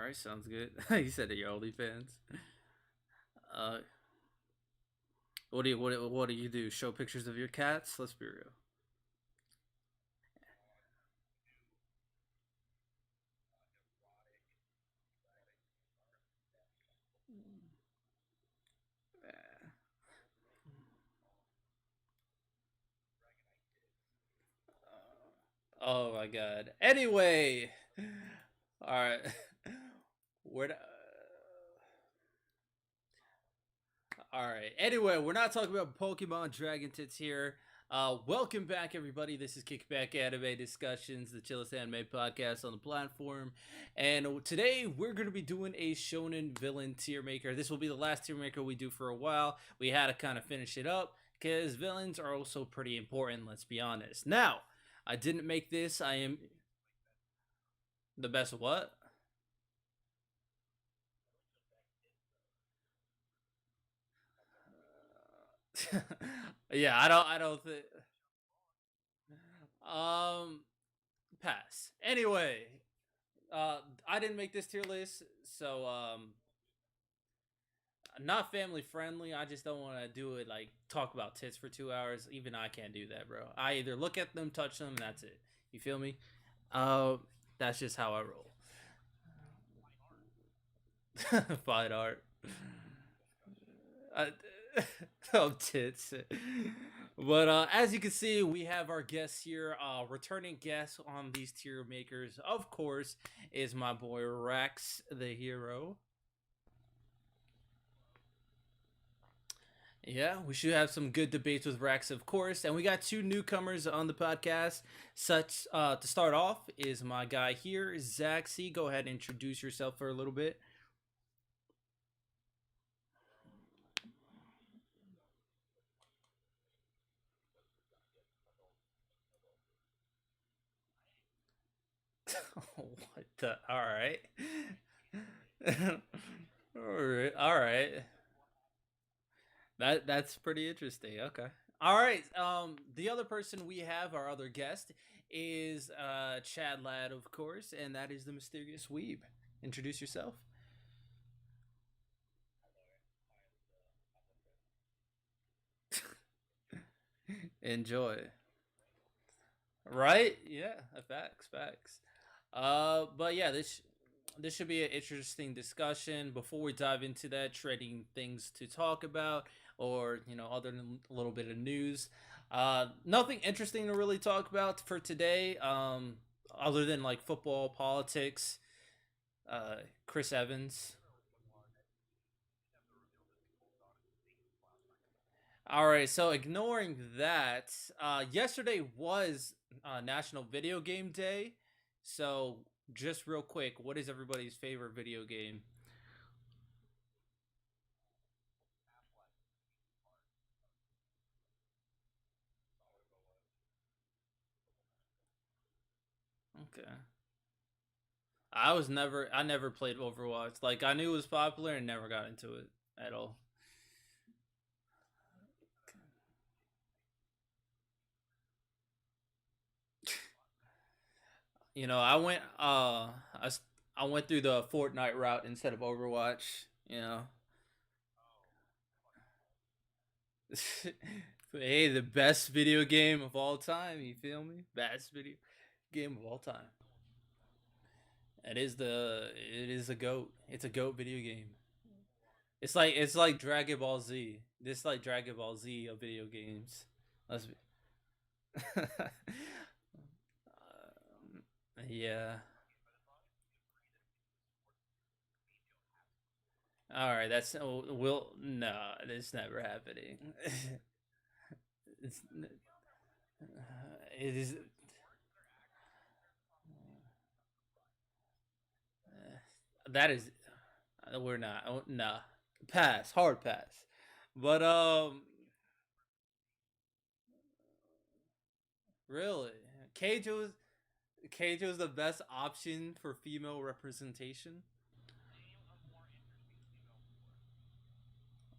right, sounds good. You said that your OnlyFans. Uh, what do you do? Show pictures of your cats? Let's be real. Oh my god. Anyway, all right. We're all right. Anyway, we're not talking about Pokemon Dragon Tits here. Welcome back, everybody. This is Kickback Anime Discussions, the chillest anime podcast on the platform. And today we're going to be doing a Shonen villain tier maker. This will be the last tier maker we do for a while. We had to kind of finish it up because villains are also pretty important, let's be honest. Now, I didn't make this. I am the best what? Yeah, I don't think um pass. Anyway, uh I didn't make this tier list, so not family friendly. I just don't want to do it like talk about tits for 2 hours. Even I can't do that, bro. I either look at them, touch them, and that's it. You feel me? Uh that's just how I roll. Fine art. Uh, oh, tits. But as you can see, we have our guests here. Returning guest on these tier makers, of course, is my boy Rex, the hero. Yeah, we should have some good debates with Rex, of course. And we got two newcomers on the podcast. Such to start off is my guy here, Zaxi. Go ahead and introduce yourself for a little bit. What the? All right. All right. All right. That's pretty interesting. Okay. All right. The other person we have, our other guest, is Chad Ladd, of course, and that is the mysterious Weeb. Introduce yourself. Enjoy. Right? Yeah. Facts. Facts. But yeah, this should be an interesting discussion. Before we dive into that, trading things to talk about, or other than a little bit of news. Nothing interesting to really talk about for today. Other than like football, politics, Chris Evans. All right, so ignoring that, yesterday was National Video Game Day. So just real quick, what is everybody's favorite video game? Okay. I never played Overwatch. Like I knew it was popular and never got into it at all. I went I went through the Fortnite route instead of Overwatch, you know. Hey, the best video game of all time, you feel me? Best video game of all time. It is a goat. It's a goat video game. It's like Dragon Ball Z. This like Dragon Ball Z of video games. Let's be. Yeah. All right. That's will no. It's never happening. it's it is. That is. We're not. Oh, nah. Pass. Hard pass. But really, Cage was Cage was the best option for female representation.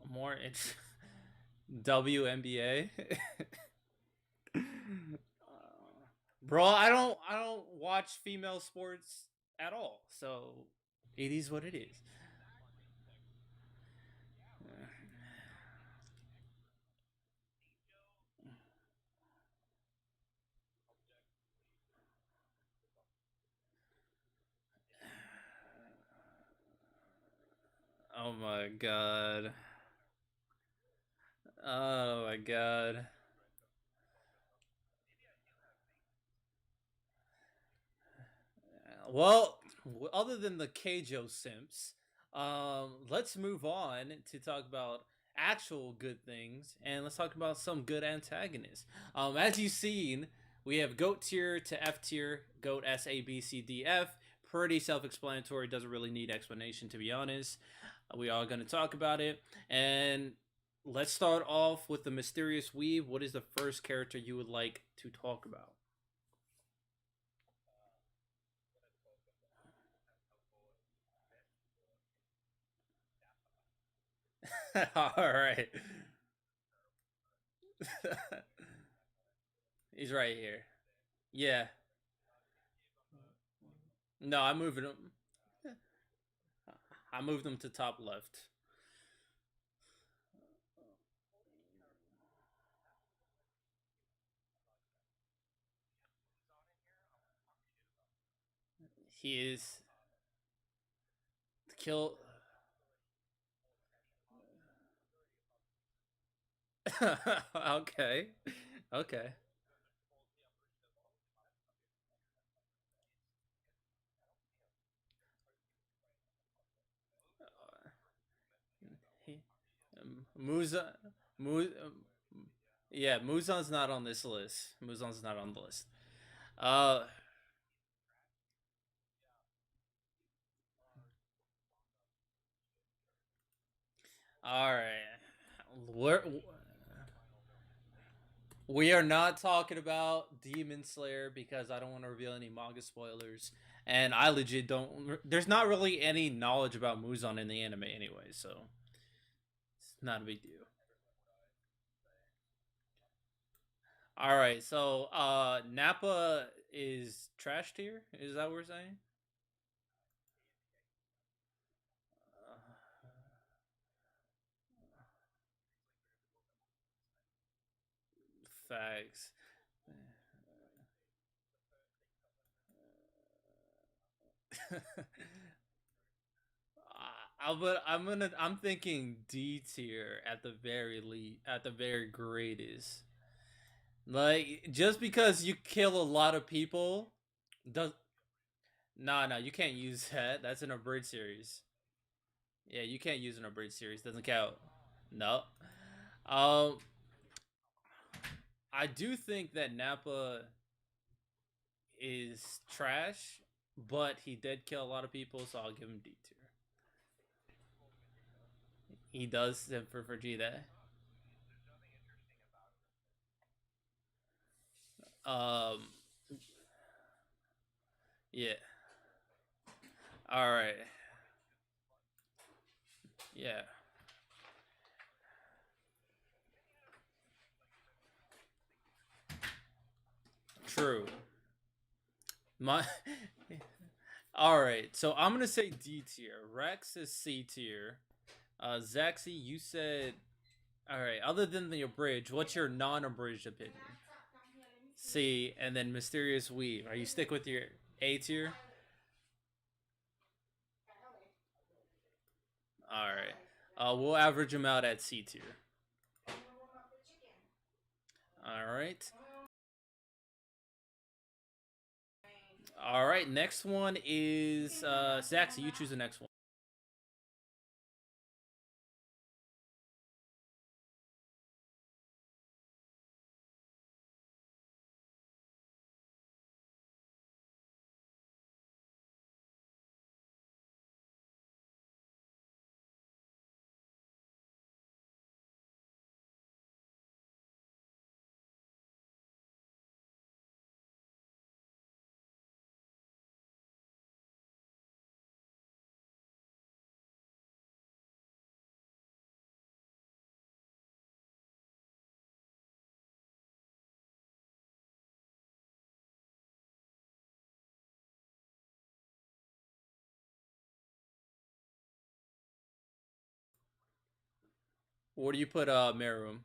More WNBA. Bro, I don't watch female sports at all. So It is what it is. Oh my god. Oh my god. Well, other than the Keijo simps, let's move on to talk about actual good things, and let's talk about some good antagonists. As you've seen, we have goat tier to F tier, goat S A B C D F. Pretty self-explanatory. Doesn't really need explanation, to be honest. We are going to talk about it, and let's start off with the mysterious weave. What is the first character you would like to talk about? All right. He's right here. Yeah. No, I moved him. I moved him to top left. He is kill. Okay. Okay. He, Muza. Mu, yeah, Muzan's not on this list. Muzan's not on the list. Uh, all right. We're, we are not talking about Demon Slayer because I don't want to reveal any manga spoilers, and I legit don't. There's not really any knowledge about Muzan in the anime anyway, so it's not a big deal. All right, so Nappa is trash tier. Is that what we're saying? Facts. I'm thinking D tier at the at the very greatest. Like just because you kill a lot of people does no, you can't use that. That's an abridged series. Yeah, you can't use an abridged series. Doesn't count. No. Um, I do think that Nappa is trash, but he did kill a lot of people, so I'll give him D tier. He does for G that. Um, yeah. All right. Yeah. True. My. All right. So I'm gonna say D tier. Rex is C tier. Zaxi, you said. All right. Other than the abridged, what's your non-abridged opinion? C, and then Mysterious Weave. Are you stick with your A tier? All right. We'll average them out at C tier. All right. All right. Next one is Zaxi. You choose the next one. Where do you put Meruem?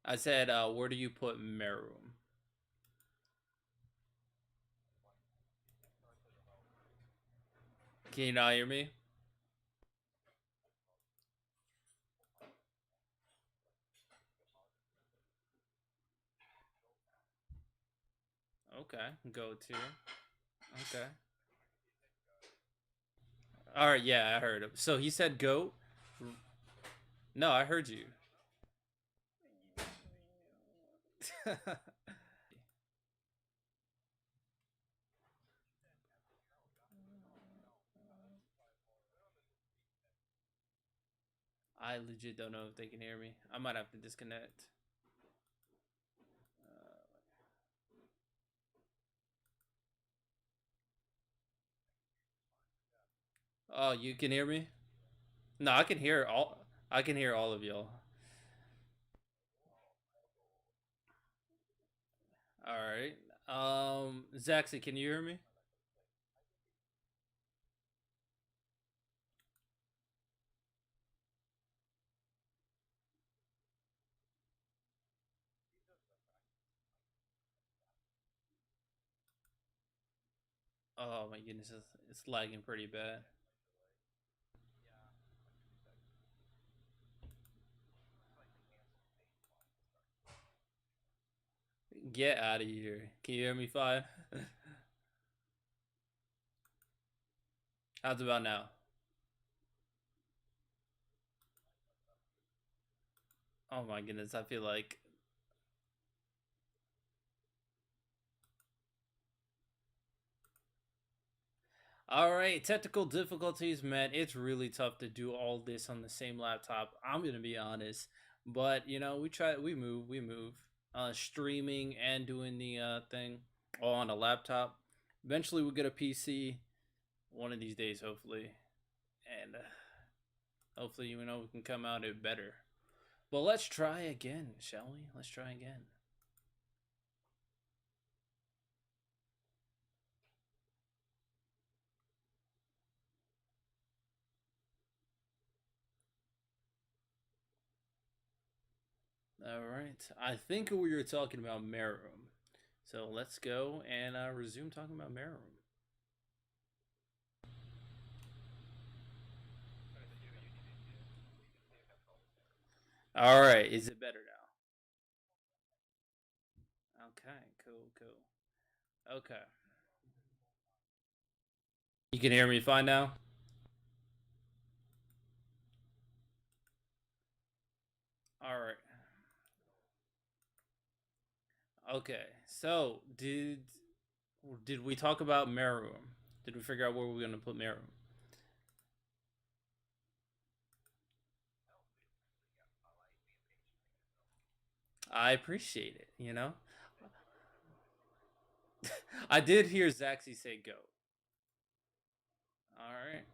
I said, where do you put Meruem? Can you not hear me? Okay, go to. Okay. All right, yeah, I heard him. So he said goat. No, I heard you. I legit don't know if they can hear me. I might have to disconnect. Oh, you can hear me? No, I can hear all. I can hear all of y'all. All right. Zaxi, can you hear me? Oh my goodness, it's lagging pretty bad. Get out of here. Can you hear me fine? How's about now? Oh my goodness, I feel like. All right, technical difficulties, man. It's really tough to do all this on the same laptop. I'm gonna be honest, but you know, we try. We move. Streaming and doing the thing all on a laptop. Eventually, we'll get a PC one of these days, hopefully, and hopefully, you know, we can come out it better. But let's try again, shall we? Let's try again. All right. I think we were talking about Meruem. So let's go and resume talking about Meruem. All right. Is it better now? Okay. Cool. Cool. Okay. You can hear me fine now? All right. Okay. So did we talk about Meruem? Did we figure out where we're gonna put Meruem? I appreciate it. You know, I did hear Zaxi say go. All right.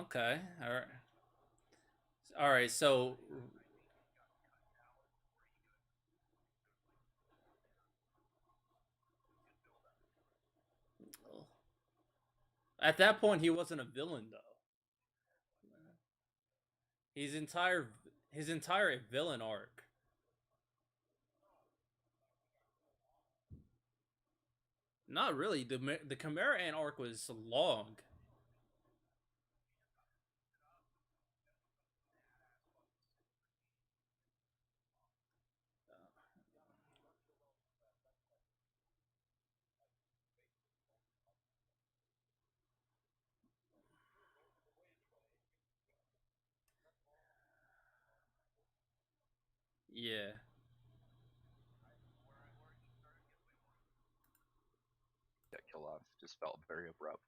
Okay. All right. All right. So at that point, he wasn't a villain though. His entire villain arc. Not really. The Chimera Ant arc was long. Yeah. Get kill off just felt very abrupt.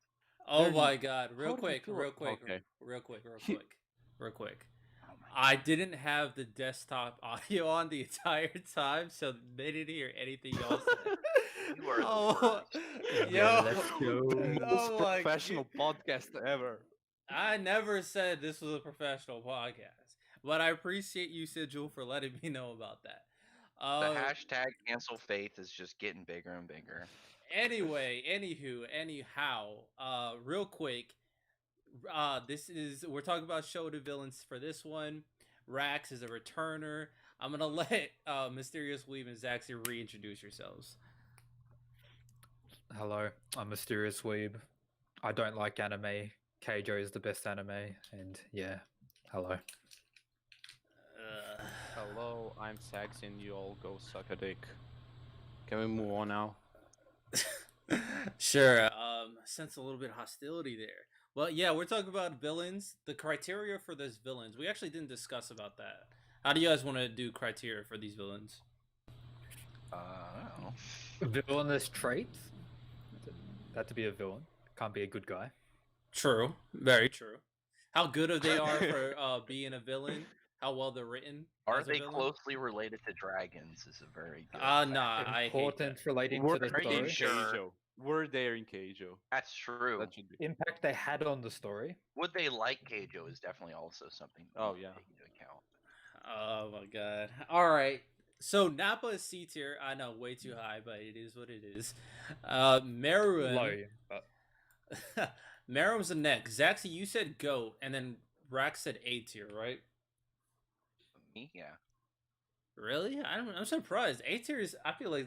Oh Darren, my god. how did you feel? Okay. Real quick. Real quick. Oh my I didn't have the desktop audio on the entire time, so they didn't hear anything y'all said. You are the Oh, worst. yo, Let's go. Most oh my professional podcast ever. I never said this was a professional podcast, but I appreciate you, Sigil, for letting me know about that. The hashtag cancel faith is just getting bigger and bigger. Anyway, anyhow, real quick, we're talking about Shonen villains for this one. Rax is a returner. I'm gonna let Mysterious Weave and Zaxi reintroduce yourselves. Hello, I'm Mysterious Weeb. I don't like anime. Keijo is the best anime, and yeah, hello. Hello, I'm Sax and you all go suck a dick. Can we move on now? Sure. Sense a little bit of hostility there. Well, yeah, we're talking about villains. The criteria for those villains. We actually didn't discuss about that. How do you guys want to do criteria for these villains? I don't know. Villainous traits? That to be a villain. Can't be a good guy. True. Very true. How good they are for being a villain? How well they're written? Are as a they villain? closely related to dragons? Is a very good. Nah, I hate Important that. relating We're to the Are you story. sure? Keijo. We're there in Keijo. That's true. That should be. Impact they had on the story. Would they like Keijo is definitely also something. Oh, to yeah. Take into account. Oh my god. All right. So Nappa is C tier. I know, way too high, but it is what it is. Meruem. Low, but Merum's the next. Zaxi, you said GOAT, and then Rax said A tier, right? Me, yeah. Really? I'm surprised. A tier is. I feel like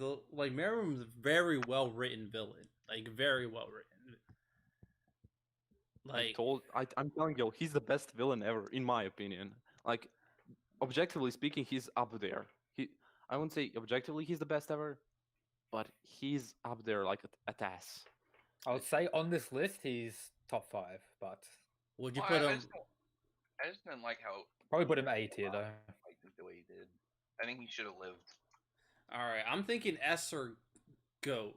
Merum's a very well written villain. Like very well written. Like I'm telling you, he's the best villain ever, in my opinion. Like, objectively speaking, he's up there. I wouldn't say objectively he's the best ever, but he's up there like a TAS. I would say on this list he's top 5, but would you Well, put I him? just didn't like how probably put him A tier though. like the way he did. I think he should have lived. All right, I'm thinking S or GOAT.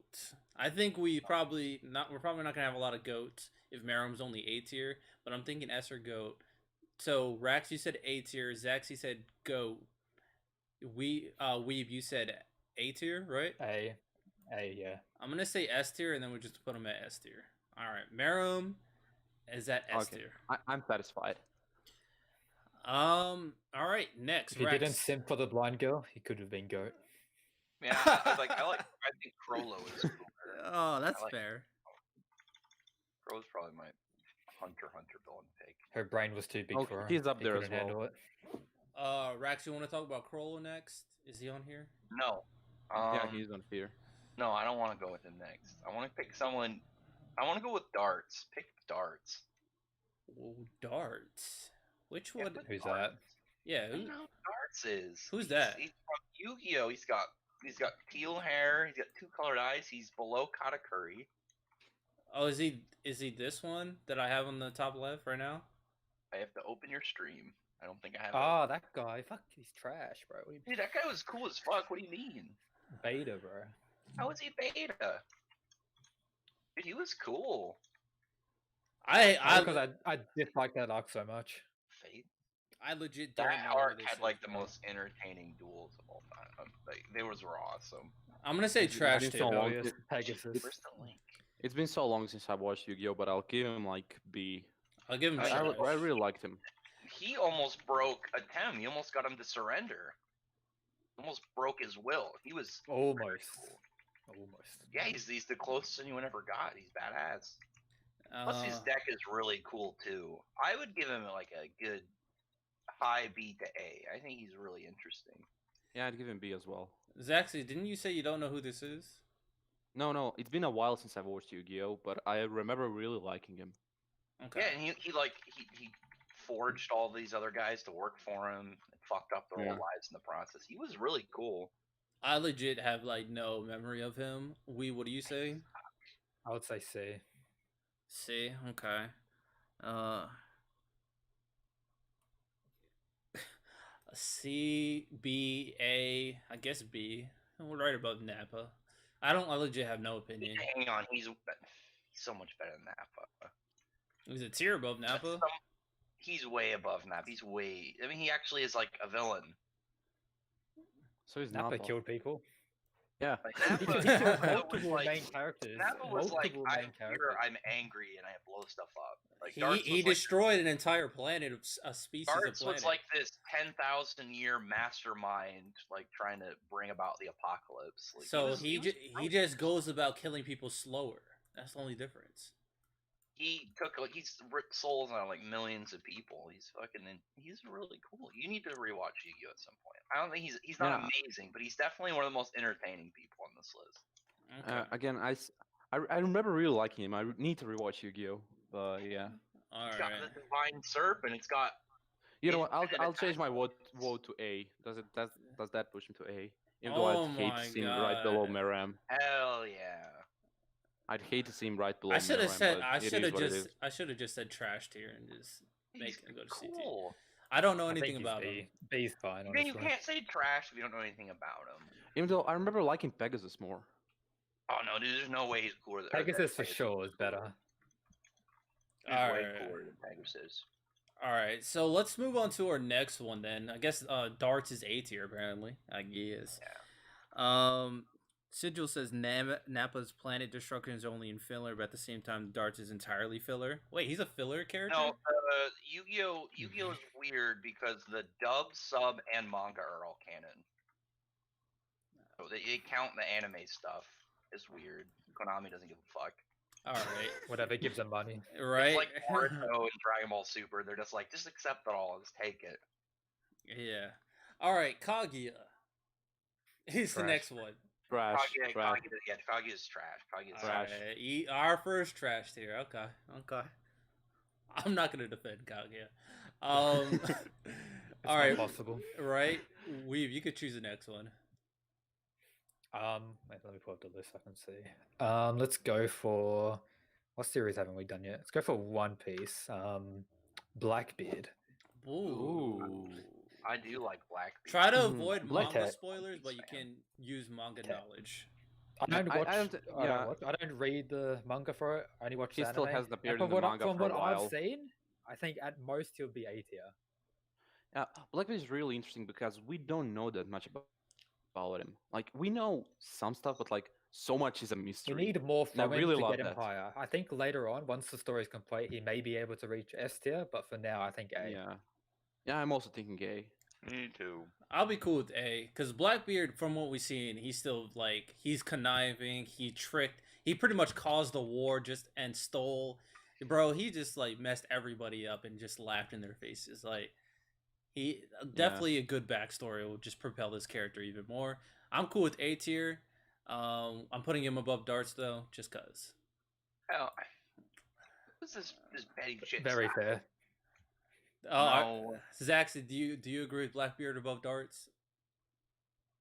I think we're probably not gonna have a lot of GOATs if Merum's only A tier, but I'm thinking S or GOAT. So Rax, you said A tier. Zaxi said GOAT. Weeb, you said A tier, right? A, yeah. I'm gonna say S tier, and then we just put him at S tier. All right, Merum is at S tier. I'm satisfied. All right, next. If he Rex. didn't simp for the blind girl, he could have been GOAT. Yeah, I think Crollo is cooler. Oh, that's like- fair. Crow's probably my Hunter villain pick. Her brain was too big Oh, for her. he's up He there as couldn't handle well. it. Rax, you want to talk about Crollo next? Is he on here? No. Yeah, he's on here. No, I don't want to go with him next. I want to pick someone. I want to go with Darts. Pick Darts. Oh, Darts. Which one? pick Who's Darts. that? Yeah, I don't know who Darts is. Who's that? He's from Yu-Gi-Oh. He's got teal hair. He's got 2 colored eyes. He's below Katakuri. Oh, is he this one that I have on the top left right now? I have to open your stream. I don't think I have. Oh, that guy. Fuck, he's trash, bro. Dude, that guy was cool as fuck. What do you mean? Beta, bro. How is he beta? Dude, he was cool. Because I dislike that arc so much. Fate. I legit don't That know who arc this had is, like the bro. most entertaining duels of all time. Like they was awesome. I'm gonna say trash been too. so long. Rebellious Pegasus. Where's the link? It's been so long since I've watched Yu-Gi-Oh, but I'll give him like B. I'll give him I- trash. I really liked him. He almost broke Atem. He almost got him to surrender. Almost broke his will. He was pretty Almost. cool. Almost. Yeah, he's the closest anyone ever got. He's badass. Plus his deck is really cool too. I would give him like a good high B to A. I think he's really interesting. Yeah, I'd give him B as well. Zaxi, didn't you say you don't know who this is? No, it's been a while since I've watched Yu-Gi-Oh, but I remember really liking him. Okay. Yeah, and he forged all these other guys to work for him and fucked up their whole Yeah. lives in the process. He was really cool. I legit have like no memory of him. What do you say? I would say C. C. Okay. C, B, A. I guess B. We're right above Nappa. I legit have no opinion. Hang on, he's so much better than Nappa. He's a tier above Nappa. He's way above Nappa. He's way. I mean, he actually is like a villain. So he's Nappa not. killed people. Yeah. Like, Because Nappa, he killed Nappa was multiple like, main characters. Nappa was like, Multiple I'm main here, characters. I'm angry, and I blow stuff up. Like he Darts he was like destroyed an entire planet of a species of Darts planet. was like this 10,000-year mastermind, like trying to bring about the apocalypse. Like, so he was he just goes about killing people slower. That's the only difference. he took like he's ripped souls out of like millions of people. He's really cool. You need to rewatch Yu-Gi-Oh at some point. I don't think he's not Yeah. amazing, but he's definitely one of the most entertaining people on this list. Okay. Again, I remember really liking him. I need to rewatch Yu-Gi-Oh. But yeah. All It's right. got the divine serpent. It's got You know what? infinite I'll change my attacks. vote to A. Does that push him to A? Even Oh though I'd hate my to see him right below God. Meram. Hell yeah. I'd hate to see him right below I should have Meram, said. but I it should is have what it just. is. I should have just said trash tier and just make He's him go to CT. cool. I don't know I think anything he's about B. him. B's fine, I mean, you honestly. can't say trash if you don't know anything about him. Even though I remember liking Pegasus more. Oh no, dude, there's no way he's cooler than Pegasus for sure is better. He's way Alright. cooler than Pegasus. All right, so let's move on to our next one then. I guess Darts is A tier apparently. I guess. Sigil says Nappa's planet destruction is only in filler, but at the same time, Darts is entirely filler. Wait, he's a filler character? No, Yu-Gi-Oh is weird because the dub, sub, and manga are all canon. So they count the anime stuff. It's weird. Konami doesn't give a fuck. All right, Whatever gives them money. right. It's like Naruto and Dragon Ball Super. They're just like, just accept it all. Just take it. Yeah. All right, Kaguya. He's the Trash. next one. Trash. Trash. Kaguya is trash. Kaguya is Trash. trash. Our first trash tier. Okay. I'm not gonna defend Kaguya. It's All not right. possible. Right. Weave, you could choose the next one. Wait, let me pull up the list. I can see. Let's go for what series haven't we done yet? Let's go for One Piece. Blackbeard. Ooh. I do like Blackbeard. Try to avoid Black manga Cat. spoilers, but you can use manga Cat. knowledge. I don't watch. yeah. I don't read the manga for it. I only watch He the still anime. hasn't appeared And in the manga from for a what while. I've seen, I think at most he'll be A tier. Yeah, Blackbeard is really interesting because we don't know that much about him. Like, we know some stuff, but like so much is a We mystery. need more And I from him really to love get him that. higher. I think later on, once the story is complete, he may be able to reach S tier. But for now, I think A. Yeah, I'm also thinking A. Me too. I'll be cool with A, because Blackbeard, from what we've seen, he's still like he's conniving, he tricked, he pretty much caused the war and stole. Bro, he just like messed everybody up and just laughed in their faces. Like he definitely a good backstory will just propel this character even more. I'm cool with A tier. I'm putting him above Darts though, just cause. Hell, what's this petty shit? Very stuff? fair. No. Zaxxon, do you agree with Blackbeard above Darts?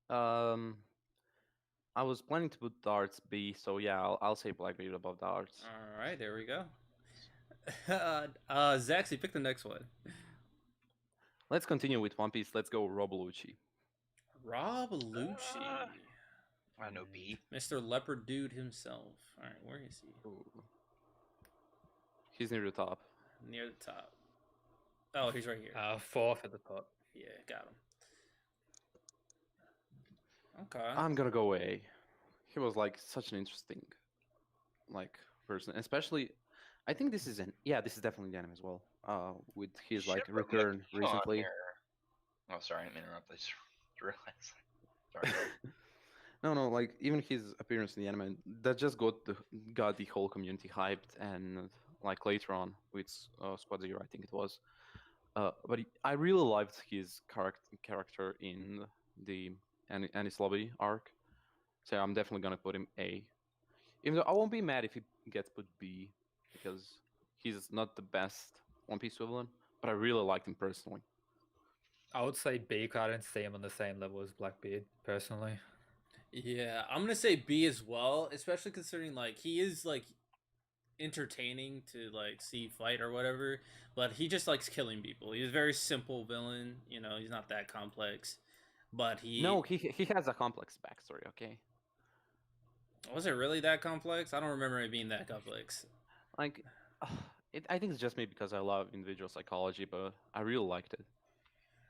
I was planning to put Darts B, so yeah, I'll say Blackbeard above Darts. All right, there we go. Zaxxon, pick the next one. Let's continue with One Piece. Let's go Rob Lucci. Rob Lucci. I know B. Mr. Leopard Dude himself. All right, where is he? Ooh. He's near the top. Near the top. Oh, he's right here. Fourth at the top. Yeah, got him. Okay. I'm gonna go A. He was like such an interesting, like, person, especially. I think this is this is definitely the anime as well. With his like Should've put return Yu-Gi-Oh on recently. here. Oh, sorry, I didn't interrupt. I just realized. Sorry. No, like even his appearance in the anime that just got the whole community hyped, and like later on with Squad Zero, I think it was. But I really liked his character in the Anis Lobby arc, so I'm definitely gonna put him A. Even though I won't be mad if he gets put B, because he's not the best One Piece villain, but I really liked him personally. I would say B because I don't see him on the same level as Blackbeard personally. Yeah, I'm gonna say B as well, especially considering like he is like entertaining to like see fight or whatever, but he just likes killing people. He's a very simple villain, you know, he's not that complex. But he has a complex backstory, okay? Was it really that complex? I don't remember it being that complex. Like I think it's just me because I love individual psychology, but I really liked it.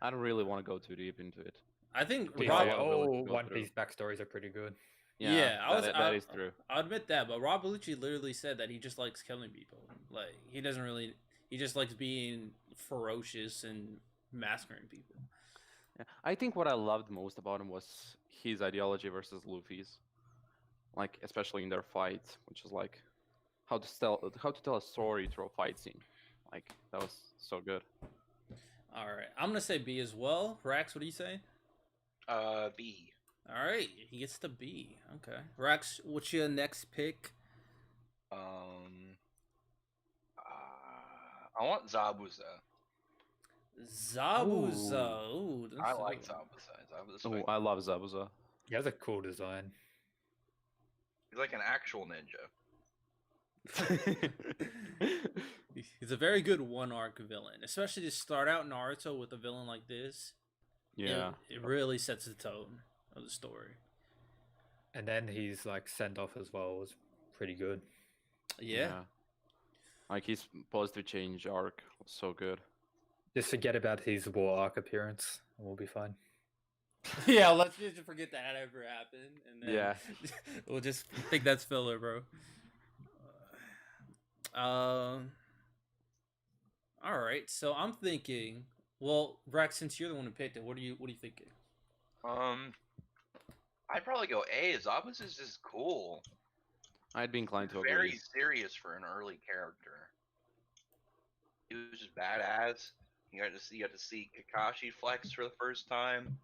I don't really want to go too deep into it. I think To be Rob fair, Rob- all go One through. Piece backstories are pretty good. Yeah, that is true. I'll admit that, but Rob Bellucci literally said that he just likes killing people. Like he doesn't really, he just likes being ferocious and massacring people. Yeah. I think what I loved most about him was his ideology versus Luffy's, like especially in their fight, which is like how to tell a story through a fight scene. Like that was so good. All right, I'm gonna say B as well. Rax, what do you say? B. All right, he gets the B. Okay, Rax, what's your next pick? I want Zabuza. Zabuza. Ooh, I that's like a- Zabuza. Oh, I love Zabuza. He has a cool design. He's like an actual ninja. He's a very good one arc villain, especially to start out Naruto with a villain like this. Yeah. It really sets the tone of the story. And then he's like send off as well was pretty good. Yeah. Like his positive change arc was so good. Just forget about his war arc appearance and we'll be fine. Yeah, let's just forget that ever happened, and then Yeah. we'll just think that's filler, bro. All right, so I'm thinking. Well, Rex, since you're the one who picked it, what are you thinking? I'd probably go A. Zabuza is just cool. I'd be inclined to agree. Very serious for an early character. He was just badass. You got to see Kakashi flex for the first time.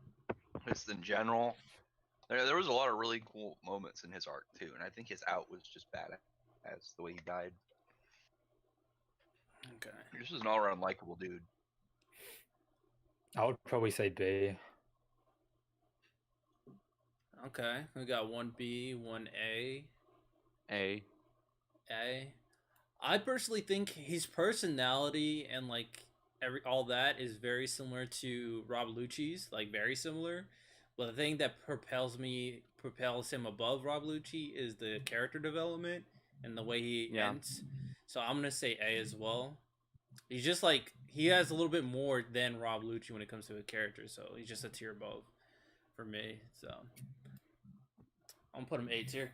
Just in general, there was a lot of really cool moments in his arc too, and I think his out was just badass the way he died. Okay. This was an all-around likable dude. I would probably say B. Okay, we got one B, one A. A. I personally think his personality and like all that is very similar to Rob Lucci's, like very similar. But the thing that propels him above Rob Lucci is the character development and the way he ends. So I'm gonna say A as well. He's just like he has a little bit more than Rob Lucci when it comes to a character, so he's just a tier above for me. So I'm gonna put him A tier.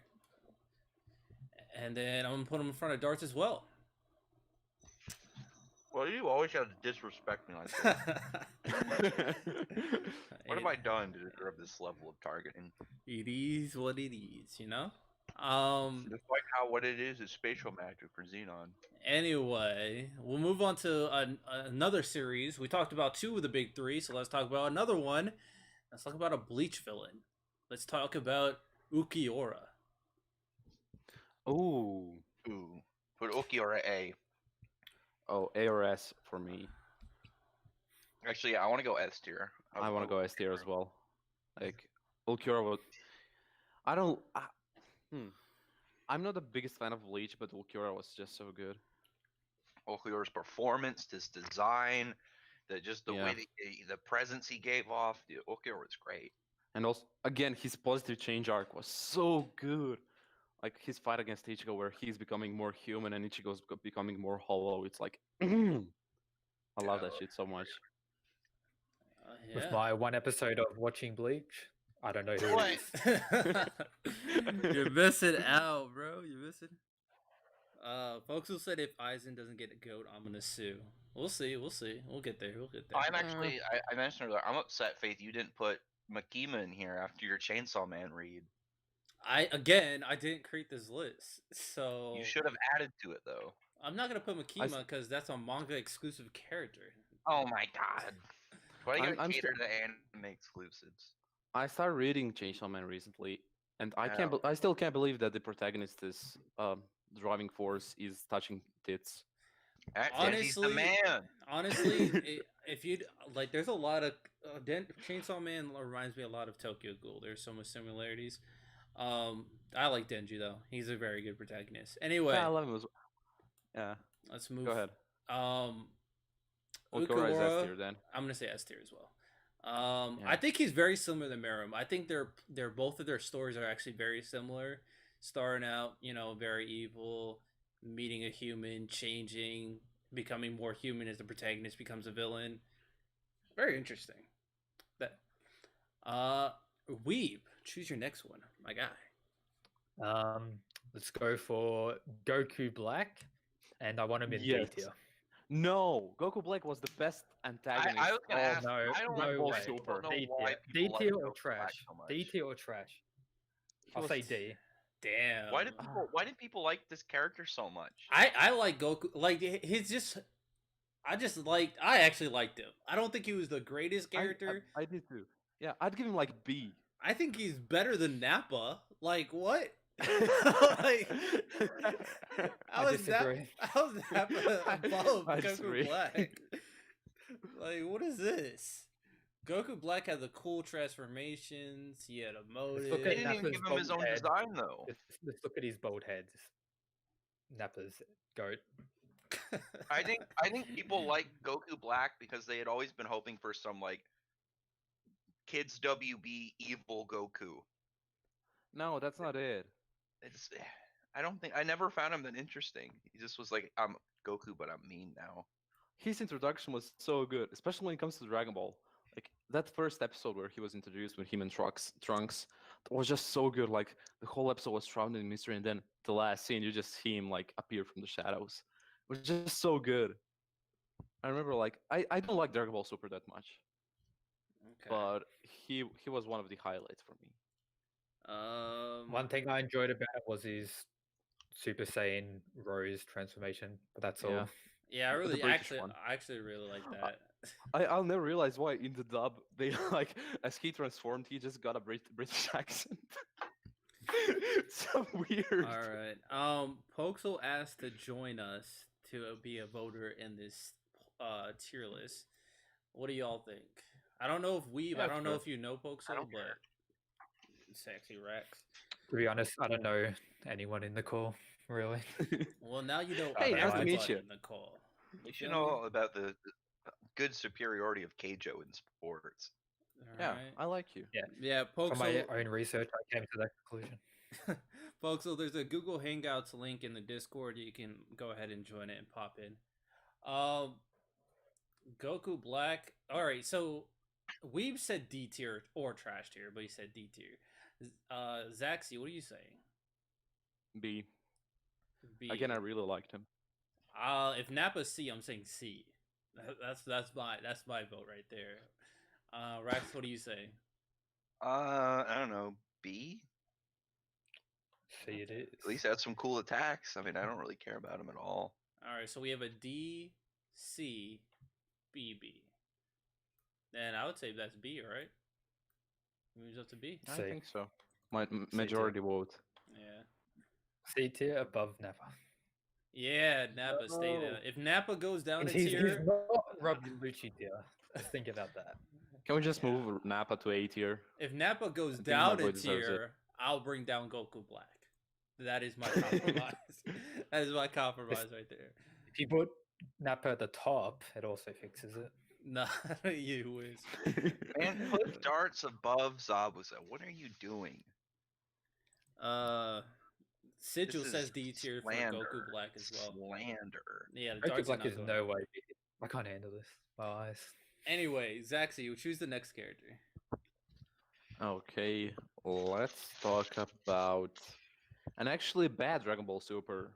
And then I'm gonna put him in front of Darts as well. Well, you always have to disrespect me like that. What have I done to deserve this level of targeting? It is what it is, you know? Just like how what it is spatial magic for Xenon. Anyway, we'll move on to another series. We talked about two of the big three, so let's talk about another one. Let's talk about a Bleach villain. Let's talk about Ukiura. Ooh. Put Ukiura A. Oh, A or S for me. Actually, I want to go S tier. I want to go S tier as well. Like Ulquiorra would. I don't. I'm not the biggest fan of Bleach, but Ulquiorra was just so good. Ukiura's performance, his design, way the presence he gave off. Dude, Ukiura was great. And also, again, his positive change arc was so good. Like his fight against Ichigo, where he's becoming more human and Ichigo's becoming more hollow. It's like, I love that shit so much. With my one episode of watching Bleach, I don't know who it is. You're missing out, bro. You're missing. Folks who said if Aizen doesn't get a goat, I'm gonna sue. We'll see. We'll get there. I'm actually. I mentioned earlier. I'm upset, Faith. You didn't put Makima in here after your Chainsaw Man read. I didn't create this list, so you should have added to it though. I'm not gonna put Makima because that's a manga exclusive character. Oh my god! Why do you cater to anime exclusives? I started reading Chainsaw Man recently, and I still can't believe that the protagonist's driving force is touching tits. Honestly, he's the man. Honestly, if you'd like, there's a lot of Chainsaw Man reminds me a lot of Tokyo Ghoul. There's so much similarities. I like Denji though. He's a very good protagonist. Anyway, yeah, I love him as well. Yeah. Let's move. Go ahead. We'll go S tier then. I'm gonna say S tier as well. I think he's very similar to Meruem. I think they're both of their stories are actually very similar. Starting out, very evil, meeting a human, changing, becoming more human as the protagonist becomes a villain. Very interesting. That Weeb, choose your next one, my guy. Let's go for Goku Black, and I want him in D Yes. tier. No, Goku Black was the best antagonist. I was gonna ask. No, I don't, no I way. don't know D why tier, D people like tier or Goku Black trash? so much. D tier or trash? He I'll was- say D. Damn. Why did people like this character so much? I like Goku. Like he's just. I actually liked him. I don't think he was the greatest character. I did too. Yeah, I'd give him like B. I think he's better than Nappa. Like what? Like I disagree. How's Nappa above I Goku disagree. Black? Like what is this? Goku Black had the cool transformations. He had a motive. look They at didn't even Nappa's give him his own bald head. design though. Let's look at his bald head. Nappa's goat. I think people like Goku Black because they had always been hoping for some like kids WB evil Goku. No, that's not it. It's I never found him that interesting. He just was like, I'm Goku, but I'm mean now. His introduction was so good, especially when it comes to Dragon Ball. Like that first episode where he was introduced with him and Trunks was just so good. Like the whole episode was shrouded in mystery, and then the last scene, you just see him like appear from the shadows. It was just so good. I remember like I don't like Dragon Ball Super that much, Okay. but he was one of the highlights for me. One thing I enjoyed about it was his Super Saiyan Rose transformation, but that's all. Yeah. Yeah, I The really British one. I actually really like that. I'll never realize why in the dub they like as he transformed he just got a British accent. So weird. All right. Poxel asked to join us to be a voter in this tier list. What do y'all think? I don't know if Yeah, I don't know sure. if you know Poxel, don't but care. Sexy Rex. To be honest, I don't know anyone in the call really. Well, now you know Hey, nice to everybody meet you. in the call. You feel should know me? all about the good superiority of Keijo in sports. Yeah, Alright. I like you. Yeah, From my Poxel. own research, I came to that conclusion. Poxel, there's a Google Hangouts link in the Discord. You can go ahead and join it and pop in. Goku Black. All right, so Weeb said D tier or trash tier, but he said D tier. Zaxi, what are you saying? B. B. Again, I really liked him. If Nappa's C, I'm saying C. That's my vote right there. Rax, what do you say? I don't know. B? See, it is. At least had some cool attacks. I mean, I don't really care about him at all. All right, so we have a D, C, B, B. Then I would say that's B, right? Moves up to B. I C. think so. My too. majority vote. Yeah. C tier above Nappa. Yeah, Nappa stay there. If Nappa goes down a He's tier, not Rob Lucci tier. Just think about that. Can we just Yeah. move Nappa to A tier? if Nappa goes think down my a boy deserves it. tier, I'll bring down Goku Black. That is my compromise. That is my compromise right there. If you put Nappa at the top, it also fixes it. Nah, you wish. Man, put darts above Zabuza. What are you doing? Sigil This says is D tier for slander. Goku Black as well. Slander. Yeah, the Goku darts are Black not is going no up. way. I can't handle this. My eyes. Anyway, Zaxi, you choose the next character. Okay, let's talk about an actually bad Dragon Ball Super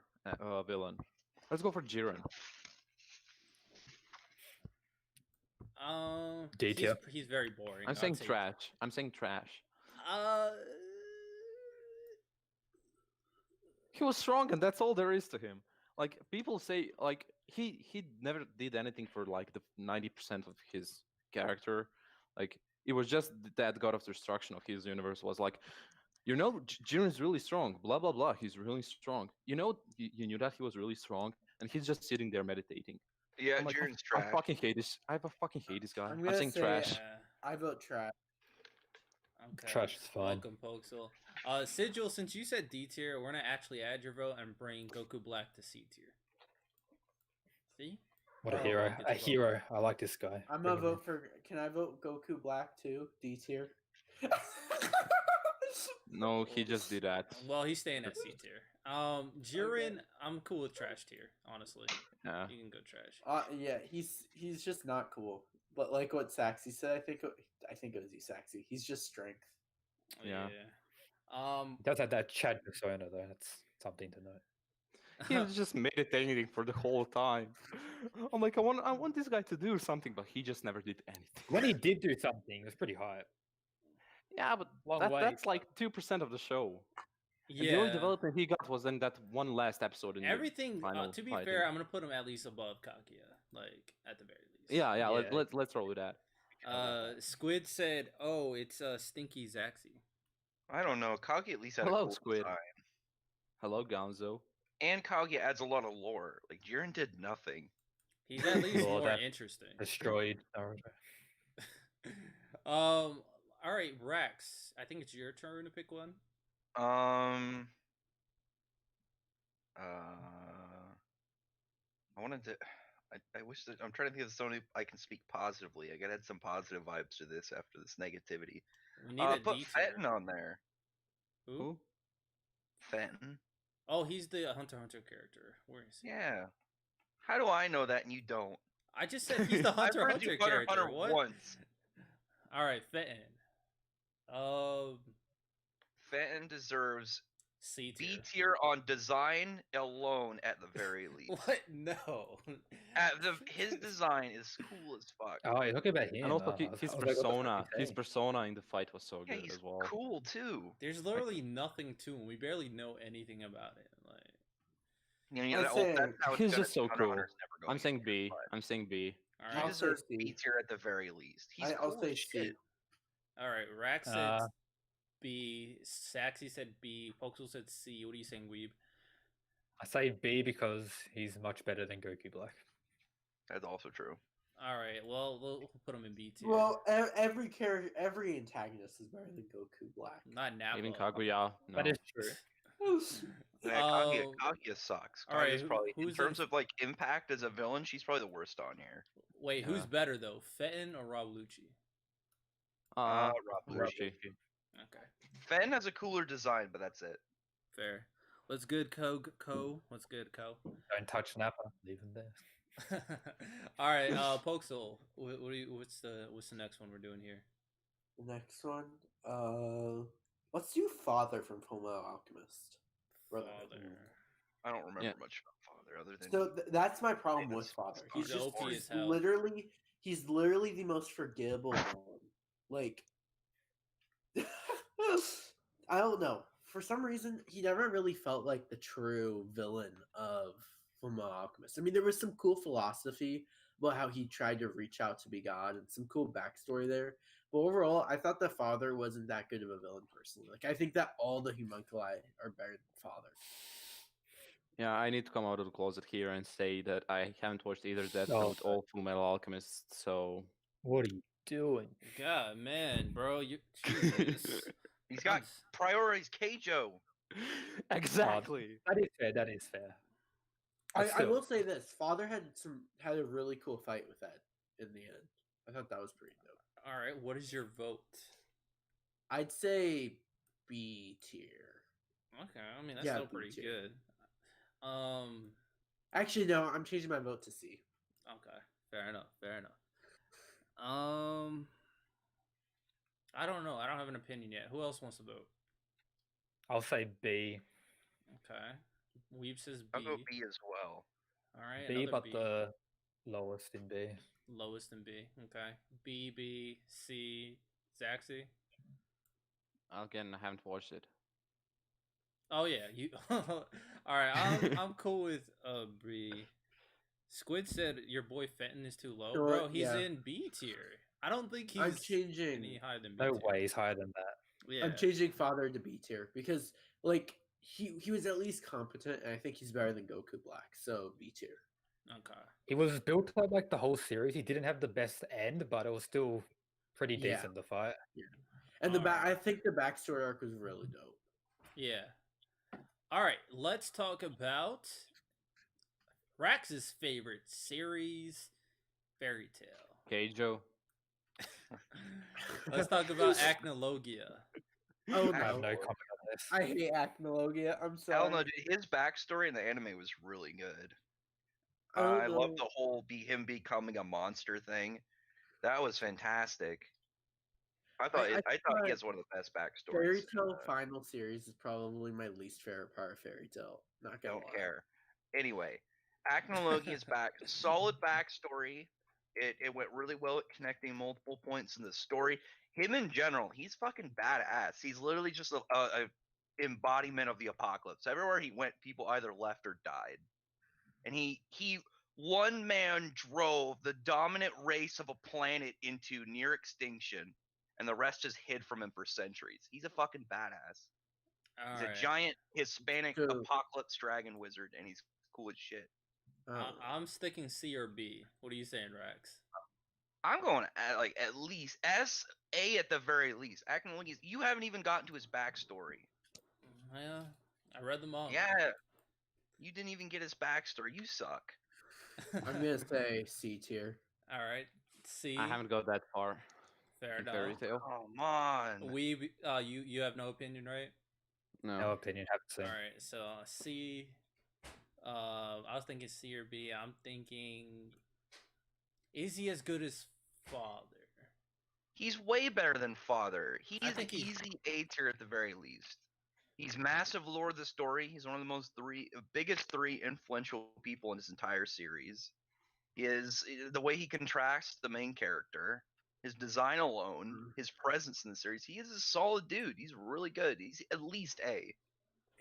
villain. Let's go for Jiren. D tier. He's very boring. I'm I'd saying say- trash. I'm saying trash. Uh, He was strong, and that's all there is to him. Like people say, like he never did anything for like the 90% of his character. Like it was just that god of destruction of his universe was like, you know, Jiren's really strong. Blah blah blah. He's really strong. You know, you knew that he was really strong, and he's just sitting there meditating. Yeah, I'm like, Jiren's I trash. fucking hate this. I fucking hate this guy. I'm I'm gonna saying say, trash. yeah. I vote trash. Okay. Trash is fine. Welcome, Poxel. Sigil, since you said D tier, we're gonna actually add your vote and bring Goku Black to C tier. See? What a Oh, hero. get A your vote. hero. I like this guy. I'm Bring gonna him in. vote for. Can I vote Goku Black too? D tier. No, he just did that. Well, he's staying at C tier. Jiren, I'm cool with trash tier, honestly. Yeah. You can go trash. Yeah, he's just not cool. But like what Saxy said, I think it was you, Saxy. He's just strength. Yeah. He does have that Chad persona though. That's something to note. He was just meditating for the whole time. I'm like, I want this guy to do something, but he just never did anything. When he did do something, it was pretty hype. Yeah, but Long way, that's but- like 2% of the show. And the only development he got was in that one last episode. In Everything. the final To be fighting. fair, I'm gonna put him at least above Kaguya, like at the very least. Yeah. Yeah. Let's roll with that. Squid said, "Oh, it's Stinky Zaxi." I don't know. Kaguya at least had Hello, a cool Squid. design. Hello, Gonzo. And Kaguya adds a lot of lore. Like Jiren did nothing. He's at least Well, more that- interesting. Destroyed Naruto. All right, Rex. I think it's your turn to pick one. I wanted to. I wish that I'm trying to think of somebody I can speak positively. I gotta add some positive vibes to this after this negativity. We need a Put D Fenton tier. on there. Who? Fenton. Oh, he's the Hunter x Hunter character. Where is he? Yeah. How do I know that and you don't? I just said he's the I've Hunter x read Hunter you Hunter x character. Hunter What? once. All right, Fenton. Fenton deserves C B tier. tier on design alone at the very least. What? No. His design is cool as fuck. Oh, you're talking about him. And also I was his like, what the fuck persona, you his saying? persona in the fight was so Yeah, good he's as well. cool too. There's literally nothing to him. We barely know anything about it. Like, You know, I'd say that's how it's he's gonna just so be. Hunter x cool. Hunter's never going I'm saying anywhere, B. but I'm saying B. all He right, I'll say deserves C. B tier at the very least. He's I'll cool say as C. shit. all right. Rax said Uh, B. Saxy said B. Pokesel said C. What are you saying, Weeb? I say B because he's much better than Goku Black. That's also true. All right. Well, we'll put him in B tier. Well, every character, every antagonist is better than Goku Black. Not now. Even Kaguya. No. That is true. Yeah, Kaguya sucks. all right, Kaguya's probably in who's terms in- of like impact as a villain, she's probably the worst on here. Wait, who's Yeah. better though, Fenton or Rob Lucci? Rob Lucci. Okay, Fen has a cooler design, but that's it. fair. What's good, Co? What's good, Co? Don't touch Nappa. Leave him there. All right, Pokesol. What's the next one we're doing here? The next one, let's do Father from Fullmetal Alchemist. Brotherhood. Father. I don't remember Yeah. much about Father other than So that's my problem David with Father. Smith's He's Father. just OP as hell. he's literally the most forgettable villain. Like, I don't know. For some reason, he never really felt like the true villain of Fullmetal Alchemist. I mean, there was some cool philosophy about how he tried to reach out to be God and some cool backstory there. But overall, I thought the Father wasn't that good of a villain personally. Like, I think that all the homunculi are better than Father. Yeah, I need to come out of the closet here and say that I haven't watched either Death Oh, Note or Full Metal Alchemist, so What are you doing? God, man, bro, you. Jesus. he's got priorities. Keijo. exactly. That is fair. That is fair. But I still, will say this: Father had a really cool fight with that in the end. I thought that was pretty dope. All right, what is your vote? I'd say B tier. Okay, I mean that's Yeah, still B pretty tier. good. Actually, no, I'm changing my vote to C. Okay, fair enough. Fair enough. I don't know. I don't have an opinion yet. Who else wants to vote? I'll say B. Okay, Weeb says B. I'll go B as well. All right, B, another but B. the lowest in B. Lowest in B. Okay, B, B, C, Zaxi. Again, I haven't watched it. Oh yeah, you. All right, I'm cool with B. Squid said your boy Fenton is too low, Sure, bro. He's yeah. in B tier. I don't think he's I'm changing. any higher than B No tier. way he's higher than that. Yeah. I'm changing Father to B tier because, like, he was at least competent, and I think he's better than Goku Black. So B tier. Okay. He was built up like the whole series. He didn't have the best end, but it was still pretty Yeah. decent, the fight. And Alright. I think the backstory arc was really dope. Yeah. All right, let's talk about Rax's favorite series, Fairy Tale. Keijo. Let's talk about Acnologia. Oh I have no, no comment on this. I hate Acnologia. I'm sorry. Hell no, dude. His backstory in the anime was really good. Oh, I love no. the whole him becoming a monster thing. That was fantastic. I thought I he thought has one of the best backstories. Fairy Tail final series is probably my least favorite part of Fairy Tail. Not gonna Don't lie. care. Anyway, Acnologia's back, solid backstory. It went really well at connecting multiple points in the story. Him in general, he's fucking badass. He's literally just a embodiment of the apocalypse. Everywhere he went, people either left or died. And he one man drove the dominant race of a planet into near extinction, and the rest just hid from him for centuries. He's a fucking badass. He's a giant Hispanic So- apocalypse dragon wizard, and he's cool as shit. I'm sticking C or B. What are you saying, Rex? I'm going at least A at the very least. Acnologius, you haven't even gotten to his backstory. Yeah, I read them all. Yeah, you didn't even get his backstory. You suck. I'm gonna say C tier. All right, C. I haven't got that far Fair in enough. Fairy Tail. Come on. You have no opinion, right? No No. opinion. Haven't seen. All right, so C. I was thinking C or B. I'm thinking, is he as good as Father? He's way better than Father. I He's an think he's- easy A tier at the very least. He's massive lore of the story. He's one of the biggest three influential people in this entire series. He is the way he contrasts the main character, his design alone, his presence in the series. He is a solid dude. He's really good. He's at least A.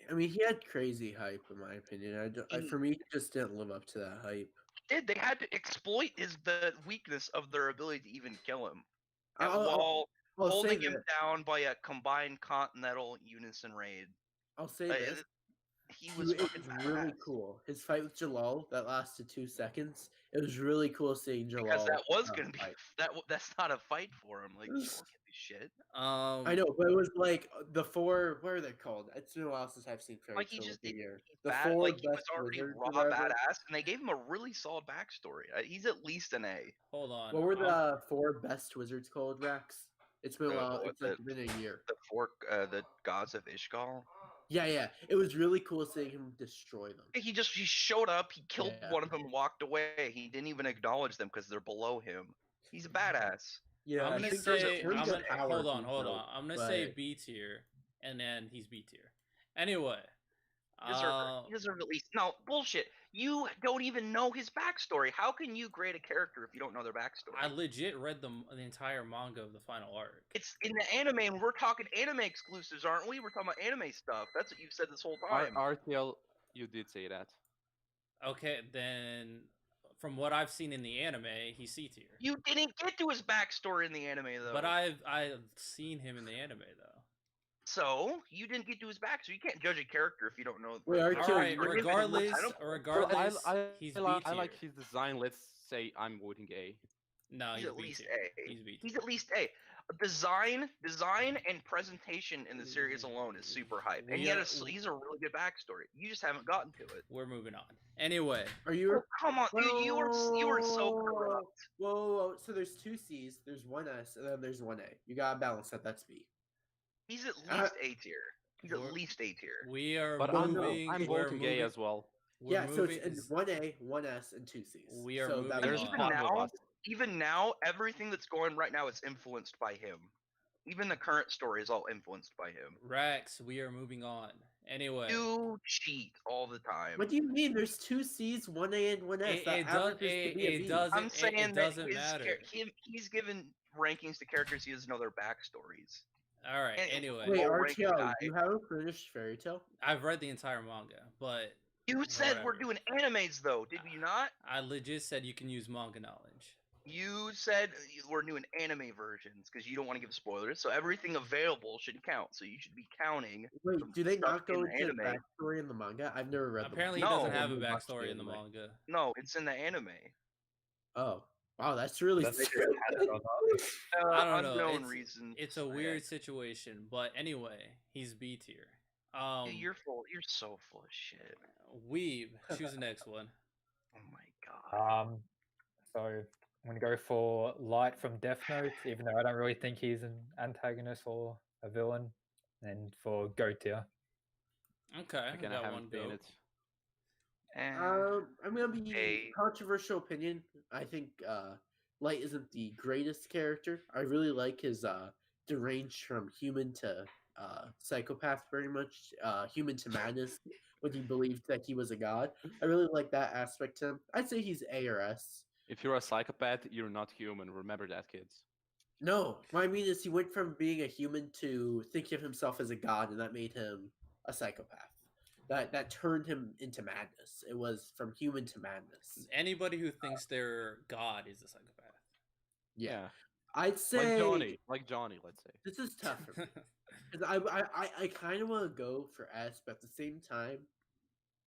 I mean, he had crazy hype, in my opinion. For me, he just didn't live up to that hype. They had to exploit the weakness of their ability to even kill him, I'll while say holding him this. down by a combined continental unison raid. I'll say Uh, this. He was It fucking was really badass. cool. His fight with Jalal that lasted 2 seconds. It was really cool seeing Jalal. Because that was gonna be fight. that's not a fight for him. Like, you don't get this shit. I know, but it was like the 4. What are they called? It's been a while since I've seen Fairy Like, he Tail just of the year. he's The bad. 4 Like, he was best already wizards raw or whatever. badass, and they gave him a really solid backstory. He's at least an A. Hold on. What were the 4 best wizards called, Rex? It's been a while. what It's like been a year. The gods of Ishgal. Yeah. It was really cool seeing him destroy them. He showed up. He killed Yeah. one of them, and walked away. He didn't even acknowledge them because they're below him. He's a badass. Yeah, I'm I gonna think there's say, at least hold powers on. himself, I'm gonna say but- B tier, and then he's B tier. Anyway, He deserved at least. No, bullshit. You don't even know his backstory. How can you grade a character if you don't know their backstory? I legit read the entire manga of the final arc. It's in the anime, and we're talking anime exclusives, aren't we? We're talking about anime stuff. That's what you've said this whole time. RTL, you did say that. Okay, then from what I've seen in the anime, he's C tier. You didn't get to his backstory in the anime, though. But I've seen him in the anime though. So you didn't get to his backstory. You can't judge a character if you don't know. Wait, RTL, All right, you were- regardless, I he's B like tier. his design. Let's say I'm voting A. No, He's he's at B least tier. A. He's B tier. He's at least A. Design and presentation in the series alone is super hype, and he's a really good backstory. You just haven't gotten to it. We're moving on. Anyway, Are you? Oh, come on, dude! You were so corrupt. Whoa. So there's 2 C's, there's 1 S, and then there's 1 A. You gotta balance that. That's B. He's at Uh, least A tier. He's at we're- least A tier. we are But moving. I'm we're voting moving, A as well. we're Yeah, so moving- it's 1 A, 1 S, and 2 C's. We are so moving that on. There's even one now, of us. Even now, everything that's going right now is influenced by him. Even the current story is all influenced by him. Rex, we are moving on. Anyway, You cheat all the time. What do you mean? There's 2 C's, 1 A, and 1 S. It- That it does- averages to be a it B. does- I'm it saying that doesn't matter. he's given rankings to characters he doesn't know their backstories. all right. and- Anyway, Wait, low-ranked RTL, guy. you haven't finished Fairy Tail? I've read the entire manga, but You said we're Whatever. doing animes though, did you not? I legit said you can use manga knowledge. You said we're doing anime versions because you don't want to give spoilers, so everything available should count. So you should be counting. Wait, Some do they stuff not go in into the anime. backstory in the manga? I've never read Apparently, the he manga. doesn't have a Only watched backstory the in the anime. manga. No, it's in the anime. Oh, wow, that's really Don't they strange. just have it or not? I don't know. Unknown It's, reason. it's a weird situation, but anyway, he's B tier. You're so full of shit. Weeb, choose the next one. Oh my god. So I'm gonna go for Light from Death Note, even though I don't really think he's an antagonist or a villain. And for Go tier. Okay, Again, we I got haven't one seen goat. it. And I'm gonna be A. controversial opinion. I think Light isn't the greatest character. I really like his deranged from human to psychopath, very much human to madness when he believed that he was a god. I really like that aspect to him. I'd say he's A or S. If you're a psychopath, you're not human. Remember that, kids. No, what I mean is he went from being a human to thinking of himself as a god, and that made him a psychopath. That turned him into madness. It was from human to madness. Anybody who thinks they're God is a psychopath. Yeah. I'd say Like Johnny, let's say. this is tough for me. 'Cause I kind of want to go for S, but at the same time,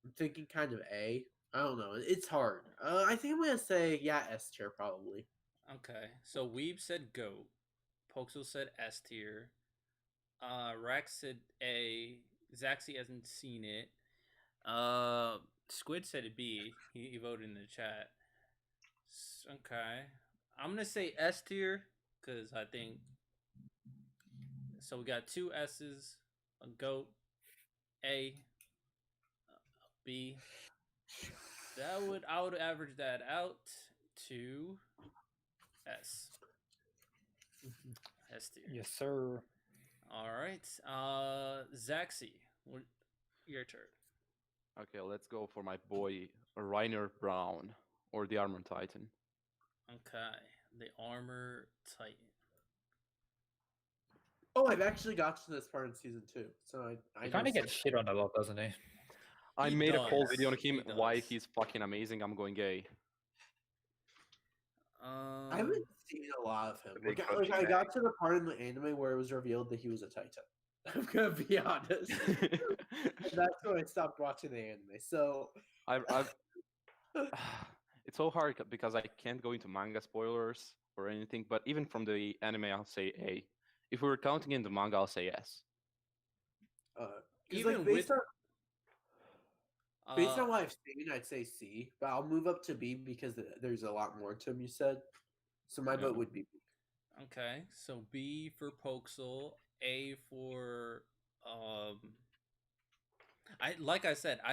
I'm thinking kind of A. I don't know. It's hard. I think I'm gonna say S tier probably. Okay, so Weeb said GOAT. Pokesel said S tier. Rex said A. Zaxi hasn't seen it. Squid said it B. He voted in the chat. Okay, I'm gonna say S tier because I think. So we got two S's, a GOAT, A, B. I would average that out to S. S tier. Yes, sir. All right. Zaxi, your turn. Okay, let's go for my boy Reiner Brown or the Armor Titan. Okay, the Armor Titan. Oh, I've actually got to this part in season 2, so I He kind of know gets shit on a lot, doesn't he? I He made a whole does, video on him he why does. he's fucking amazing. I'm going gay. I haven't seen a lot of him. The big Like, I punching got to the part in the anime where it was revealed that he was a Titan. I'm gonna be honest. And that's when I stopped watching the anime. So I've it's so hard because I can't go into manga spoilers or anything, but even from the anime, I'll say A. If we were counting in the manga, I'll say S. Even like, with based on what I've seen, I'd say C, but I'll move up to B because there's a lot more to him. You said, so my vote would be B. okay, so B for Pokesel, A for I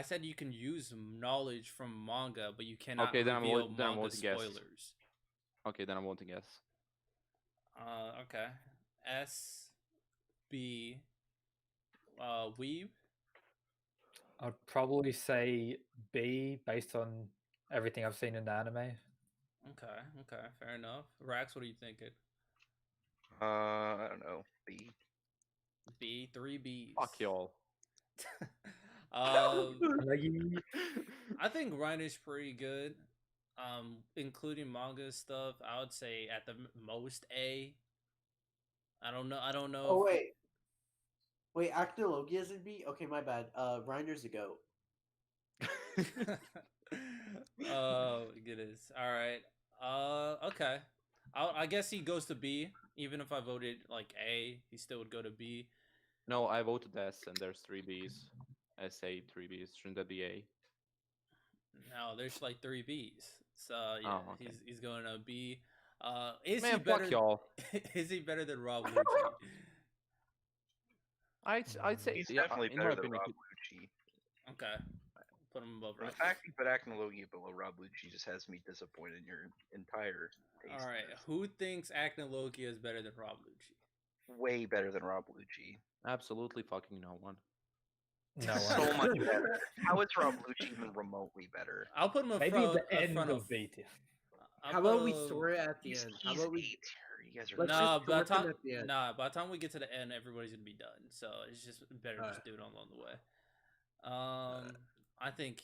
said you can use knowledge from manga, but you cannot Okay, then I'm reveal manga voting yes. spoilers. Okay, then I'm voting yes. Okay. S, B, Weeb. I'd probably say B based on everything I've seen in the anime. Okay, fair enough. Rax, what are you thinking? I don't know. B. B, 3 Bs. Fuck y'all. I think Reiner's pretty good. Including manga stuff, I would say at the most A. I don't know. Oh wait, Acnologia is in B. Okay, my bad. Reiner's a goat. Oh goodness. All right. Okay. I guess he goes to B. Even if I voted like A, he still would go to B. No, I voted S, and there's 3 Bs. SA 3 Bs. Shouldn't that be A? No, there's like 3 Bs. So yeah, Oh, okay. he's going to B. Is Man, he better? fuck y'all. Is he better than Rob Lucci? I'd say He's yeah, definitely in my better than opinion, Rob Lucci. Okay. Put him above The Rob. fact you put Acnologia below Rob Lucci just has me disappointed in your entire taste. All right. Who thinks Acnologia is better than Rob Lucci? Way better than Rob Lucci. absolutely fucking no one. No So one. much better. How is Rob Lucci even remotely better? I'll put him in Maybe front, the end front of B tier. How about we store it at the He's, end? he's How about we? A tier. You guys are Let's Nah, just by the sort them time at the end. by the time we get to the end, everybody's gonna be done. So it's just better to just do it along the way. I think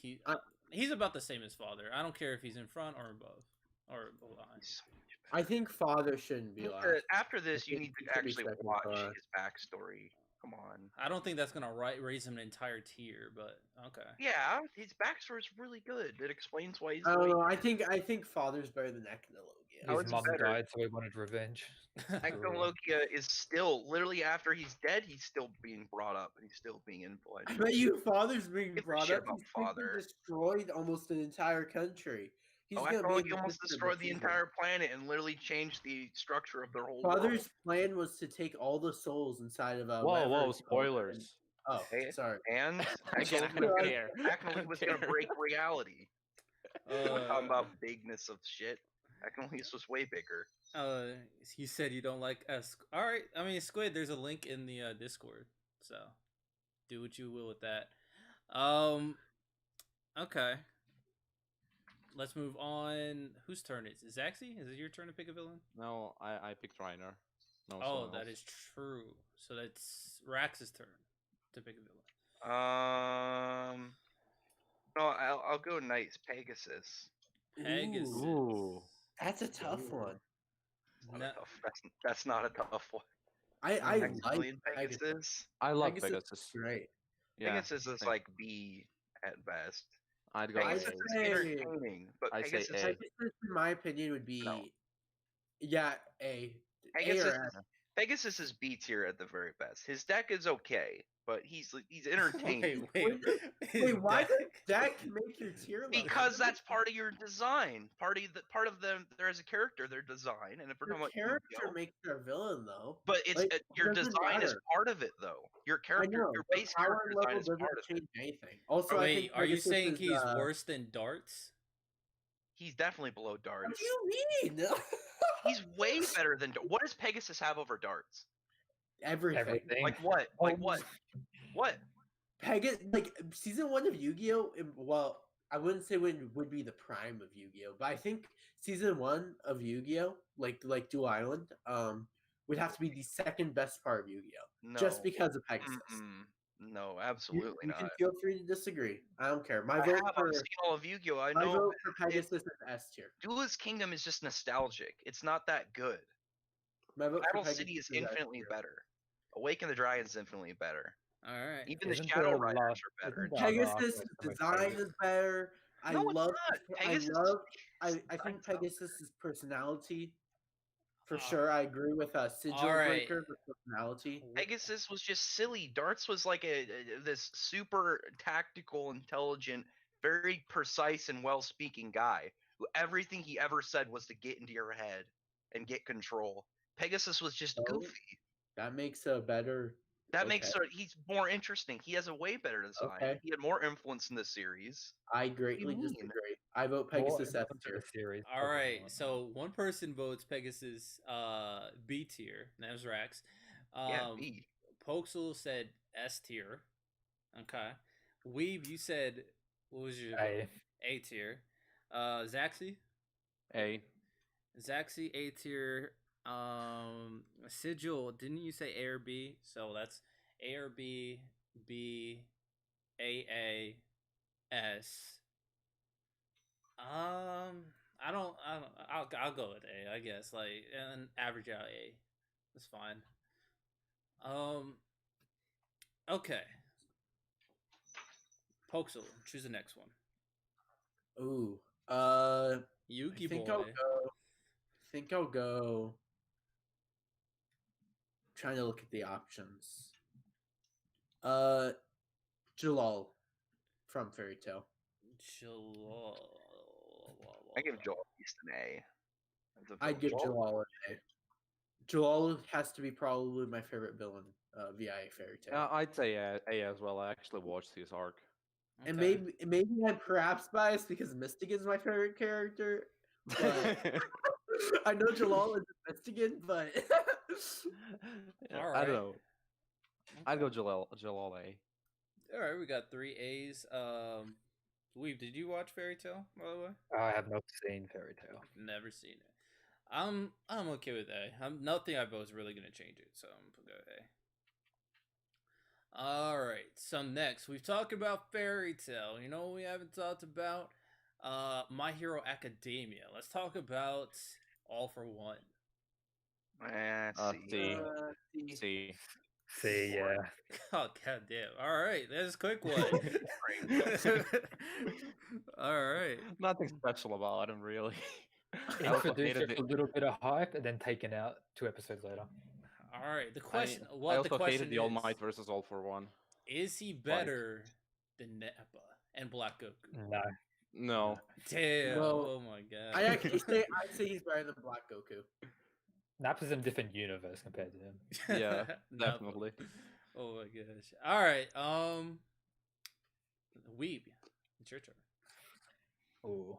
he's about the same as Father. I don't care if he's in front or above or behind. so much better. I think father shouldn't be last. After this, you think need he to should be actually second watch class. his backstory. Come on. I don't think that's gonna raise him an entire tier, but okay. Yeah, his backstory is really good. It explains why he's I the don't way know. I think father's better than Acnologia. How His is it mom better? died, so he wanted revenge. Acnologia is still, literally after he's dead, he's still being brought up. He's still being I influenced. bet you father's being Give a brought shit up. about He's freaking father. destroyed almost an entire country. He's Oh, gonna be Acnologia in the almost history destroyed of the season. entire planet and literally changed the structure of their whole world. Father's plan was to take all the souls inside of Whoa, whatever whoa, it's called, and- spoilers. Oh, Hey, sorry. And Again, I Acnologia don't care. Acnologia was going to break reality. We're talking Uh, about bigness of shit. Acnologia was way bigger. you said you don't like all right. I mean, Squid. There's a link in the Discord, so do what you will with that. Okay. Let's move on. Whose turn is it? Zaxi? Is it your turn to pick a villain? No, I picked Reiner. No, Oh, someone that else. is true. So that's Rax's turn to pick a villain. No, I'll go Knights Pegasus. Pegasus. Ooh. That's a tough Ooh. one. Not No, a tough, that's not a tough one. I Ooh. like Maximilian Pegasus. Pegasus. I love Pegasus is Pegasus. great. Yeah, Pegasus is same. like B at best. I'd go Pegasus A. is say- entertaining, but I say Pegasus, A. Pegasus, in my opinion, would be yeah, A. Pegasus, A or F. Pegasus is B tier at the very best. His deck is okay, but he's entertaining. Wait, why does that make your tier level? Because that's part of your design. Part of them. There is a character, their design, and if we're your talking about character Yu-Gi-Oh, makes your villain though. but it's Like, it your doesn't design is matter. part of it, though. Your I character, know, your but base power character design level is doesn't part of it. change anything. Also, I Wait, think are you Pegasus saying is, he's worse than Darts? He's definitely below What Darts. do you mean? He's way better than. What does Pegasus have over Darts? Everything. Everything. Like what? Like Oh. what? What? Pegasus, like season 1 of Yu-Gi-Oh! Well, I wouldn't say would be the prime of Yu-Gi-Oh, but I think season 1 of Yu-Gi-Oh, like Dual Island, would have to be the second best part of Yu-Gi-Oh, No. just because of Pegasus. No, You, absolutely you not. can feel free to disagree. I don't care. My I vote have. for I've seen all of Yu-Gi-Oh. I my know. vote for Pegasus is S tier. Duelist Kingdom is just nostalgic. It's not that good. My vote for Battle Pegasus City is S infinitely tier. better. Awaken the Dragon is infinitely better. All right. Even the Isn't Shadow the Riders last- are better. isn't the Pegasus' other arc with design Pegasus? is better. I No, it's love. not. Pegasus- I think design's not- Pegasus' personality. For Ah. sure, I agree with Sigil All right. Breaker. The personality. Pegasus was just silly. Darts was like this super tactical, intelligent, very precise and well-speaking guy who everything he ever said was to get into your head and get control. Pegasus was just Oh, goofy. That makes a better. That makes okay. he's more interesting. He has a way better design. Okay. He had more influence in the series. I greatly mean? disagree. I vote More Pegasus S influence of tier. the series, All probably right. more. So one person votes Pegasus B tier. And that was Rax. Yeah, B. Poxel said S tier. Okay. Weeb, you said what was your A. A tier. Zaxi? A. Zaxi A tier. Sigil, didn't you say A or B? So that's A or B, B, A, S. I'll go with A, I guess. Like, and average out A. That's fine. Okay. Poxel, choose the next one. Ooh. Yuki I think boy. I'll go. Trying to look at the options. Jalal from Fairy Tail. I give Joel at least an A. As a I'd give villain. Jalal an A. Jalal has to be probably my favorite villain via Fairy Tail. Yeah, I'd say A as well. I actually watched his arc. And Okay. maybe I'm perhaps biased because Mystigan's my favorite character. But I know Jalal is a Mystigan, but Yeah, I Alright. don't know. I'd Okay. go Jalal A. All right, we got 3 A's. Weave, did you watch Fairy Tail, by the way? I have not seen Fairy Tail. Never seen it. I'm okay with A. Nothing I vote is really gonna change it, so I'm gonna go A. All right. So next, we've talked about Fairy Tail. You know what we haven't talked about? My Hero Academia. Let's talk about All for One. C. C. C. See, yeah. Oh goddamn! All right, that's a quick one. All right. Nothing special about him, really. I also Introduced hated with a little bit of hype and then taken out 2 episodes later. All right. The I, question. I What the also question hated the is? All Might versus All for One. Is he better than Nappa and Black Goku? No. No. Damn! Well, Oh my god! I'd say he's better than Black Goku. Nappa's in a different universe compared to him. Yeah, Nappa. definitely. Oh my gosh! All right. Weeb, it's your turn. Ooh.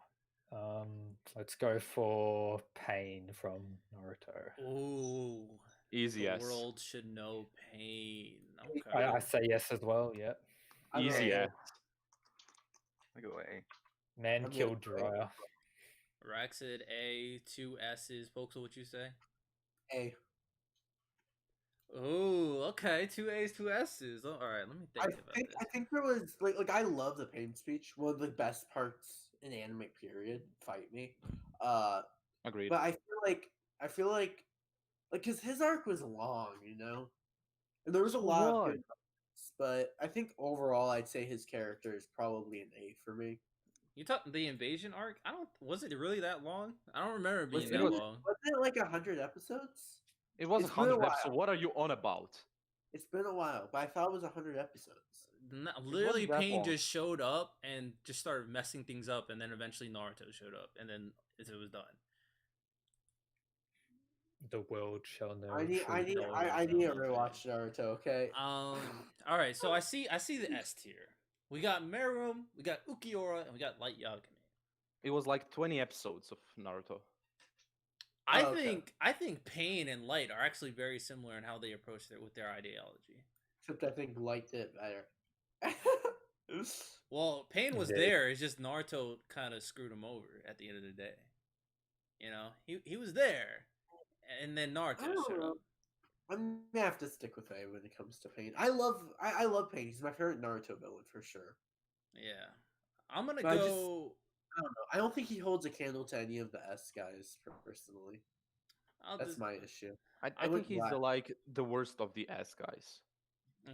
Let's go for Pain from Naruto. Ooh, Easy the yes. world should know pain. Okay. I say yes as well. Yep. I'm Easy gonna- yes. I go A. Man I'm killed gonna- Jiraiya. Rack said A, 2 S's. Pokesel, what you say? A. Ooh, okay. 2 A's, 2 S's. All right, let me think about I this. think there was like I love the Pain speech. One of the best parts in anime. Period. Fight me. Agreed. But I feel like because his arc was long, and there was a So lot of what? good parts, but I think overall I'd say his character is probably an A for me. You talk the invasion arc? I don't. Was it really that long? I don't remember it being Was that it, long. wasn't it like 100 episodes? It was It's been a 100 while. episodes. What are you on about? It's been a while, but I thought it was 100 episodes. Literally, that Pain long. just showed up and just started messing things up, and then eventually Naruto showed up, and then it was done. The world shall know. I need truth. to rewatch Naruto. Okay. All right. So I see the S tier. We got Meruem, we got Ukiura, and we got Light Yagami. It was like 20 episodes of Naruto. I Oh, okay. think Pain and Light are actually very similar in how they approach it with their ideology. Except I think Light did better. Well, Pain was Yeah. there. It's just Naruto kind of screwed him over at the end of the day. He was there, and then Naruto I don't showed know. up. I'm gonna have to stick with A when it comes to Pain. I love Pain. He's my favorite Naruto villain for sure. Yeah, I'm gonna But go. I don't know. I don't think he holds a candle to any of the S guys personally. That's my issue. I I think would he's the worst of the S guys.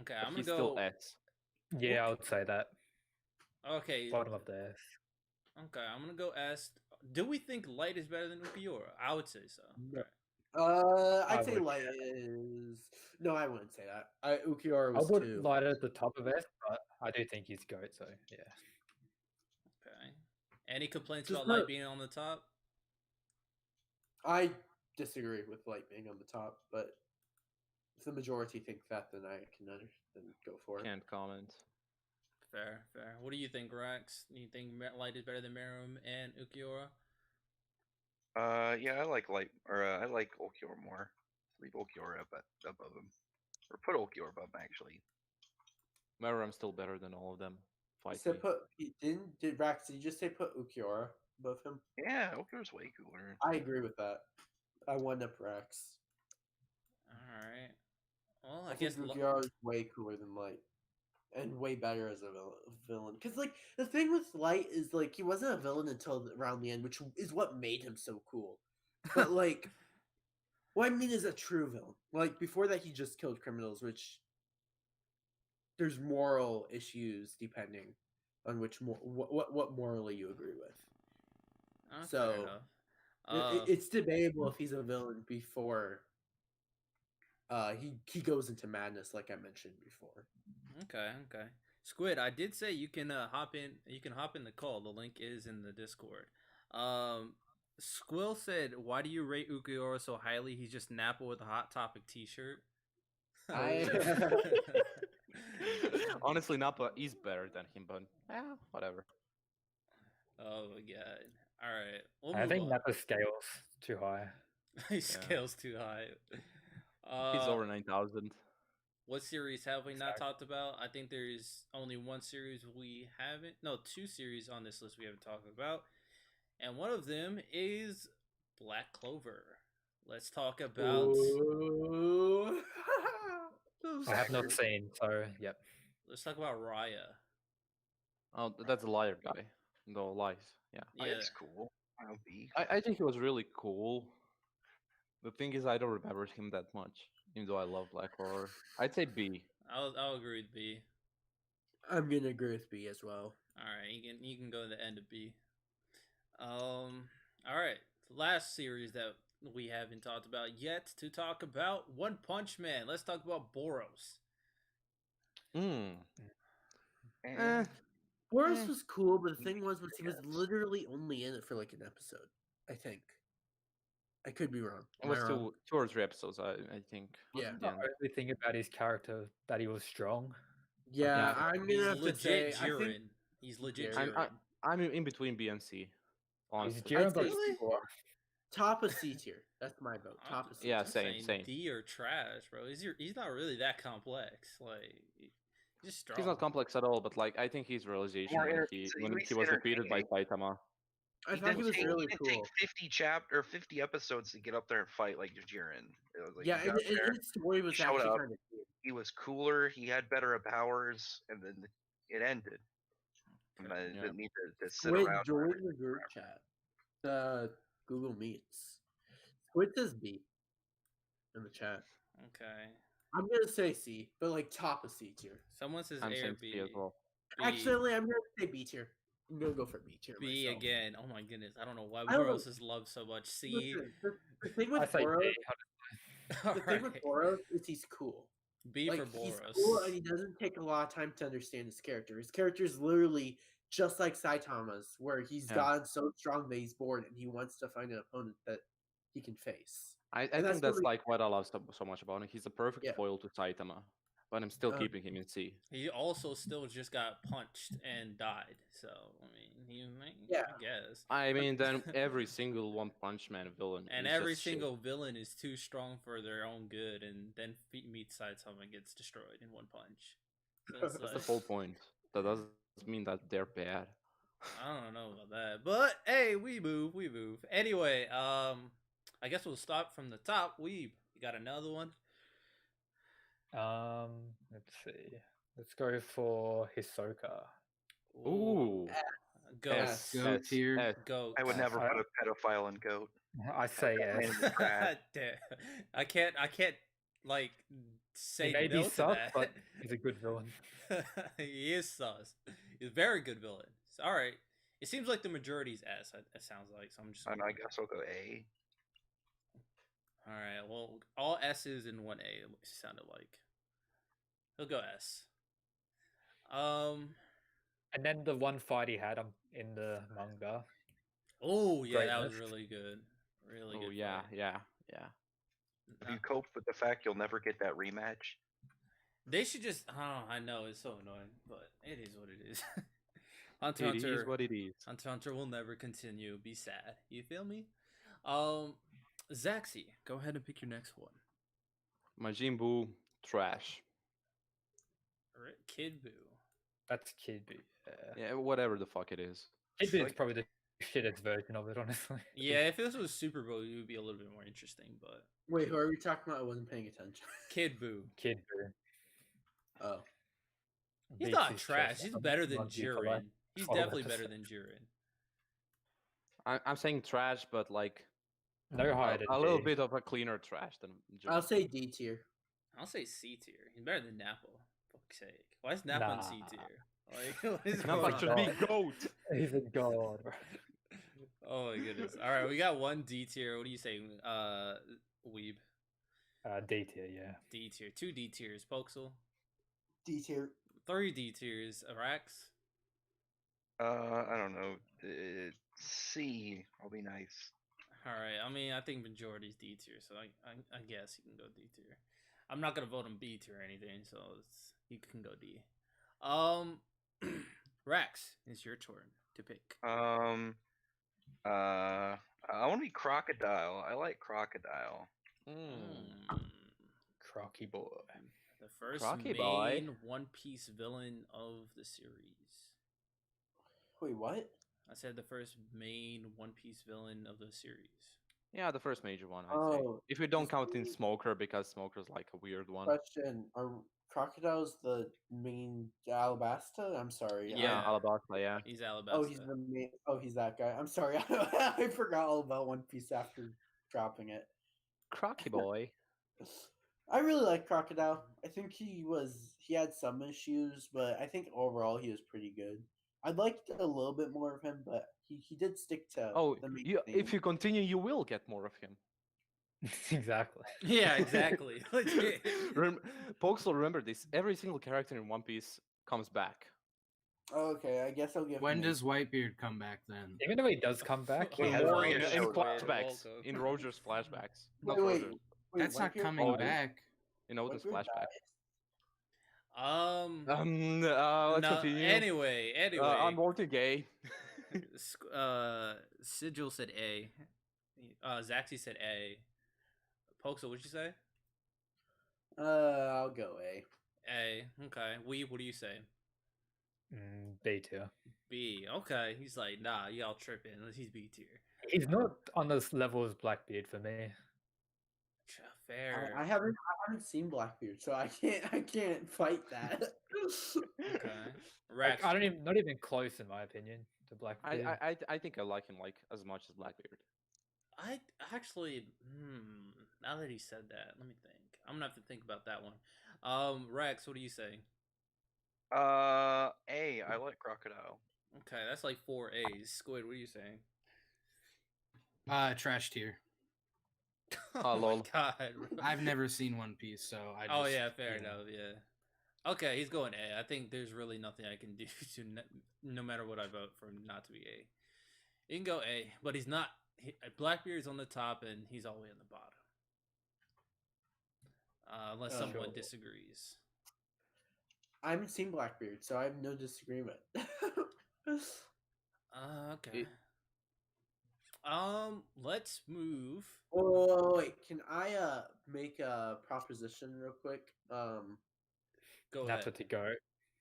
Okay, But I'm gonna he's go. still S. Yeah, I would say that. Okay, Bottom of the S. okay, I'm gonna go S. Do we think Light is better than Ukiura? I would say so. No. Okay. I'd I say would. Light is. No, I wouldn't say that. Ukiura I was would two. light it at the top of S, but I do think he's GOAT, so yeah. Okay. Any complaints Just about Light not- being on the top? I disagree with Light being on the top, but if the majority think that, then I can then go for it. Can't comment. Fair. What do you think, Rax? Do you think Light is better than Meruem and Ukiura? Yeah, I like Light, or I like Ulquiorra more. Leave Ulquiorra above him, or put Ulquiorra above him actually. Meruem's still better than all of them. You Fight said did Rax? Did you just say put Ukiura above him? Yeah, Ulquiorra's way cooler. I agree with that. I one up Rax. All right. Well, I I think guess Ukiura is way cooler than Light, and way better as a villain. Because like the thing with Light is like he wasn't a villain until around the end, which is what made him so cool. But like, what I mean is a true villain. Like before that, he just killed criminals, which there's moral issues depending on which what morally you agree with. fair So, enough. It's debatable if he's a villain before he goes into madness, like I mentioned before. Okay. Squid, I did say you can hop in. You can hop in the call. The link is in the Discord. Squill said, "Why do you rate Ukiura so highly? He's just Nappa with a Hot Topic T-shirt." Honestly, Nappa is better than him, but whatever. Oh my god! All right, we'll I move think on. Nappa scales too high. He scales too high. He's over 9,000. What series have we not Sorry. talked about? I think there's only one series we haven't. No, 2 series on this list we haven't talked about, and one of them is Black Clover. Let's talk about. Ooh. I have not seen, so yep. Let's talk about Raya. Oh, that's a liar guy. No lies. Yeah. Oh, Yeah. it's cool. I'll be. I think he was really cool. The thing is, I don't remember him that much, even though I love Black Horror. I'd say B. I'll agree with B. I'm gonna agree with B as well. All right, you can go to the end of B. All right, last series that we haven't talked about yet to talk about One Punch Man. Let's talk about Boros. Eh. Boris was cool, but the thing was he was literally only in it for like an episode. I think. I could be wrong. It Am was I wrong? 2 or 3 episodes, I think. Yeah. The only thing about his character that he was strong. Yeah, Yeah. I'm He's gonna have to say. legit I think Jiren. He's legit Jiren. Jiren. I'm in between B and C. Honestly. Jiren, I'd but say Really? top of C tier. That's my vote. I'm Top of C Yeah, tier. same, saying same. D or trash, bro. He's not really that complex. Like he's just strong. He's not complex at all, but like I think his realization More when enter- he he's at when he least was defeated by entertaining. Saitama. I thought he was He really didn't cool. take 50 episodes to get up there and fight like Jiren. It was like Yeah, he got there, his story was showed actually up. kind of cool. he was cooler, he had better powers, and then it ended. And I Yeah. didn't need to sit Squid, around. join the group chat. The Google Meets. Squid says B in the chat. Okay. I'm gonna say C, but like top of C tier. Someone says I'm A or saying B. C as well. B. Actually, I'm gonna say B tier. I'm gonna go for B tier. B myself. again. Oh my goodness. I don't know why I don't know. Boros is loved so much. C. Listen, the thing with I say Boros, B. the thing with Boros is he's cool. B Like for Boros. he's cool and he doesn't take a lot of time to understand his character. His character is literally just like Saitama's, where he's Yeah. gotten so strong that he's bored and he wants to find an opponent that he can face. I And think that's that's really- like what I love so much about him. He's a perfect Yeah. foil to Saitama, but I'm still Um, keeping him in C. He also still just got punched and died. So I mean, Yeah. I guess. I mean, then every single One Punch Man villain, And is every just shit. single villain is too strong for their own good, and then meet Saitama and gets destroyed in one punch. So it's That's the like, whole point. That doesn't mean that they're bad. I don't know about that, but hey, we move. Anyway, I guess we'll start from the top. You got another one? Let's see. Let's go for Hisoka. Ooh, Go, S, Go S, tier. S. go. I would never I- put a pedophile in goat. I say Man, S. it's crap. Damn. I can't like say He may no be to sus, that. but he's a good villain. He is sus. He's a very good villain. So, all right. It seems like the majority is S. It sounds like. So I'm just. And I guess I'll go A. All right. Well, all S's and one A. It sounded like. He'll go S. And then the one fight he had in the manga. Oh yeah, Great that was lift. really good. Really Oh good. yeah, fight. yeah. Have you coped with the fact you'll never get that rematch? They should just. Oh, I know it's so annoying, but it is what it is. Hunter It Hunter. is what it is. Hunter Hunter will never continue. Be sad. You feel me? Zaxi, go ahead and pick your next one. Majin Buu, trash. All right, Kid Buu. That's Kid Buu. Yeah, whatever the fuck it is. Kid Buu is like- probably the shittest version of it, honestly. Yeah, if this was Super Bowl, it would be a little bit more interesting. But Wait, who are we talking about? I wasn't paying attention. Kid Buu, Kid Buu. Oh, he's Beats not his trash. chest He's on better than Monkey for Jiren. like He's 12 definitely better than episodes. Jiren. I'm saying trash, but like No higher than a little D. bit of a cleaner trash than I'll Jiren. say D tier. I'll say C tier. He's better than Nappa. Fuck's sake. Why is Nappa in C Nah. tier? Like, what is Nappa going Nappa should on? be goat. He's a god, bro. Oh my goodness. All right, we got one D tier. What do you say, Weeb? D tier, yeah. D tier. 2 D tiers. Pokesel. D tier. 3 D tiers. Arax. I don't know. C. I'll be nice. All right. I mean, I think majority's D tier, so I guess you can go D tier. I'm not gonna vote him B tier or anything, so you can go D. Rax, it's your turn to pick. I want to be Crocodile. I like Crocodile. Mm, Crocky boy. the first Crocky main boy. One Piece villain of the series. Wait, what? I said the first main One Piece villain of the series. Yeah, the first major one. I'd say. Oh, If we don't is count in he- Smoker, because Smoker's like a weird one. Question: are crocodiles the main Alabasta? I'm sorry. Yeah. Alabasta, yeah. He's Alabasta. Oh, he's the main. Oh, he's that guy. I'm sorry. I forgot all about One Piece after dropping it. Crocky boy. I really like Crocodile. I think he had some issues, but I think overall he was pretty good. I'd like a little bit more of him, but he did stick to Oh, the main you, if theme. you continue, you will get more of him. Exactly. Yeah, exactly. Legit. Pokesol, remember this. Every single character in One Piece comes back. Oh, okay, I guess I'll give When him does Whitebeard come back then? Even though he does come back, he Well, has more like, in In showed flashbacks. Hulk. In Roger's flashbacks. Not Wait, wait, Roger. wait, That's not Whitebeard- coming Oh, back. In Oden's Whitebeard flashback. dies? Let's No, continue. Anyway. I'm voting gay. Sigil said A. Zaxi said A. Pokesel, what'd you say? I'll go A. A. Okay. Weeb, what do you say? B tier. B. Okay. He's like, nah, y'all tripping. He's B tier. He's not on this level as Blackbeard for me. Fair. I haven't seen Blackbeard, so I can't fight that. Okay. Like, Rax. not even close in my opinion to Blackbeard. I think I like him like as much as Blackbeard. I actually, now that he said that, let me think. I'm gonna have to think about that one. Rex, what do you say? A. I like Crocodile. Okay, that's like 4 A's. Squid, what are you saying? Trash tier. Oh my lol. god. I've never seen One Piece, so I. Oh Just, yeah, fair you know. enough. Yeah. Okay, he's going A. I think there's really nothing I can do to no matter what I vote for him not to be A. He can go A, but he's not. Blackbeard's on the top and he's all the way on the bottom. Unless someone Sure. disagrees. I haven't seen Blackbeard, so I have no disagreement. Okay. Let's move. Oh wait, can I make a proposition real quick? Go Napa ahead. to go.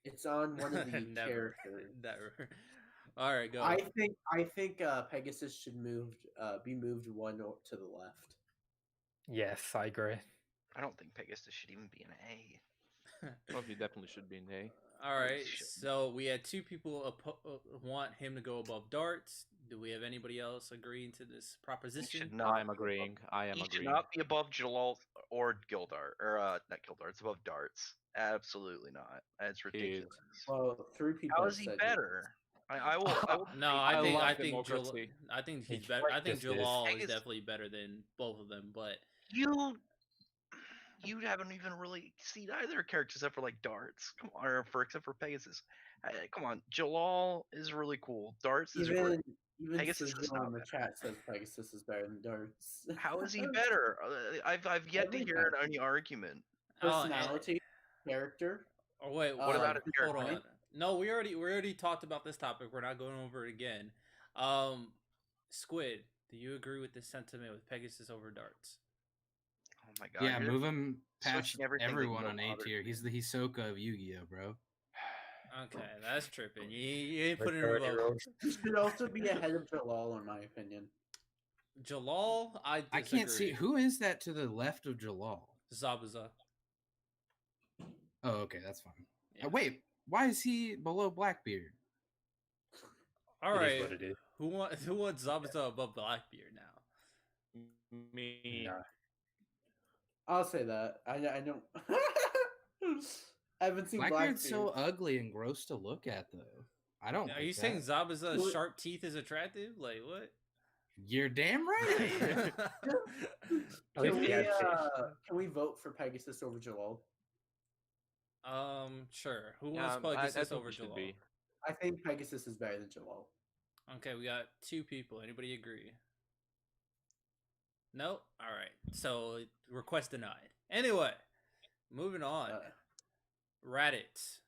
It's on one of the Never. characters. Never. All right, go. I think Pegasus should be moved one to the left. Yes, I agree. I don't think Pegasus should even be an A. Well, he definitely should be an A. All right, Shit. so we had two people want him to go above darts. Do we have anybody else agreeing to this proposition? should not. I am agreeing. I am He should agreeing. not be above Jalal or Gildart, or not Gildart. It's above Darts. Absolutely not. That's ridiculous. Well, 3 people. How is he said better? I will. No, I I love think democracy. I think he's He's better. I think practiced this. Jalal is Pegasus- definitely better than both of them. But You haven't even really seen either character except for like Darts. Come on, or except for Pegasus. Come on, Jalal is really cool. Darts is great. Even Pegasus is Sigil not in the better. chat says Pegasus is better than Darts. How is he better? I've yet to hear Everybody. any argument. Personality, character. Oh wait, What about his hold character? on. No, we already talked about this topic. We're not going over it again. Squid, do you agree with this sentiment with Pegasus over darts? Oh my god. Yeah, you're move him past switching everything that everyone you on A don't tier. He's the Hisoka of Yu-Gi-Oh, bro. Okay, that's tripping. You ain't putting Majority him rules. He should also be ahead of Jalal, in my opinion. Jalal, I disagree. I can't see who is that to the left of Jalal. Zabuza. Oh, okay, that's fine. Yeah. Wait, why is he below Blackbeard? All It is right. what it is. Who wants Zabuza above Blackbeard now? Me. No. I'll say that. I don't. I haven't seen Blackbeard's Blackbeard. so ugly and gross to look at, though. I don't. Are like you saying that. Zabuza's What? sharp teeth is attractive? Like what? You're damn right. At least he has teeth. Can we vote for Pegasus over Jalal? Sure. Who Yeah, wants I Pegasus think over it should Jalal? be. I think Pegasus is better than Jalal. Okay, we got 2 people. Anybody agree? Nope. All right. So request denied. Anyway, moving on. Raditz.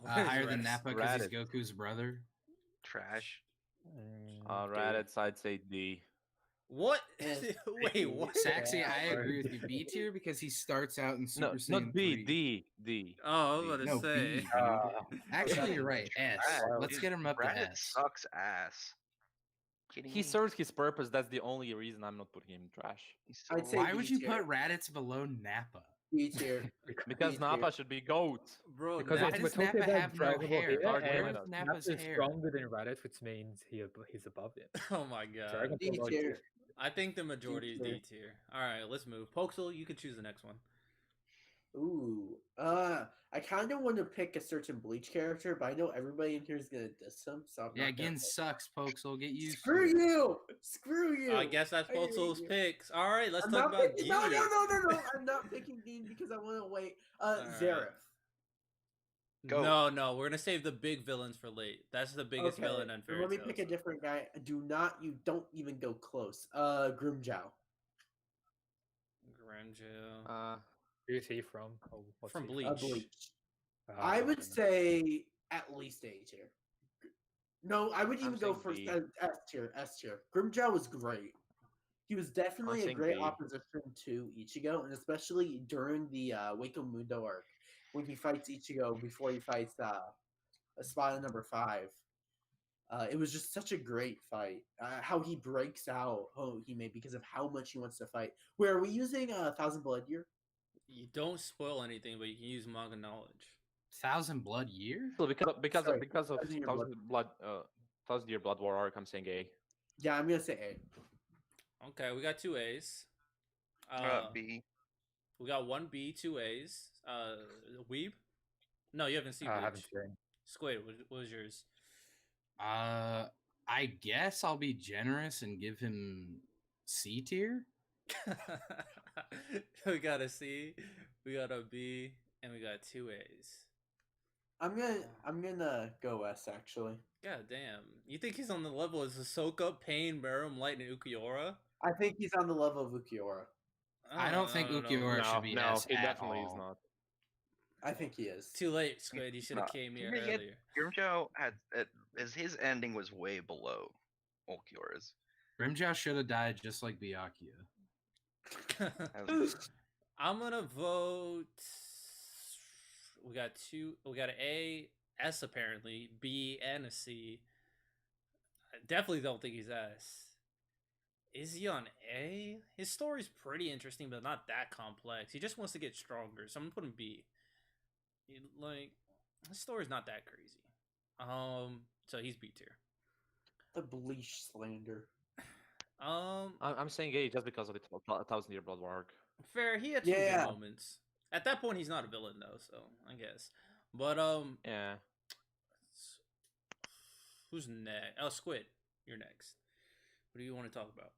Where's Higher than Raditz? Nappa because he's Raditz. Goku's brother. trash. D. Raditz, I'd say D. What? Eh. Wait, what? Saxy, I Yeah. agree with you. B tier because he starts out in Super No, Saiyan not B, 3. D. Oh, I was about to No, say. B. dude. Actually, you're right. S. Trash. Let's Dude, get him up to Raditz S. sucks ass. Kidding He me? serves his purpose. That's the only reason I'm not putting him in trash. He's I'd say Why would B you tier. put Raditz below Nappa? B tier. Because B tier. Nappa should be GOAT. Bro, Because Why we're does talking Nappa about have no Dragon Ball hair? here, Where's and Nappa's Nappa's hair? stronger than Raditz, which means he's above him. oh my god. Dragon D Ball tier. is- I think the majority is tier. D tier. All right, let's move. Pokesel, you can choose the next one. Ooh. I kind of want to pick a certain Bleach character, but I know everybody in here is gonna diss him. So I'm Yeah, not gonna again, pick. sucks, folks. So get used Screw to it. you! Screw you! I guess that's I hate Pokesel's you. picks. All right, let's I'm talk not about picking. Gyu. No! I'm not picking Dean because I want to wait. right. Zareth. Go. No, we're gonna save the big villains for late. That's the biggest Okay, villain in Fairy let me Tail, pick a so. different guy. You don't even go close. Grimjow. Grimjow. Who's he from? Oh, what's From he Bleach. Bleach. Oh, I would okay. say at least A tier. No, I would I'm even go saying for B. S tier. S tier. Grimjow was great. He was definitely a saying great B. opposition to Ichigo, and especially during the Waco Mundo arc when he fights Ichigo before he fights Espada number 5. It was just such a great fight. How he breaks out Hime because of how much he wants to fight. Where are we using Thousand Blood Year? You don't spoil anything, but you can use manga knowledge. Thousand Blood Year? So because Sorry, of Thousand Year Thousand Year Blood War arc, I'm saying A. Yeah, I'm gonna say A. Okay, we got 2 A's. B. We got 1 B, 2 A's. Weeb? No, you haven't seen I Bleach. haven't seen. Squid, what was yours? I guess I'll be generous and give him C tier. We got a C, we got a B, and we got 2 A's. I'm gonna go S actually. God damn. You think he's on the level of Ahsoka, Pain, Meruem, Light, and Ukiura? I think he's on the level of Ukiura. I don't think Ukiura should be S he at definitely is all. not. I think he is. Too late, Squid. You should have came here Yeah, earlier. Grimjow had his ending was way below Ulquiorra's. Grimjow should have died just like Byakuya. I'm gonna vote. We got an A, S apparently, B, and a C. I definitely don't think he's S. Is he on A? His story's pretty interesting, but not that complex. He just wants to get stronger, so I'm gonna put him B. His story's not that crazy. So he's B tier. The Bleach slander. I'm saying A just because of the Thousand Year Blood War arc. Fair. He had some Yeah. good moments. At that point, he's not a villain though, so I guess. But Yeah. who's next? Oh, Squid, you're next. What do you want to talk about?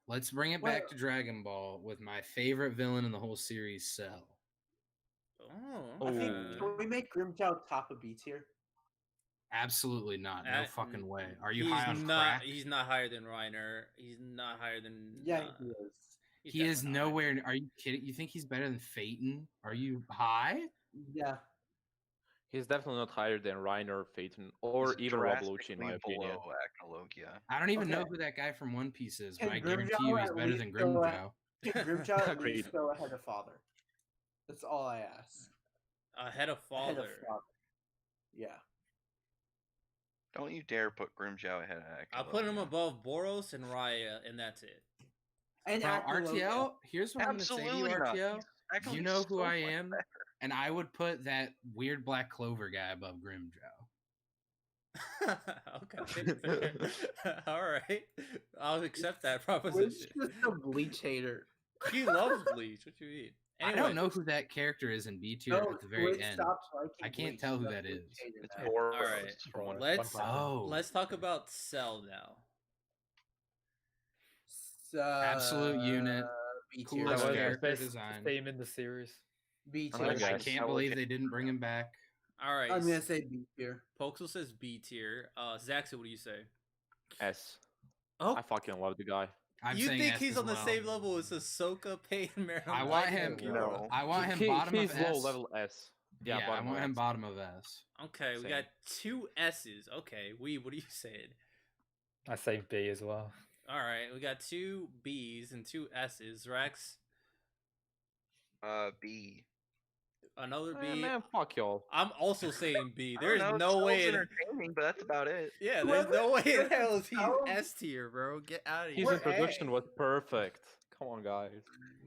Let's bring it back to Dragon Ball with my favorite villain in the whole series, Cell. Oh, I think Ooh. can we make Grimjow top of B tier? Absolutely not. No fucking way. Are you he's high on not. crack? He's not higher than Reiner. He's not higher than. Yeah, he is. he's He is definitely not higher. nowhere. Are you kidding? You think he's better than Phaeton? Are you high? Yeah. He's definitely not higher than Reiner, Phaeton, or He's even Rob Lucci, in my drastically opinion. below Acnologia. I don't even know Okay. who that guy from One Piece is, Can but I guarantee Grimjow you he's at better than least go at- Grimjow. Can Grimjow at Agreed. least go ahead of Father? That's all I ask. Ahead of Ahead Father. of Father. Yeah. Don't you dare put Grimjow ahead of Acnologia. I'll put him above Boros and Raya, and that's it. And Now, Acnologia. RTL, here's what I'm going to say to you, Absolutely not. RTL. He's actually You know who so I much am, better. and I would put that weird Black Clover guy above Grimjow. Okay. Fair. All right. I'll accept that Squid's proposition. just a Bleach hater. He loves Bleach. What you mean? I don't know who that character is in B tier at the very Squid end. stopped liking I can't Bleach. tell who He's a that Bleach is. hater It's now. Boros. Alright, for one. Let's Oh. let's talk about Cell now. Absolute unit. B Cool tier. as That was Okay. the character best design. theme in the series. B I tier. like I that. can't believe they didn't bring him back. All right. I'm gonna say B tier. Poxel says B tier. Zaxi, what do you say? S. Oh, I fucking love the guy. I'm you saying think S he's as on the well. same level as Ahsoka, Pain, Meruem? I want Light, him. and Ukiura? No. I want him He- bottom he's of low S. level S. Yeah, I bottom want of him S. bottom of S. Okay, we Same. got 2 S's. Okay, what are you saying? I say B as well. All right, we got 2 B's and 2 S's. Rex, B. another B. Man, fuck y'all. I'm also saying B. I don't There's know, no Cell's way. entertaining, but that's about it. Yeah, there's no way in hell is he Cell- S tier, bro. Get out of His here. introduction was perfect. Come on, guys.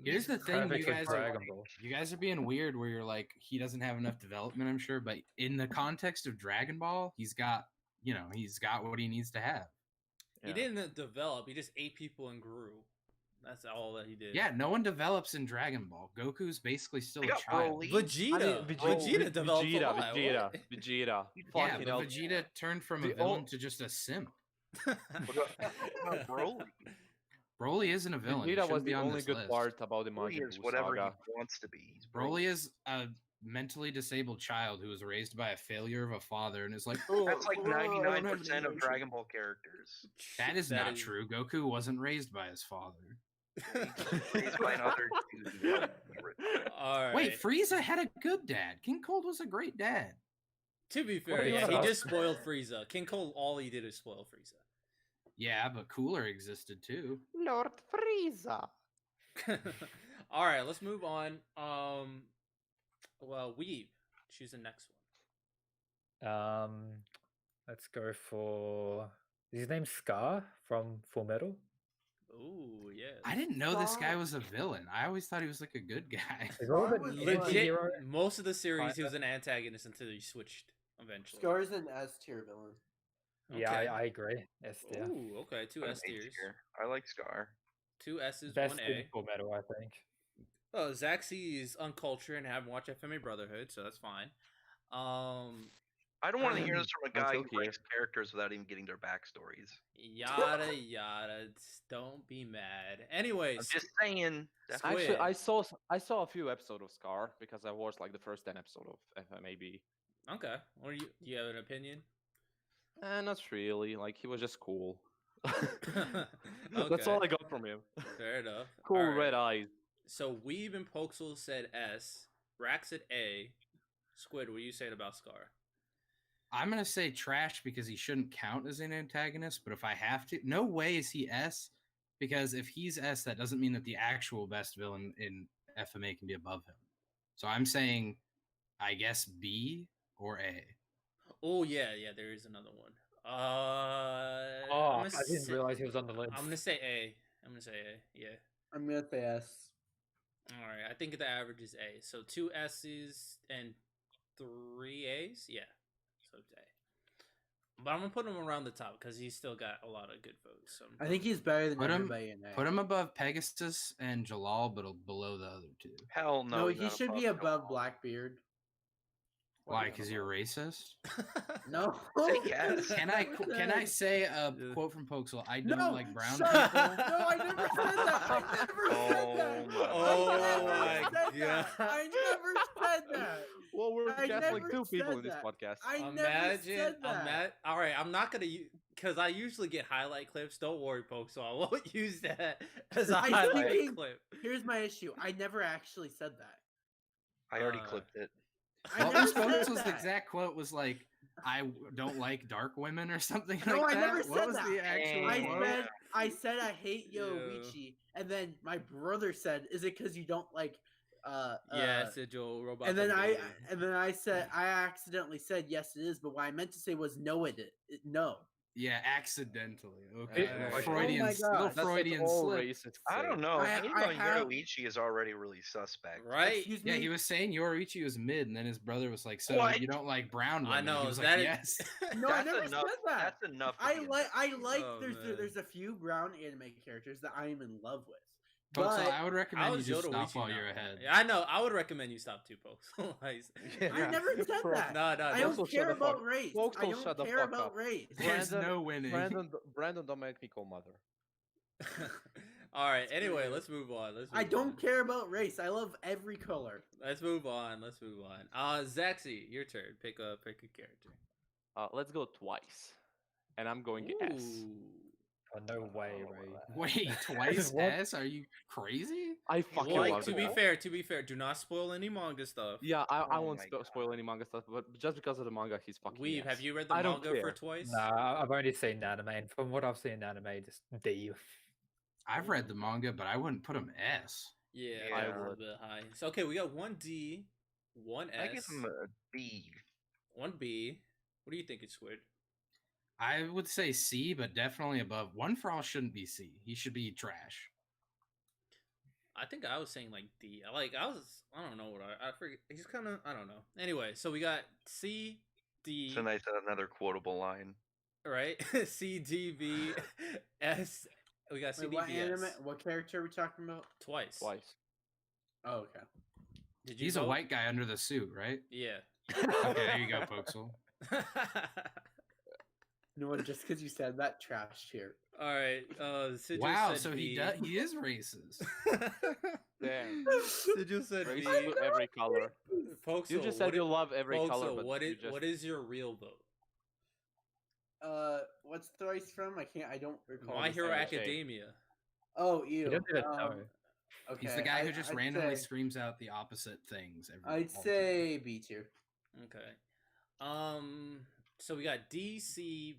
Here's the thing, you Perfect for guys are Dragon Ball. being weird where you're like, he doesn't have enough development, I'm sure, but in the context of Dragon Ball, he's got what he needs to have. He didn't develop. He just ate people and grew. That's all that he did. Yeah, no one develops in Dragon Ball. Goku's basically still They a got child. Broly. Vegeta. Vegeta developed a lot. Vegeta. What? Vegeta. Yeah, Fucking but hell. Vegeta turned from a The villain ol- to just a simp. What about Broly? Broly isn't a villain. He Vegeta was shouldn't be the on only this good list. part about the Broly Majin is Buu whatever saga. he wants to be. He's Broly is a mentally disabled child who was raised by a failure of a father and is like, oh, That's like I don't have any 99% of emotion." Dragon Ball characters. That is not true. Goku wasn't raised by his father. Raised by another dude. All right. Wait, Frieza had a good dad. King Cold was a great dad. To be What fair, do you yeah, he want? just spoiled Frieza. King Cole, all he did is spoil Frieza. Yeah, but Cooler existed too. Lord Frieza. All right, let's move on. Well, Weeb, choose the next one. Let's go for. Is his name Scar from Full Metal? Ooh, yeah. I didn't know this guy Scar. was a villain. I always thought he was like a good guy. He's all Scar but was Legit. anti-hero. Most of the series, he Kinda. was an antagonist until he switched eventually. Scar's an S tier villain. Yeah, Okay. I agree. S tier. Ooh, okay. Two Put S an A tiers. tier. I like Scar. Two S's, Best one in A. Full Metal, I think. Oh, Zaxi is uncultured and haven't watched FMA Brotherhood, so that's fine. I don't want to hear this from a guy Until who writes characters without even getting their backstories. Yada yada. Don't be mad. Anyways, I'm just saying. Actually, Squid. I saw a few episodes of Scar because I watched like the first 10 episode of FMAB. okay. What do you have an opinion? Not really. Like he was just cool. Okay. That's all I got from him. Fair enough. Cool All right. red eyes. So Weeb and Poxel said S. Rack said A. Squid, what are you saying about Scar? I'm gonna say trash because he shouldn't count as an antagonist. But if I have to, no way is he S. Because if he's S, that doesn't mean that the actual best villain in FMA can be above him. So I'm saying, I guess B or A. Oh yeah, there is another one. Oh, I didn't realize he was on the list. I'm gonna say A. Yeah. I'm gonna say S. All right. I think the average is A. So 2 S's and 3 A's. Yeah. So it's A. But I'm gonna put him around the top because he's still got a lot of good votes. So I think he's better than Put him- everybody in A. Put him above Pegasus and Jalal, but below the other two. Hell no. No, he's he not should be above Jalal. Blackbeard. Why? Because you're racist? No. Say yes. Can I say a Yeah. quote from Poxel? I don't No, like brown shut people. up. No, I never said that. I never said that. Oh my I never said God. that. I never said that. Well, we're I canceling never 2 people said in this that. podcast. I never said that. All right, I'm not gonna because I usually get highlight clips. Don't worry, folks. So I won't use that as a I highlight think- clip. Here's my issue. I never actually said that. I already Uh, clipped it. I Well, never Miss said Poxel's that. exact quote was like, "I don't like dark women" or something No, like I that. never What said was that. the actual Dang. quote? I said I hate Yeah. Yoichi, and then my brother said, "Is it because you don't like?" Yeah, Sigil robot. And then I said I accidentally said yes, it is, but what I meant to say was no, no. Yeah, accidentally. Okay, Oh Freudian, my little God. That's what Freudian all slip. racists I say. don't know. I Hating on have- Yoruichi is already really suspect. right? Excuse Yeah, me. he was saying Yoruichi was mid, and then his brother was like, "So What? you don't like brown women?" I know He was that like, is- "Yes." No, I That's never enough. said that. That's enough. to I be like. Oh, There's man. there's a few brown anime characters that I am in love with. Poxel, But I would I recommend you was just stop Yoruichi while now. you're ahead. Yeah, I know. I would recommend you stop too, folks. I never said that. No, I Poxel, don't shut care the about fuck- race. Poxel, I don't shut the care fuck about up. race. There's Brandon- no winning. Brandon, don't make me call mother. All right. Anyway, let's move on. I don't care about race. I love every color. Let's move on. Zaxi, your turn. Pick a character. Let's go twice, and I'm going S. Ooh. Oh, no way, Ray. Wait, twice What? S? Are you crazy? I fucking Well, love to it. be fair, do not spoil any manga stuff. Yeah, I Oh won't my God. spoil any manga stuff, but just because of the manga, he's fucking. Weave, yes. have you read the I don't manga for care. twice? Nah, I've only seen anime, and from what I've seen in anime, just D. I've read the manga, but I wouldn't put him S. Yeah, Yeah. a little bit high. So okay, we got one D, one I give S, him a B. one B. What do you think, it's Squid? I would say C, but definitely above. One for All shouldn't be C. He should be trash. I think I was saying like D. I don't know what I forget. He's kind of, I don't know. Anyway, so we got C, D, So nice, another quotable line. right? C, D, B, S. We got C, Wait, D, what B, anime? S. What character are we talking about? Twice. Twice. Oh, okay. Did you He's a vote? white guy under the suit, right? Yeah. Okay, there you go, Poxel. No, just because you said that, trash here. All right. Sigil Wow, said so B. he is racist. Damn. Sigil said B. Racist to every color. Folks, You just said you love every color, but what you is just... what is your real vote? What's Thrice from? I don't recall. My the Hero title. Academia. Oh, You ew. don't even know. Okay. He's the guy who just I'd randomly say- screams out the opposite things. I'd all the time. say B tier. Okay. So we got DCBBS.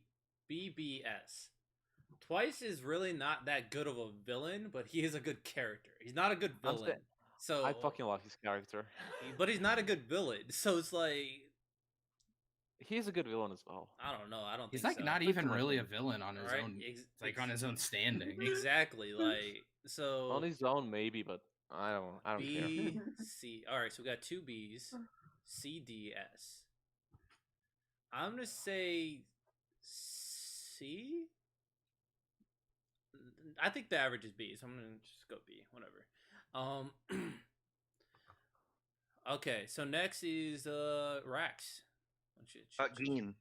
Twice is really not that good of a villain, but he is a good character. He's not a good I'm villain. So I fucking love his character. but he's not a good villain. So it's like He's a good villain as well. I don't know. I don't He's think like so. not even much really a him. villain on his Right? own, like on his own standing. Exactly. Like so On his own, maybe, but I don't care. B C. All right, so we got two B's. C D S. I'm gonna say C. I think the average is B, so I'm gonna just go B. Whatever. Okay, so next is Rax. Geen.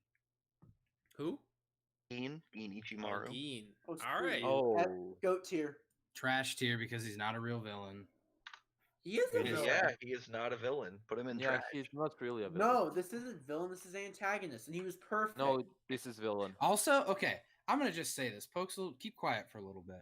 Who? Geen Ichimaru. Geen. Oh, All right. Oh, Goat tier. Trash tier because he's not a real villain. He is a He is, villain. Yeah, he is not a villain. Put him in yeah, trash. he's not really a villain. No, this isn't villain. This is antagonist, and he was perfect. No, this is villain. Also, okay, I'm gonna just say this. Pokesel, keep quiet for a little bit.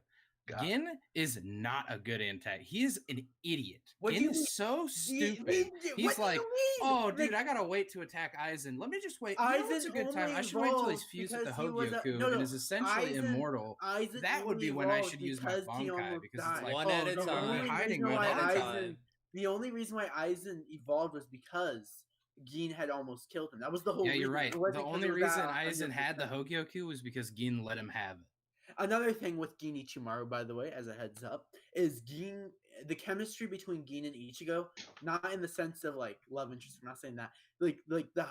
God. Gin is not a good antagonist. He is an idiot. What do Gin you mean? is so stupid. What He's do like, you mean? oh, dude, Like, I gotta wait to attack Aizen. Let me just wait. You know what's a good time? only I should wait until he's evolved fused with the because he was a- Hogyoku no, no, and is essentially Aizen- immortal. Aizen That would only be when I evolved should use my because he Bankai almost because died. it's like, One at a no, time. we're hiding reason one why at a Aizen- time. The only reason why Aizen evolved was because Gin had almost killed him. That was the whole Yeah, reason. you're right. It wasn't The 'cause only it was reason that Aizen had the 100%. Hogyoku was because Gin let him have it. Another thing with Gin Ichimaru, by the way, as a heads up, is the chemistry between Gin and Ichigo, not in the sense of like love interest. I'm not saying that.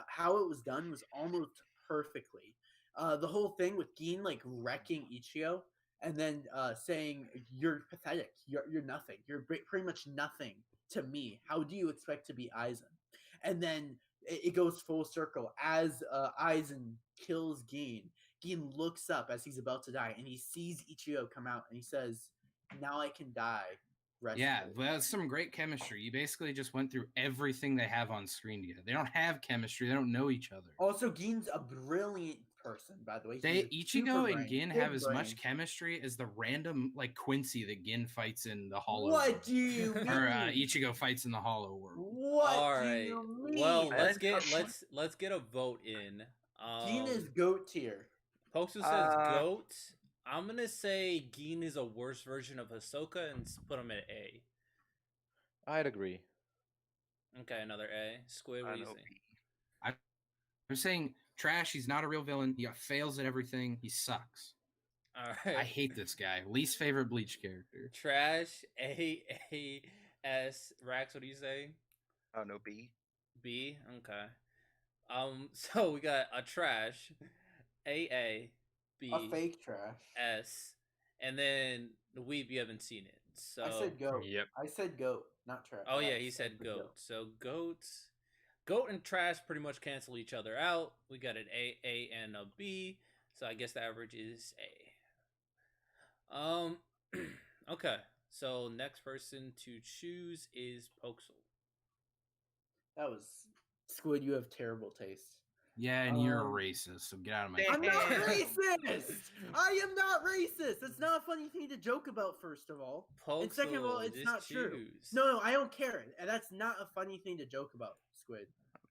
How it was done was almost perfectly. The whole thing with Gin like wrecking Ichigo and then saying you're pathetic, you're nothing, you're pretty much nothing to me. How do you expect to be Aizen? And then it goes full circle as Aizen kills Gin. Gin looks up as he's about to die, and he sees Ichigo come out, and he says, "Now I can die." Yeah, restfully." well, that's some great chemistry. You basically just went through everything they have on screen together. They don't have chemistry. They don't know each other. Also, Gin's a brilliant person, by the way. They He's a super Ichigo and brain, Gin big have as much brain. chemistry as the random like Quincy that Gin fights in the Hollow. What World. do you mean? Or Ichigo fights in the Hollow World. What All do right. you mean? Well, let's That's- get a vote in. Gin is goat tier. Poksu says goat. I'm gonna say Gin is a worse version of Hisoka and put him at A. I'd agree. Okay, another A. Squid, what do you think? I'm saying trash. He's not a real villain. He fails at everything. He sucks. All right. I hate this guy. Least favorite Bleach character. Trash. A S. Rax, what do you say? No, B. B. Okay. So we got a trash, A B A fake trash. S, and then the weeb. You haven't seen it, so I said goat. Yep. I said goat, not trash. Oh yeah, Yes, he I said goat. So goat and trash pretty much cancel each other out. We got an A and a B. So I guess the average is A. Okay. So next person to choose is Pokesel. That was Squid. You have terrible taste. Yeah, and you're a Um, racist, so get out of my. I'm not Damn. racist. I am not racist. It's not a funny thing to joke about. First of all, Pokesel, and second of all, it's just not true. choose. No, I don't care. And that's not a funny thing to joke about, Squid.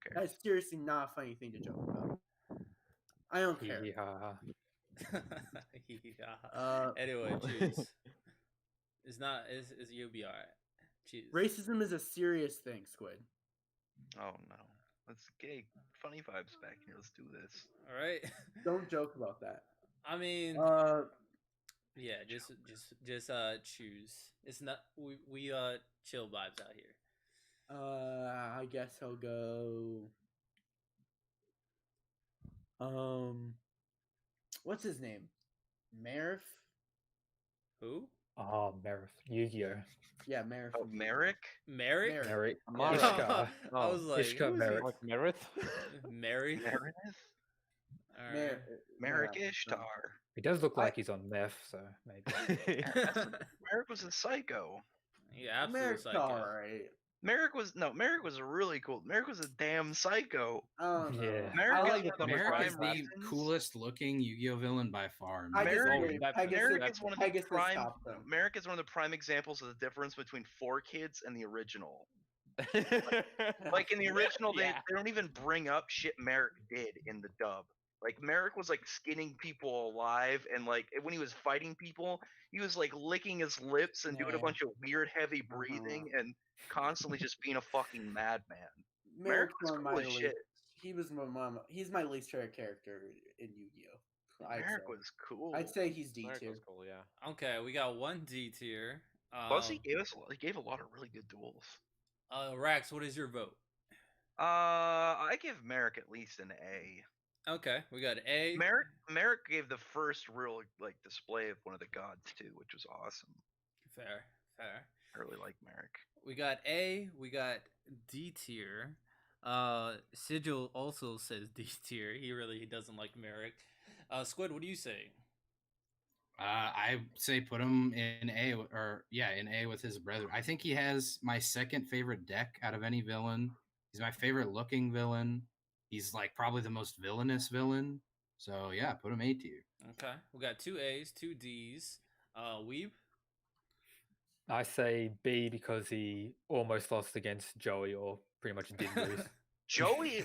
Okay. That's seriously not a funny thing to joke about. I don't care. Yeah. Yeah. Anyway, choose. It's not. Is you'll be alright. Choose. Racism is a serious thing, Squid. Oh no. Let's get funny vibes back here. Let's do this. All right. Don't joke about that. I mean, Uh, yeah. Just choose. It's not. We chill vibes out here. I guess I'll go. What's his name? Marif? Who? Oh, Merith. Yu-Gi-Oh. Yeah, Marif. Oh, Merrick? Merrick. Merrick. Merrick. Marek. Ishka. I was like, Ishka who is Merrick. Like Merit. Mary. Meredith? All right. Merrick yeah. Ishtar. He does look like he's on meth, so maybe. Merrick was a psycho. Yeah, absolutely. Merrick's Psycho. alright. Merrick was really cool. Merrick was a damn psycho. Oh, no. Yeah. Merrick I is like one of the Merrick is prime the reasons- coolest looking Yu-Gi-Oh villain by far. I Merrick- disagree. Merrick Merrick Pegasus, is one of the Pegasus prime. stopped them. Merrick is one of the prime examples of the difference between 4Kids and the original. Like in the original, Yeah. they don't even bring up shit Merrick did in the dub. Like Merrick was like skinning people alive, and like when he was fighting people, he was like licking his lips and doing a Yeah. bunch of weird heavy breathing and constantly just being a fucking madman. Merrick's was one of cool my as least. shit. He's my least favorite character in Yu-Gi-Oh. Merrick was cool. I'd say he's D Marek tier. was cool, yeah. Okay, we got one D tier. Plus, he gave a lot of really good duels. Rax, what is your vote? I give Merrick at least an A. Okay, we got A. Merrick gave the first real like display of one of the gods too, which was awesome. Fair. I really like Merrick. We got A. We got D tier. Sigil also says D tier. He really doesn't like Merrick. Squid, what do you say? I say put him in A, in A with his brother. I think he has my second favorite deck out of any villain. He's my favorite looking villain. He's like probably the most villainous villain. So yeah, put him A tier. Okay, we got two A's, two D's. Weeb. I say B because he almost lost against Joey, or pretty much did lose. Joey,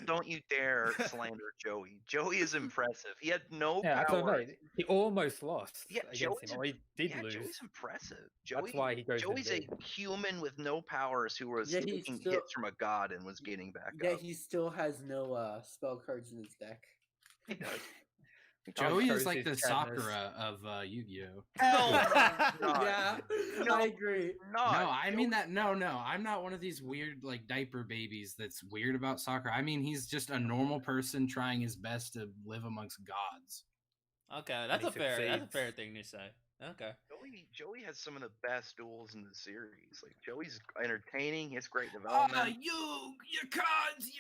don't you dare slander Joey. Joey is impressive. He had no Yeah, that's what I power. mean. He almost lost Yeah, against him, or he did Yeah, lose. Joey's impressive. That's why he goes to Joey's B. a human with no powers who was Yeah, he's taking still- hits from a god and was getting back Yeah, up. he still has no spell cards in his deck. He does. Joey shows is like the his sadness. Sakura of Yu-Gi-Oh. No, Yeah, No. I agree. No, I mean that. No, I'm not one of these weird like diaper babies that's weird about soccer. I mean, he's just a normal person trying his best to live amongst gods. Okay, that's he a fair succeeds. thing to say. Okay. Joey has some of the best duels in the series. Like Joey's entertaining. He has great development. Your cards,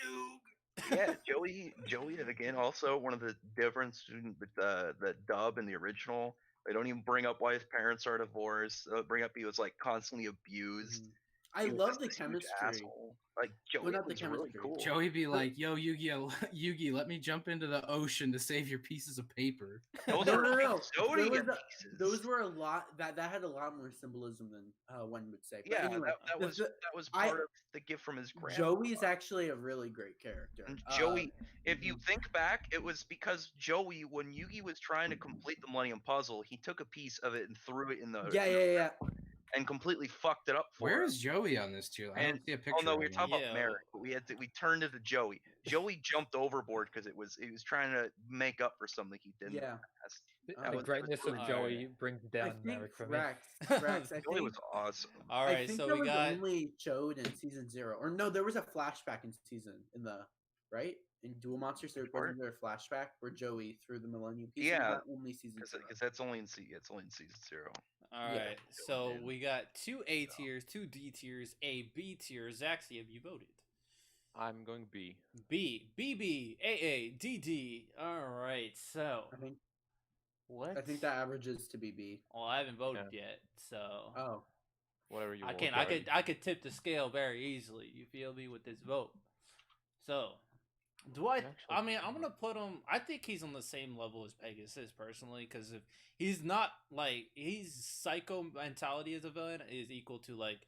Yeah, Joey again also one of the difference between the dub and the original. They don't even bring up why his parents are divorced. They bring up he was like constantly abused. I He was love just the this huge chemistry. asshole. Like Joey not the was really chemistry. cool. Joey be like, yo, Yugi, let me jump into the ocean to save your pieces of paper. Those No, are no, no. custodian pieces. Those were a lot. That had a lot more symbolism than one would say. But yeah, anyway, that was I- part of the gift from his grandpa. Joey is actually a really great character. And Joey, if you mhm. think back, it was because Joey, when Yugi was trying to complete the Millennium Puzzle, he took a piece of it and threw it in the Yeah. and completely fucked it up for Where him. is Joey on this tier? I don't And- see a picture. Oh no, of we were him. talking Yeah. about Merrick, but we turned it to Joey. Joey jumped overboard because he was trying to make up for something he didn't. Yeah. Past. The That was greatness of really Joey good. brings I down think Merrick for me. Rex. I Joey think, was awesome. All I right, think so that we was got only showed in season 0, or no, there was a flashback in right in Duel Monsters. There Sure. wasn't there a flashback where Joey threw the Millennium Piece. Yeah, Not only season 0. Because that's only in season 0. all yeah, right. So did. we got two A tiers, two D tiers, a B tier. Zaxi, have you voted? I'm going B. B, BB, AA, DD. All right. So what? I think that averages to be B. Well, I haven't voted yet, so Oh, Whatever you want. I could tip the scale very easily. You feel me with this vote? So, do I? I mean, I'm gonna put him. I think he's on the same level as Pegasus personally, because if he's not like his psycho mentality as a villain is equal to like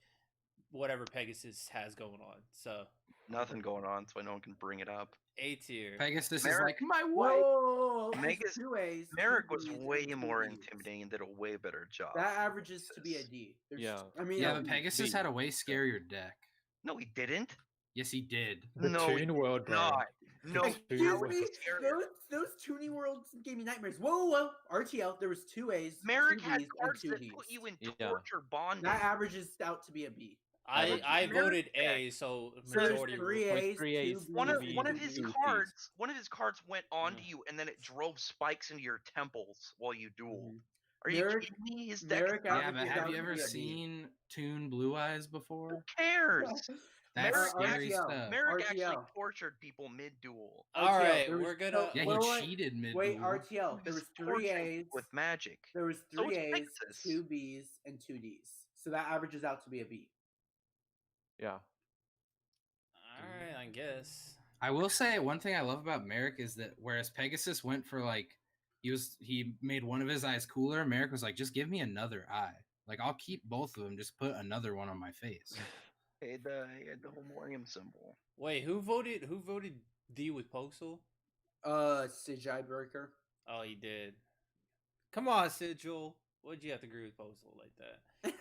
whatever Pegasus has going on. So Nothing going on, so no one can bring it up. A tier. Pegasus is Merrick- like my wife. whoa! Megas- Two A's. Merrick two was B's, and way two more D's. intimidating and did a way better job. That than averages to be a Pegasus. D. Yeah. I mean, Yeah, a but B. Pegasus had a way scarier deck. No, he didn't. Yes, he did. The No, he Toon World, bro. Not. No, Excuse that Excuse was me, scarier. those Toonie Worlds gave me nightmares. Whoa! RTL, there was two A's, Merrick two had B's, and cards two that D's. put you in Yeah. torture bondage. That averages out to be a B. I Merrick voted deck. A, so So there's majority. three were- A's, three A's, two One of B's, one two of his D's. cards went onto you, and then it drove spikes into your temples while you dueled. Mhm. Are you Merrick- kidding me? His deck. Merrick is not Yeah, but averages have out you to ever be a B. seen Toon Blue Eyes Who before? cares? That's Merrick scary RTL. stuff. Merrick actually RTL. tortured people mid-duel. All RTL, right, there was we're gonna. no- Yeah, Wait, he cheated mid. Wait, RTL, there He was tortured three people A's, with magic. there was So three was A's, Pegasus. two B's, and two D's. So that averages out to be a B. Yeah. All right, I guess. I will say one thing I love about Merrick is that whereas Pegasus went for like he made one of his eyes cooler, Merrick was like, just give me another eye. Like I'll keep both of them, just put another one on my face. He had the whole Millennium symbol. Wait, who voted? Who voted D with Postal? Sigil Breaker. Oh, he did. Come on, Sigil. What'd you have to agree with Postal like that?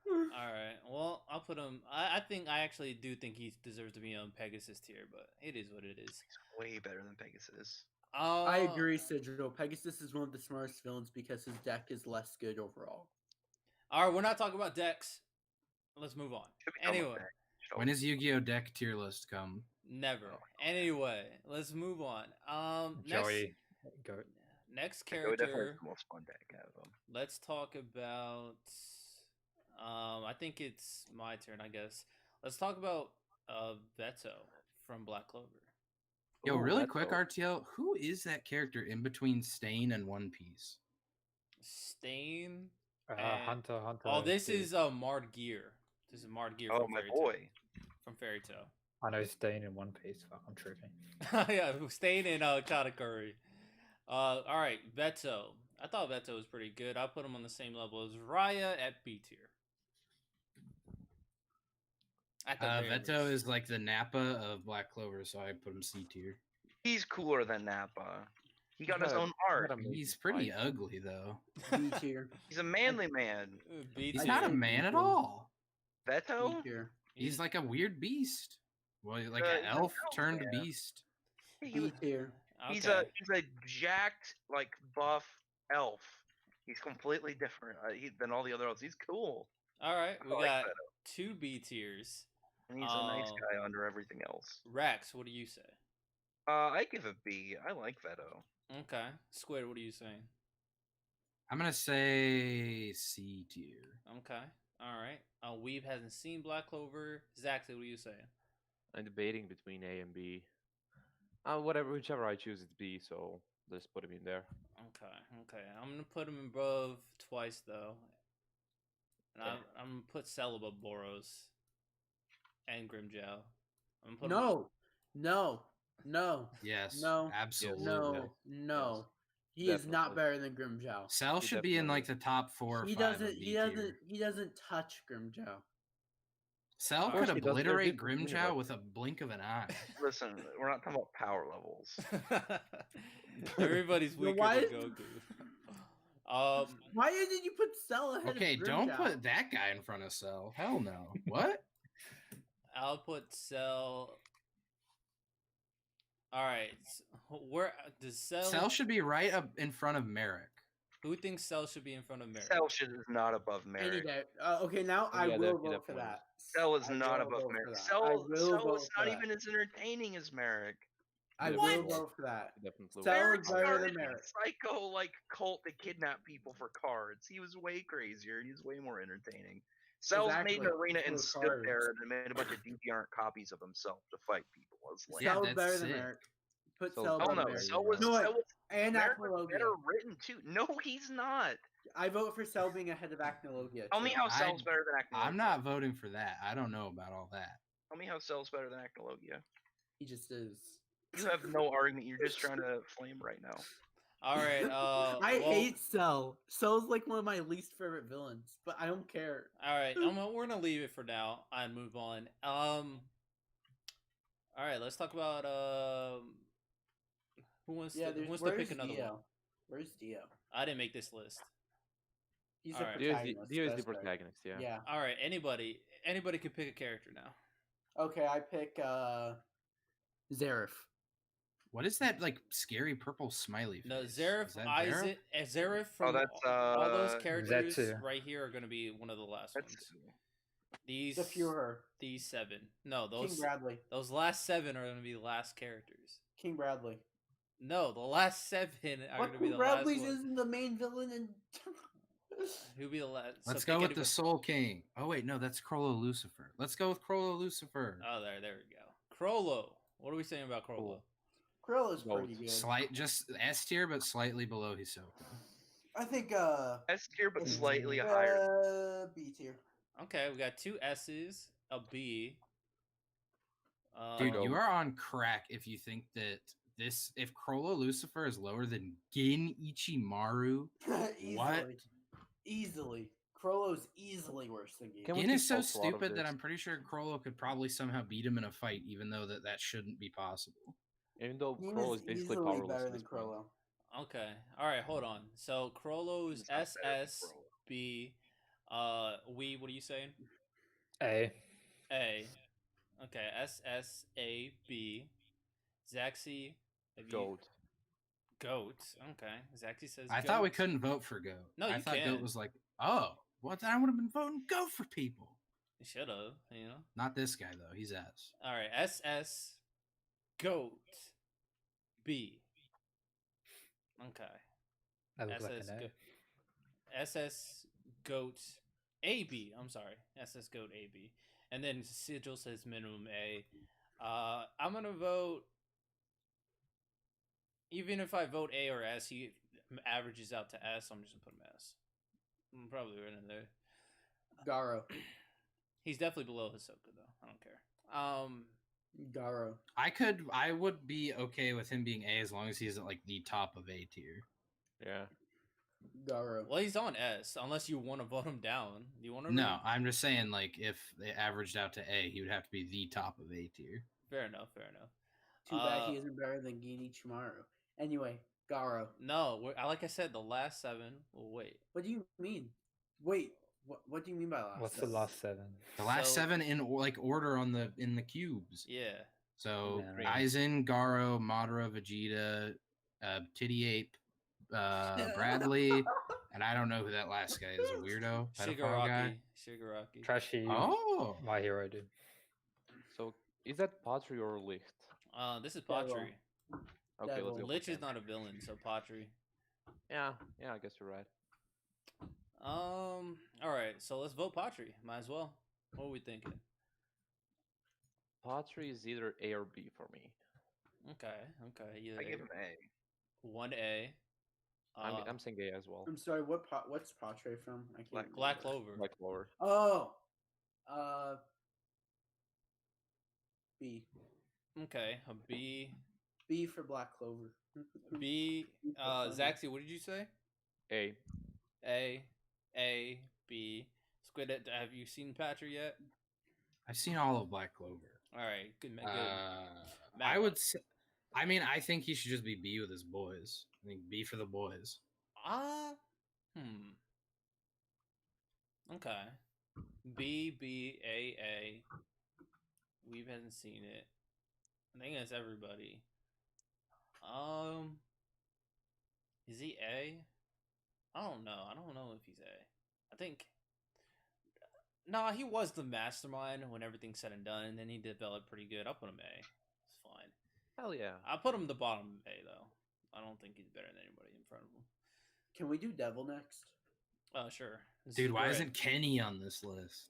All right. Well, I'll put him. I actually do think he deserves to be on Pegasus tier, but it is what it is. He's way better than Pegasus. I agree, Sigil. Pegasus is one of the smartest villains because his deck is less good overall. All right, we're not talking about decks. Let's move on. Should become a Anyway, deck. Should When always- does Yu-Gi-Oh deck tier list come? never. Oh, Anyway, let's move on. Joey, go. Next Go definitely character. is the most fun deck out of them. Let's talk about. I think it's my turn, I guess. Let's talk about Veto from Black Clover. Yo, Ooh, really that's quick, dope. RTL, who is that character in between Stain and One Piece? Stain. Hunter. Oh, this dude. is Mard Gear. This is Mard Gear Oh, from my Fairy boy. Tail. From Fairy Tail. I know Stain in One Piece. Fuck, I'm tripping. Yeah, Stain and Katakuri. All right, Veto. I thought Veto was pretty good. I put him on the same level as Raya at B tier. At the very Veto least. is like the Nappa of Black Clover, so I put him C tier. He's cooler than Nappa. He got his He's own art. He's pretty ugly though. B tier. He's a manly man. B He's tier. not a man at all. B Veto? tier. He's like a weird beast. Well, like he's an an elf elf, turned yeah. beast. B tier. He's Okay. a jacked, like, buff elf. He's completely different than all the other elves. He's cool. All right, we I like got Veto. 2 B tiers. And he's a nice Oh. guy under everything else. Rax, what do you say? I give a B. I like Veto. Okay. Squid, what are you saying? I'm gonna say C tier. Okay. All right. Weeb hasn't seen Black Clover. Zaxley, what are you saying? I'm debating between A and B. Whichever I choose, it's B. So let's put him in there. Okay. Okay. I'm gonna put him above twice though, and Yeah. I'm gonna put Cell above Boros and Grimjow. I'm gonna put No. Yes. No. Absolutely. No. He is not Definitely. better than Grimjow. Cell He should be in definitely like the top 4 or He 5 of doesn't. B He tier. doesn't. He doesn't touch Grimjow. Cell Of could course he does. They're obliterate different Grimjow universe. with a blink of an eye. Listen, we're not talking about power levels. Everybody's Yo, weaker why than is- Goku. Why did you put Cell ahead Okay, of Grimjow? don't put that guy in front of Cell. Hell no. What? I'll put Cell. All right. Where does Cell? Cell should be right up in front of Merrick. Who thinks Cell should be in front of Merrick? Cell shit is not above Any Merrick. day. Okay, now Oh, I yeah, will he vote for definitely that. Cell is I not will above vote for Merrick. that. I Cell will is vote for not that. even as entertaining as Merrick. I Yeah, will what? vote for that. Definitely. Cell- Merrick is better started than a Merrick. psycho like cult that kidnapped people for cards. He was way crazier and he was way more entertaining. Cell's made an Exactly, arena and for stood cards. there and then made a bunch of deviant copies of himself to fight people. It was lame. Yeah, Cell is that's better than sick. Merrick. Put So- Cell Oh above no, Merrick. Cell was, No, wait. Cell was And Merrick was Acnologia. better written too. No, he's not. I vote for Cell being ahead of Acnologia. Tell me too. how Cell's better than Acnologia. I'm not voting for that. I don't know about all that. Tell me how Cell's better than Acnologia. He just is. You have no argument. You're just trying to flame right now. All right. I hate Cell. Cell's like one of my least favorite villains, but I don't care. All right. We're gonna leave it for now and move on. All right. Let's talk about who wants Yeah, who wants to where's pick another Dio? one. Where's Dio? I didn't make this list. He's All a right. protagonist. Dio is the that's right. protagonist. Yeah. Yeah. All right. Anybody can pick a character now. Okay, I pick Zareth. What is that like scary purple smiley face? No, Is Zareth, that Isaac, Zareth from that's, all those uh, characters Zetsu. right here are gonna be one of the last That's ones. These The Fuhrer. these 7. No, King those Bradley. those last 7 are gonna be the last characters. King Bradley. No, the last 7 are But gonna be King the Bradley last one. isn't the main villain in Who'll be the last? Let's so go pick with the anybody. Soul King. Oh wait, no, that's Crollo Lucifer. Let's go with Crollo Lucifer. Oh, there we go. Crollo. What are we saying about Crollo? Cool. Krill is Vote. pretty good. Slight, just S tier, but slightly below Hisoka. I think S tier, but it's, slightly higher. B tier. Okay, we got 2 S's, a B. Dude, go. you are on crack if you think that if Crollo Lucifer is lower than Gin Ichimaru. Easily. What? Easily. Crollo's easily worse than Gene. Can we Gin is keep so Pulse out of stupid that this? I'm pretty sure Crollo could probably somehow beat him in a fight, even though that shouldn't be possible. Even though Gene Crow is is basically easily powerless better at than this point. Crollo. Okay. All right. Hold on. So Crollo's He's not better than SSB. What are you saying? A. A. Okay. SSAB. Zaxi. Goat. Goat. Okay. Zaxi says. I thought we goat. couldn't vote for Goat. No, I you thought can. Goat was like, oh, what? I would have been voting Goat for people. You should have. You know. Not this guy though. He's ass. All right. SS. Goat. B. Okay. That looks like SS an A. Goat. SS Goat AB. I'm sorry. SS Goat AB. And then Sigil says minimum A. I'm gonna vote. Even if I vote A or S, he averages out to S. I'm just gonna put him S. I'm probably right in there. Garo. He's definitely below Hisoka though. I don't care. Garo. I would be okay with him being A as long as he's at like the top of A tier. Yeah. Garo. Well, he's on S. Unless you want to vote him down. Do you want to? No, I'm just saying like if they averaged out to A, he would have to be the top of A tier. Fair enough. Fair enough. Too bad he isn't better than Gini Chimaru. Anyway, Garo. No, like I said, the last 7 will wait. What do you mean? Wait, what do you mean by last? What's the seven? last 7? The last So- 7 in like order on in the cubes. Yeah. So Man. Aizen, Garo, Madara, Vegeta, Titty Ape, Bradley, and I don't know who that last guy is. A weirdo, pedophile guy. Shigaraki. Trashy. Oh, My hero, dude. So is that Patri or Licht? This is Devil. Patri. Okay, Devil. let's go. for Lich is him. not a villain, so Patri. Yeah, I guess you're right. All right, so let's vote Patri. Might as well. What are we thinking? Patri is either A or B for me. Okay. Either I give him A. 1A. I'm saying A as well. I'm sorry. What's Patre from? I can't. Black remember. Clover. Like lower. Oh. B. Okay, a B. B for Black Clover. B. Zaxi, what did you say? A. A. B. Squid, have you seen Patri yet? I've seen all of Black Clover. All right, good. Good. I would say, I mean, I think he should just be B with his boys. I think B for the boys. Okay. B, A. We haven't seen it. I think that's everybody. Is he A? I don't know. I don't know if he's A. I think. Nah, he was the mastermind when everything's said and done, and then he developed pretty good. I'll put him A. It's fine. Hell yeah. I'll put him the bottom A though. I don't think he's better than anybody in front of him. Can we do Devil next? Sure. This Dude, is why great. isn't Kenny on this list?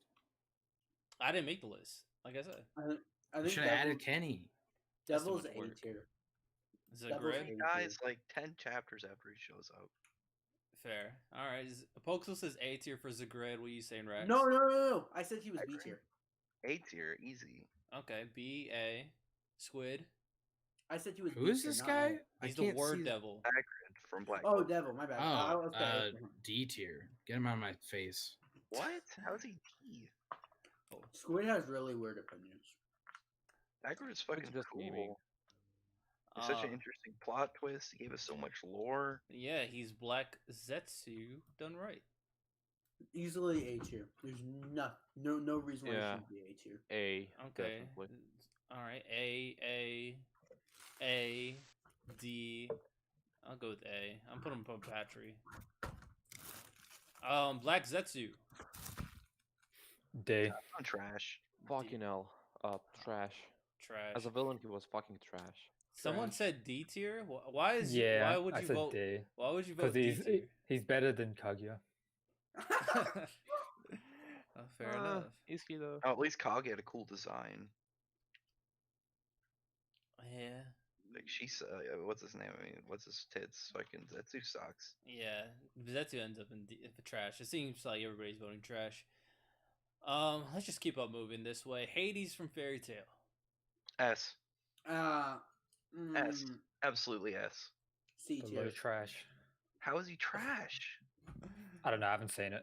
I didn't make the list? Like I said, I You think should have Devil, added Kenny. That's too Devil's much A work. tier. is it Devil's great? A He tier. dies like 10 chapters after he shows up. Fair. All right. Pokesel says A tier for Zagred. What are you saying, Rex? No. I said he was I B agree. tier. A tier, easy. Okay. B A. Squid. I said he was. Who B is tier, this not guy? A. He's the word devil. Hagrid from Black. Oh, Clover. Devil. My bad. Oh, Okay. D tier. Get him out of my face. What? How's he D? Squid has really weird opinions. Hagrid is fucking just cool. gaming. It's such an interesting plot twist. He gave us so much lore. Yeah, he's Black Zetsu done right. Easily A tier. There's no reason why Yeah. he shouldn't be A tier. A. Okay. Definitely. All right. A D. I'll go with A. I'm putting him above Patri. Black Zetsu. D. I'm trash. Fucking hell. Trash. Trash. As a villain, he was fucking trash. Someone trash. said D tier. Why is? Yeah, Why would I you said vote? D. Why would you vote Because D tier? he's better than Kaguya. Fair enough. Is he though? Oh, at least Kage had a cool design. Yeah. Like she's what's his name? I mean, what's his tits? Fucking Zetsu sucks. Yeah. Zetsu ends up in the trash. It seems like everybody's voting trash. Let's just keep up moving this way. Hades from Fairy Tail. S. S. Absolutely S. C Below tier. trash. How is he trash? I don't know. I haven't seen it.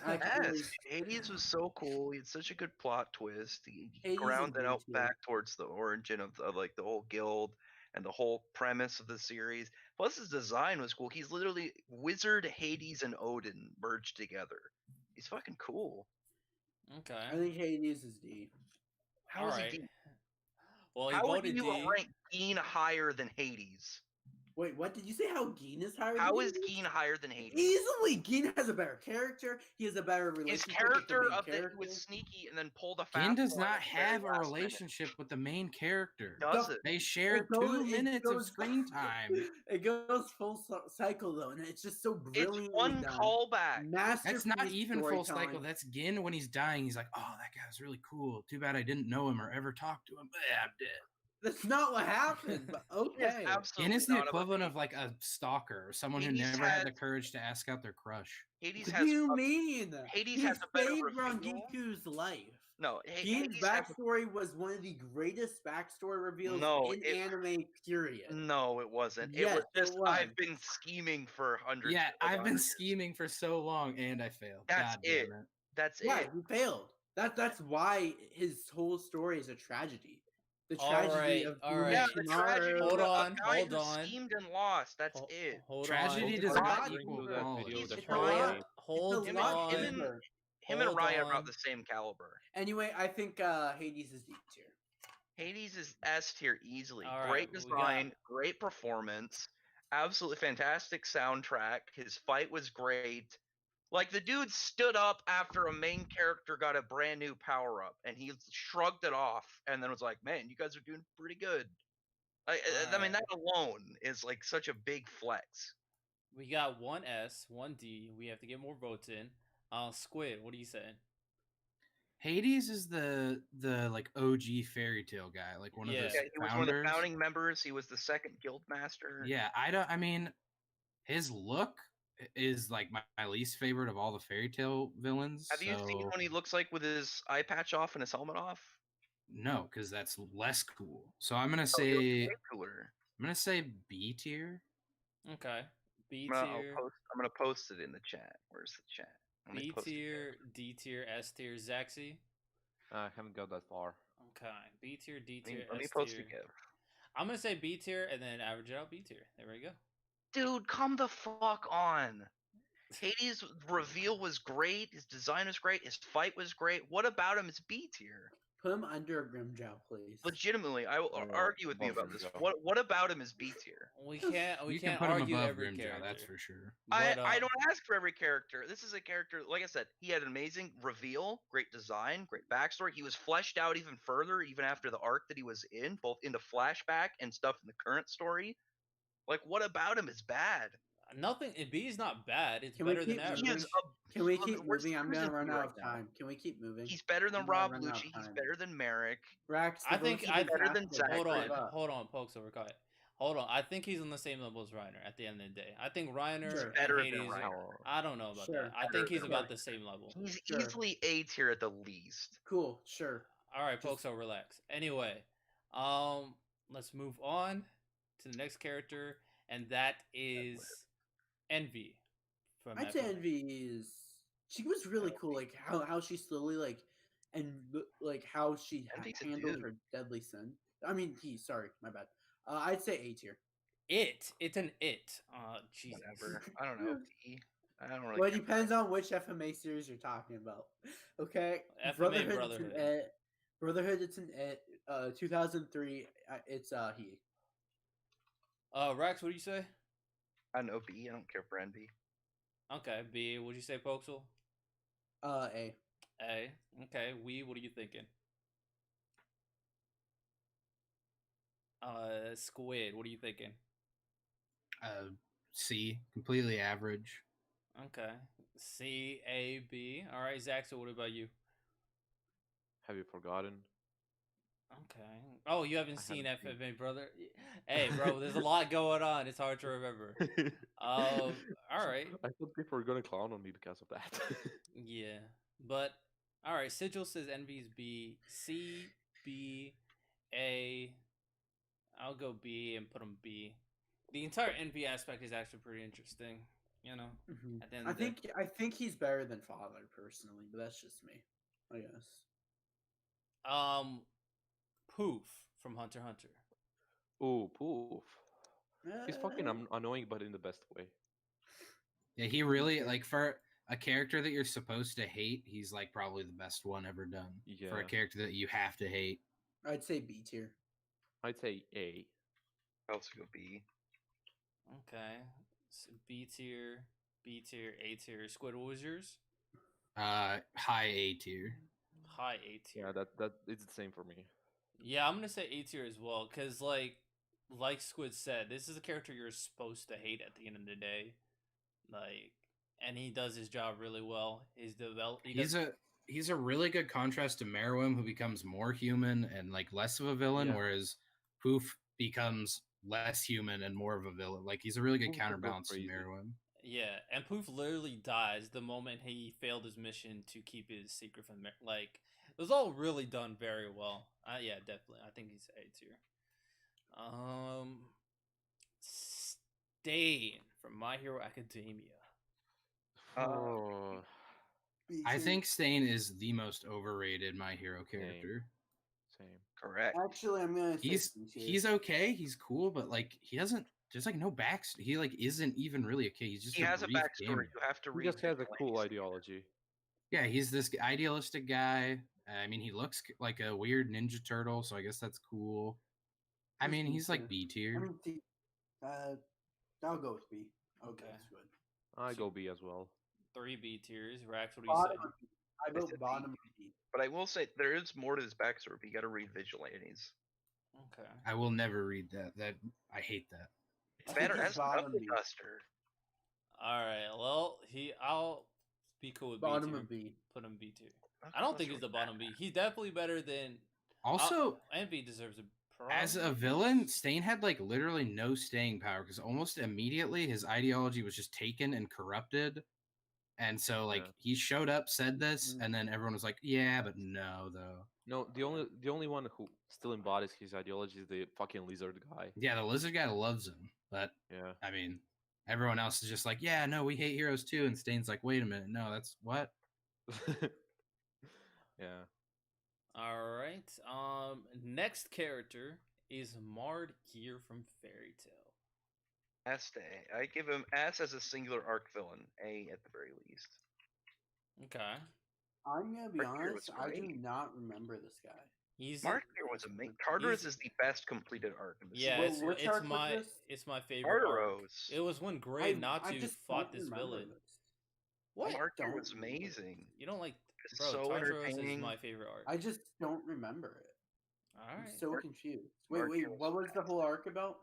Actually, Yes, Hades was so cool. He had such a good plot twist. He Hades is grounded out B tier. back towards the origin of like the whole guild and the whole premise of the series. Plus, his design was cool. He's literally Wizard, Hades, and Odin merged together. He's fucking cool. Okay. I think Hades is D. How All is right. he D? Well, he How would voted you D. rank Geen higher than Hades? Wait, what did you say? How Geen is higher? How than is Hades? Geen higher than Hades? Easily, Geen has a better character. He has a better His relationship character with the main of that character. he was sneaky and then pulled a fast Gin does one at not the very have a last minute. relationship with the main character. Does it? They share goes- 2 it minutes of goes- screen time. It goes full cycle though, and it's just so brilliantly It's one done. callback. That's not Masterpiece even full cycle. storytelling. That's Gin when he's dying. He's like, "Oh, that guy was really cool. Too bad I didn't know him or ever talk to him. But I'm dead." That's not what happened. But He is okay. absolutely Gin is the not about equivalent Hades. of like a stalker or someone who Hades never had the has- courage to ask out their crush. Hades What has do you a- mean? Hades He has a better saved reveal. Rangiku's life. No, Gein's Hades has backstory was one of the greatest backstory reveals No, in it- anime. Period. no, it wasn't. Yes, it was it just was. I've been scheming for hundreds. Yeah, like I've been 100 years. scheming for so long and I failed. That's God damn it. That's Yeah, it. he failed. That's why his whole story is a tragedy. The All tragedy right, of all right. Yeah, Orochimaru. the tragedy. Hold of on, a guy hold who on. schemed and lost. That's Ho- it. Hold Tragedy on. does Hold not on. equal That quality. video It's that It's a not- Troy lot. made. Hold It's a lot on. deeper. Him and Hold Raya are on. about the same caliber. Anyway, I think Hades is D tier. Hades is S tier easily. All right, Great we got- design, great performance, absolutely fantastic soundtrack. His fight was great. Like the dude stood up after a main character got a brand new power up, and he shrugged it off, and then was like, "Man, you guys are doing pretty good." I mean, that alone is like such a big flex. We got 1 S, 1 D. We have to get more votes in. Squid, what are you saying? Hades is the like OG fairy tale guy, like one Yeah. of the Yeah, he was one of the founders. founding members. He was the second guild master. Yeah, I mean, his look is like my least favorite of all the fairy tale villains. Have you seen so- what he looks like with his eye patch off and his helmet off? No, because that's less cool. So I'm gonna Oh, he looks say way cooler. B tier. Okay. B I'm tier, gonna post it in the chat. Where's the chat? Let me B post it tier, D tier, S tier, Zaxi. I haven't got that far. Okay. B tier, D there. tier, Let me S post tier. it again. I'm gonna say B tier and then average it out B tier. There we go. Dude, come the fuck on. Hades' reveal was great. His design was great. His fight was great. What about him is B tier? Put him under Grimjow, please. Legitimately, I will argue with me about this. Grimjaw. What about him is B tier? We can't you can't can put him argue above every Grimjaw, character. that's for sure. I But, don't ask for every character. This is a character, like I said, he had an amazing reveal, great design, great backstory. He was fleshed out even further, even after the arc that he was in, both into flashback and stuff in the current story. Like, what about him is bad? Nothing. B is not bad. It's Can we better than keep average. He is Can we look, keep where's- moving? I'm where's gonna his run B out right of now? time. Can we keep moving? He's better than I'm gonna Rob run out of Lucci. He's time. better than Merrick. Rax, I think- I- better than Zach. Hold on, Give up. hold on, folks. Over quiet. Hold on. I think he's on the same level as Reiner at the end of the day. I think Reiner Sure. and Better than Hades. Reiner. I don't know about Sure. that. I Better think he's than about Reiner. the same level. He's Sure. easily A tier at the least. Cool, sure. All right, Just- folks. So relax. Anyway, let's move on to the next character, and that is Envy. From I'd say FMA. Envy is. She was really cool, like how she slowly like how she Envy's a handled dude. her deadly sin. I mean, sorry, my bad. I'd say A tier. It's an it. Jesus. Whatever. I don't know. B. I don't really. Well, it care. depends on which FMA series you're talking about. Okay, FMA It's Brotherhood. an it. Brotherhood, it's an it. 2003, it's he. Rex, what do you say? I know B. I don't care for Envy. Okay, B. What'd you say, Poxel? A. A. Okay, what are you thinking? Squid, what are you thinking? C, completely average. Okay. C, A, B. All right, Zach, so what about you? Have you forgotten? Okay. Oh, you haven't I seen haven't seen- FFA, brother? Hey, bro, there's a lot going on. It's hard to remember. All right. I thought people were gonna clown on me because of that. Yeah. But, all right, Sigil says Envy's B. C, B, A. I'll go B and put him B. The entire Envy aspect is actually pretty interesting. You know, Mhm. at the end I of the day. think he's better than Father personally, but that's just me. I guess. Poof from Hunter x Hunter. Ooh, poof. He's fucking Eh, annoying, but in the best way. Yeah, he really Okay. like for a character that you're supposed to hate. He's like probably the best one ever done. For a Yeah. character that you have to hate. I'd say B tier. I'd say A. I also go B. Okay, so B tier, A tier. Squid, what was yours? High A tier. High A tier. Yeah, that it's the same for me. Yeah, I'm gonna say A tier as well, cause like Squid said, this is a character you're supposed to hate at the end of the day, like, and he does his job really well. He's a really good contrast to Meruem, who becomes more human and like less of a villain, Yeah. whereas Poof becomes less human and more of a villain. Like he's a really good Poof would go counterbalance to crazy. Meruem. Yeah, and Poof literally dies the moment he failed his mission to keep his secret from like. It was all really done very well. Yeah, definitely. I think he's A tier. Stain from My Hero Academia. Oh, B I tier. think Stain is the most overrated My Hero character. same. Correct. Actually, I'm gonna say He's B tier. he's okay, he's cool, but like he doesn't. There's like no backstory. He like isn't even really okay. He's just He has a brief backstory. cameo. You have to He read. just has a Vigilantes. cool ideology. Yeah, he's this idealistic guy. I mean, he looks like a weird Ninja Turtle, so I guess that's cool. I He's mean, B he's like tier. B I tier. mean, I'll go with B. Okay, Okay. that's good. I go B as well. 3 B tiers. Rax, what do you Bottom say? of B. I I vote said B. bottom of B. But I will say there is more to this backstory. But you got to read Vigilantes. Okay. I will never read that. That I hate that. It's I think better he's as bottom Knuckle B. Duster. All right. Well, I'll be cool with Bottom B tier. of B. Put him B tier. Knuckle I don't think Duster he's the was bottom bad. B. He's definitely better than. Also, Envy deserves a. as a probably- villain, Stain had like literally no staying power because almost immediately his ideology was just taken and corrupted. And so like Yeah. he showed up, said this, Mhm. and then everyone was like, "Yeah, but no, though." No, the only one who still embodies his ideology is the fucking lizard guy. Yeah, the lizard guy loves him, but Yeah. I mean, everyone else is just like, "Yeah, no, we hate heroes too." And Stain's like, "Wait a minute, no, that's what." Yeah. All right. Next character is Mard Gear from Fairy Tail. S to A. I give him S as a singular arc villain. A at the very least. Okay. I'm gonna be Mark Gear honest. was I do great. not remember this guy. He's Mark here was amazing. Tartarus is the best completed arc in the Yeah, series. Well, which arc was this? it's my favorite arc. Tartaros. It was when Gray I Natsu just fought don't this remember villain. this. What? Mark here Don't was remember amazing. You don't like It's bro? so Tartaros is entertaining. my favorite arc. I just don't remember it. All I'm right. so Mark- confused. Mark Wait, Hill's what was the whole arc about?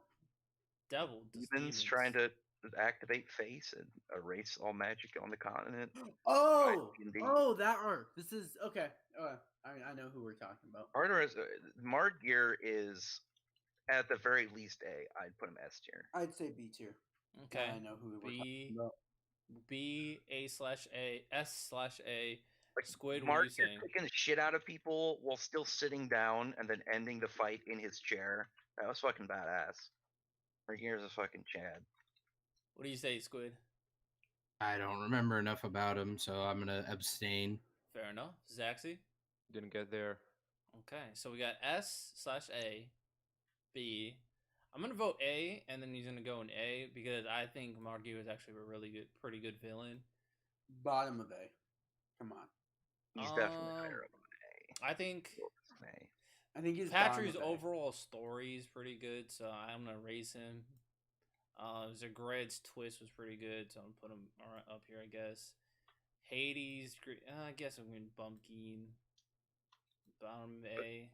Just Demons trying to activate face and erase all magic on the continent. Oh, D&D. oh, that arc. This is okay. I know who we're talking about. Tartarus, Margear is at the very least A. I'd put him S tier. I'd say B tier. Okay. I know who we're B talking about. B A/A S/A. Like, Squid, what are you Margear saying? kicking the shit out of people while still sitting down and then ending the fight in his chair. That was fucking badass. Margear's a fucking Chad. What do you say, Squid? I don't remember enough about him, so I'm gonna abstain. Fair enough. Zaxi? Didn't get there. Okay, so we got S/A, B. I'm gonna vote A, and then he's gonna go in A because I think Margie was actually a pretty good villain. Bottom of A. Come on. He's definitely higher up on I think an A. I think he's bottom Patrick's of A. overall story is pretty good, so I'm gonna raise him. Zagred's twist was pretty good, so I'm gonna put him up here, I guess. Hades, I guess I'm gonna bump Geen. Bottom A.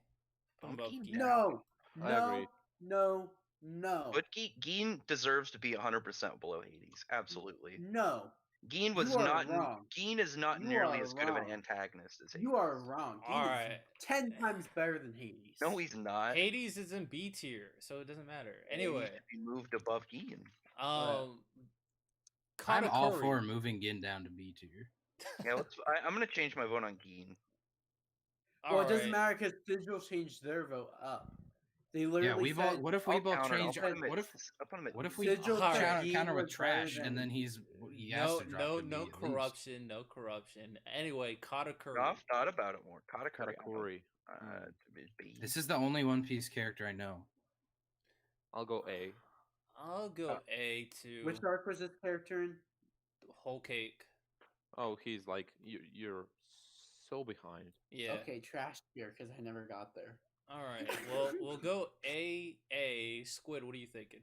Put him above Geen? Geen. No, I no, agree. no. But Geen deserves to be 100% below Hades. Absolutely. No, Geen was You are not. wrong. Geen is not You nearly are as good of an wrong. antagonist as Hades. you are wrong. He All is right. 10 times better than Hades. No, he's not. Hades is in B tier, so it doesn't matter. Hades Anyway, should be moved above Geen. I'm Katakuri. all for moving Gin down to B tier. Yeah, I'm gonna change my vote on Geen. Well, it doesn't Alright. matter because Sigil changed their vote up. They literally we both. said, What if we I'll both counter. change? I'll put him What at- if? I'll put him at What if D. we Sigil counter, Tagine counter with was better trash, and than- then he has No, to drop no, to B no at least. corruption, no corruption. Anyway, Katakuri. No, I've thought about it more. Katakuri. Katakuri. B. This is the only One Piece character I know. I'll go A. I'll go A too. which arc was this character in? Whole cake. Oh, he's like you're so behind. Yeah. Okay, trash tier because I never got there. All right. Well, we'll go A. Squid. What are you thinking?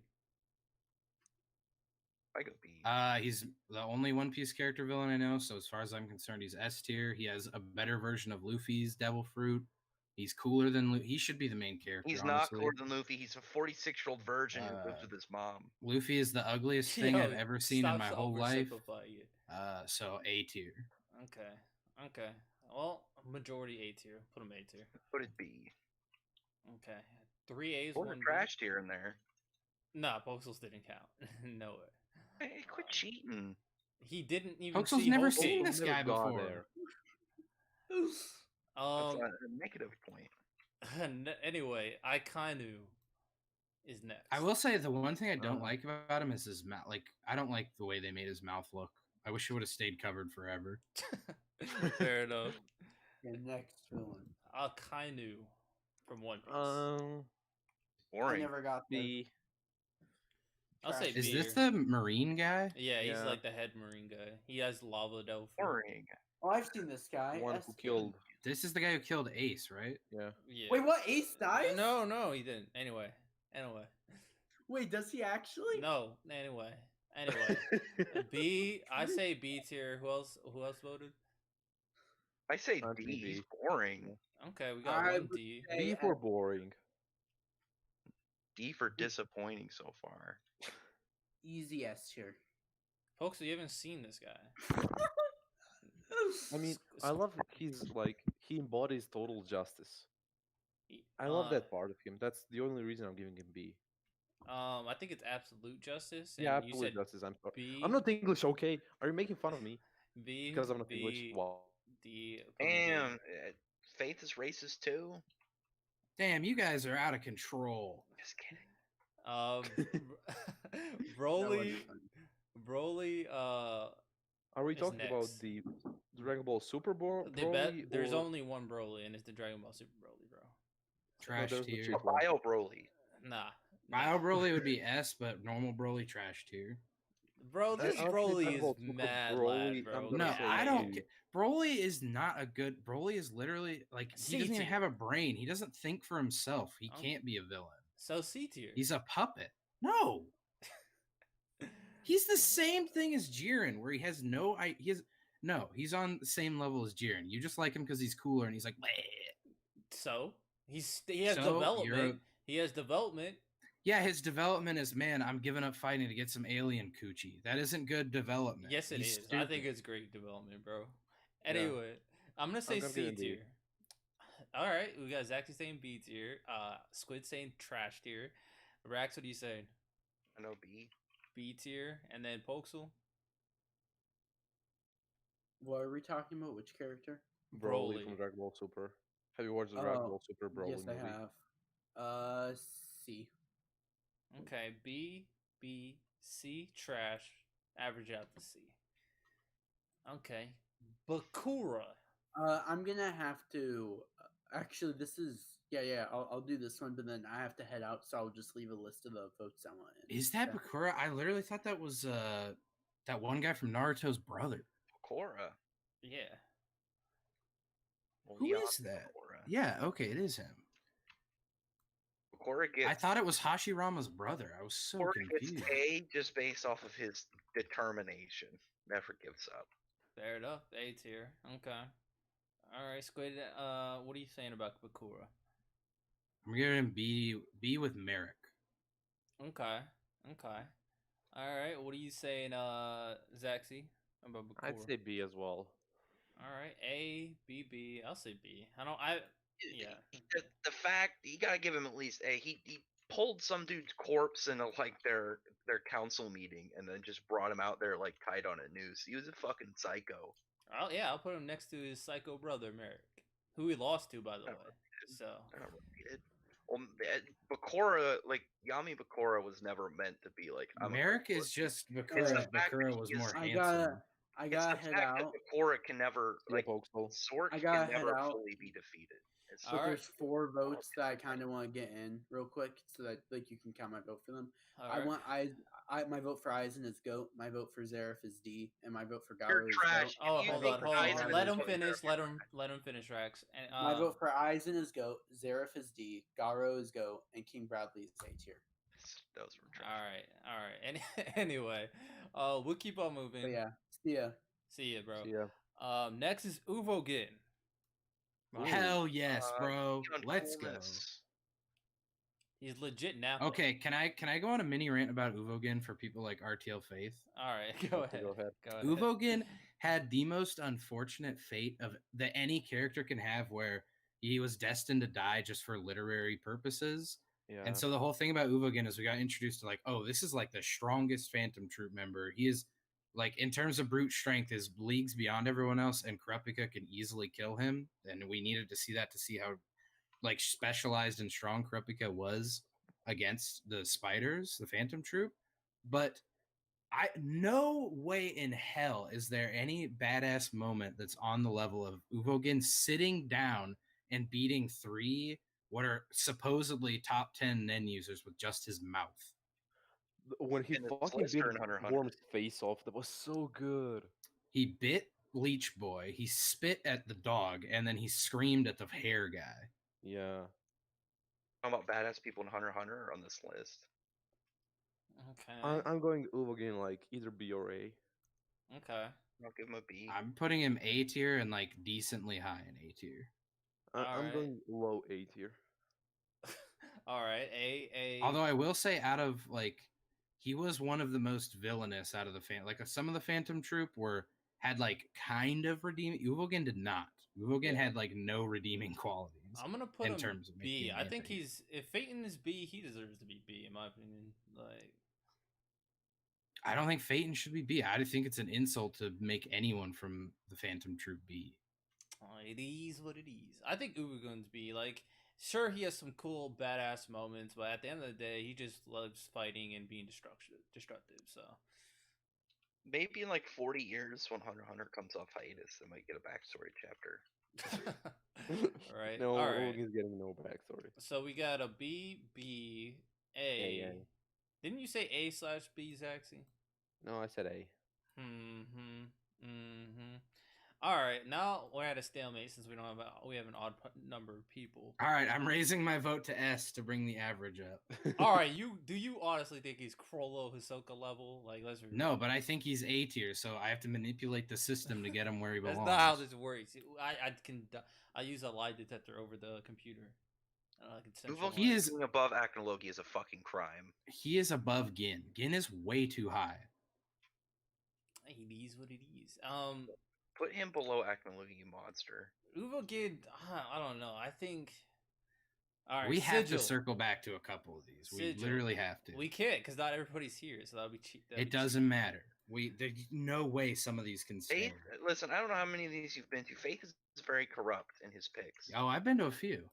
I go B. He's the only One Piece character villain I know, so as far as I'm concerned, he's S tier. He has a better version of Luffy's Devil Fruit. He's cooler than He should be the main character. He's not honestly. cooler than Luffy. He's a 46-year-old virgin who lives Uh, with his mom. Luffy is the ugliest thing I've ever seen in stop my whole life. oversimplifying it. So A tier. Okay. Well, majority A tier. Put him A tier. Put it B. Okay. 3 A's, Put 1 a B. trash tier in there. Nah, Pixels didn't count. No way. Hey, quit cheating. He didn't even Pixels see never Whole seen Cake. this guy Never got before. there. That's Um. a negative point. Anyway, Akainu is next. I will say the one thing I don't Uh. like about him is his mouth. Like, I don't like the way they made his mouth look. I wish it would have stayed covered forever. Fair enough. Okay, next villain. Akainu from One Piece. I Boring. never got there. B. I'll say trash. Is B. this the Marine guy? Yeah, he's Yeah. like the head marine guy. He has lava devil fruit. Boring. Oh, I've seen this guy. One S who tier. killed. This is the guy who killed Ace, right? Yeah. Yeah. Wait, what? Ace dies? No, he didn't. Anyway. Wait, does he actually? No. Anyway. B. I say B tier. Who else voted? I say I'd D. say He's B. boring. Okay, we got I one would D. say- B for boring. D for disappointing so far. Easy S tier. Folks, you haven't seen this guy. I mean, S- I love he's like he embodies total justice. He- I love uh, that part of him. That's the only reason I'm giving him B. I think it's absolute justice. And Yeah, you absolute said justice. B. I'm not English, okay? Are you making fun of me B because I'm not B, English? Wow. D. put him B. Damn. Faith is racist too? Damn, you guys are out of control. Just kidding. Broly. That was Broly. Are we is talking about next. the Dragon Ball Super Broly? There's or- only one Broly, and it's the Dragon Ball Super Broly, bro. Trash there's the tier. chick A bio Broly. Nah. Bio Broly would be S, but normal Broly trash tier. Bro, this I don't think Broly Dragon is Ball Super mad Broly, lad, bro. I'm gonna No, say I don't. B. Get, Broly is not a good. Broly is literally like he doesn't C even tier. have a brain. He doesn't think for himself. He Um, can't be a villain. So C tier. He's a puppet. No. He's the same thing as Jiren, where he has no. He's on the same level as Jiren. You just like him because he's cooler, and he's like, "Bleh." So he has So, you're a- development. He has development. Yeah, his development is, man, I'm giving up fighting to get some alien coochie. That isn't good development. Yes, it He's is. I think stupid. it's great development, bro. Anyway, I'm gonna say gonna C give it B. tier. All right, we got Zaxi saying B tier. Squid saying trash tier. Rax, what do you say? I know B. B tier, and then Poxel. What are we talking about? Which character? Broly Broly. from Dragon Ball Super. Have you watched the Dragon Oh, Ball Super Broly yes, movie? I have. C. Okay, B, C, trash. Average out to C. Okay, Bakura. I'm gonna have to. Actually, this is yeah. I'll do this one, but then I have to head out, so I'll just leave a list of the votes I want. in. Is that Yeah. Bakura? I literally thought that was that one guy from Naruto's brother. Korra. Yeah. Well, Who Leon is that? Korra. Yeah, okay, it is him. Korra gets. I thought it was Hashirama's brother. I was so Korra gets confused. A just based off of his determination. Never gives up. Fair enough. A tier. Okay. All right, Squid. What are you saying about Bakura? I'm giving him B with Merrick. Okay. All right. What are you saying, Zaxi, about Bakura? I'd say B as well. All right. A, B, B. I'll say B. Yeah. The fact you gotta give him at least A. He pulled some dude's corpse in like their council meeting and then just brought him out there like tied on a noose. He was a fucking psycho. I'll put him next to his psycho brother Merrick, who he lost to, by the way. So They're not related. Bakura, like Yami Bakura, was never meant to be like. Merrick is just It's Bakura. the fact that Bakura he was is- more I handsome. gotta It's the head fact out. that Bakura can never Yeah, like Pokestole. Sork I can gotta head never out. fully be defeated. It's All But right. there's 4 votes that I kind of want to get in real quick, so that like you can count my vote for them. All I right. want my vote for Aizen is goat. My vote for Zareth is D, and my vote for You're Garo is trash. goat. Oh, If you hold think on, hold Aizen on. is Let him goat, you're finish. trash. Let him finish, Rex. And, My vote for Aizen is goat. Zareth is D. Garo is goat, and King Bradley is A tier. Those were trash. All right. Anyway, we'll keep on moving. But yeah, see ya. See ya, bro. So, yeah. Next is Uvogin. Hell yes, bro. Beyond Let's go. coolness. He's legit now. Okay, can I go on a mini rant about Uvogin for people like RTL Faith? All right, go ahead. Go ahead. Go ahead. Uvogin had the most unfortunate fate of that any character can have, where he was destined to die just for literary purposes. Yeah. And so the whole thing about Uvogin is we got introduced to like, oh, this is like the strongest Phantom Troop member. He is like, in terms of brute strength, is leagues beyond everyone else, and Kurapika can easily kill him. And we needed to see that to see how like specialized and strong Kurapika was against the spiders, the Phantom Troop. But no way in hell is there any badass moment that's on the level of Uvogin sitting down and beating 3 what are supposedly top 10 Nen users with just his mouth. When he And it's fucking Lister bit in Hunter x Hunter. Worm's face off, that was so good. He bit Leech Boy, he spit at the dog, and then he screamed at the hair guy. Yeah. Talking about badass people in Hunter x Hunter on this list. Okay. I'm going Uvogin like either B or A. Okay. I'll give him a B. I'm putting him A tier and like decently high in A tier. I'm Alright. going low A tier. All right. A. Although I will say, out of like, he was one of the most villainous out of the some of the Phantom Troop had like kind of redeeming. Uvogin did not. Uvogin had like no redeeming qualities. I'm gonna put in him terms of B. making I think anything. if Phaeton is B, he deserves to be B in my opinion. Like, I don't think Phaeton should be B. I think it's an insult to make anyone from the Phantom Troop B. it is what it is. I think Urugun's B. Like, sure, he has some cool badass moments, but at the end of the day, he just loves fighting and being destructive. So Maybe in like 40 years when Hunter x Hunter comes off hiatus, they might get a backstory chapter. right. No, All right. Uvogin's getting no backstory. So we got a B, B, A. A. Didn't you say A/B, Zaxi? No, I said A. All right, now we're at a stalemate since we have an odd number of people. All right, I'm raising my vote to S to bring the average up. All right, do you honestly think he's Crollo Hisoka level? Like, let's No, but I think he's A tier, so I have to manipulate the system to get him where he belongs. That's not how this works. I use a lie detector over the computer. He is Being above Acnologi is a fucking crime. He is above Gin. Gin is way too high. It is what it is. Put him below Acnologi, you monster. Uvogin, I don't know. I think. All right, We have Sigil. to circle back to a couple of these. We Sigil. literally have to. We can't because not everybody's here, so that'll be cheap. It doesn't matter. There's no way some of these can Faith, stand. listen, I don't know how many of these you've been to. Faith is very corrupt in his picks. Oh, I've been to a few.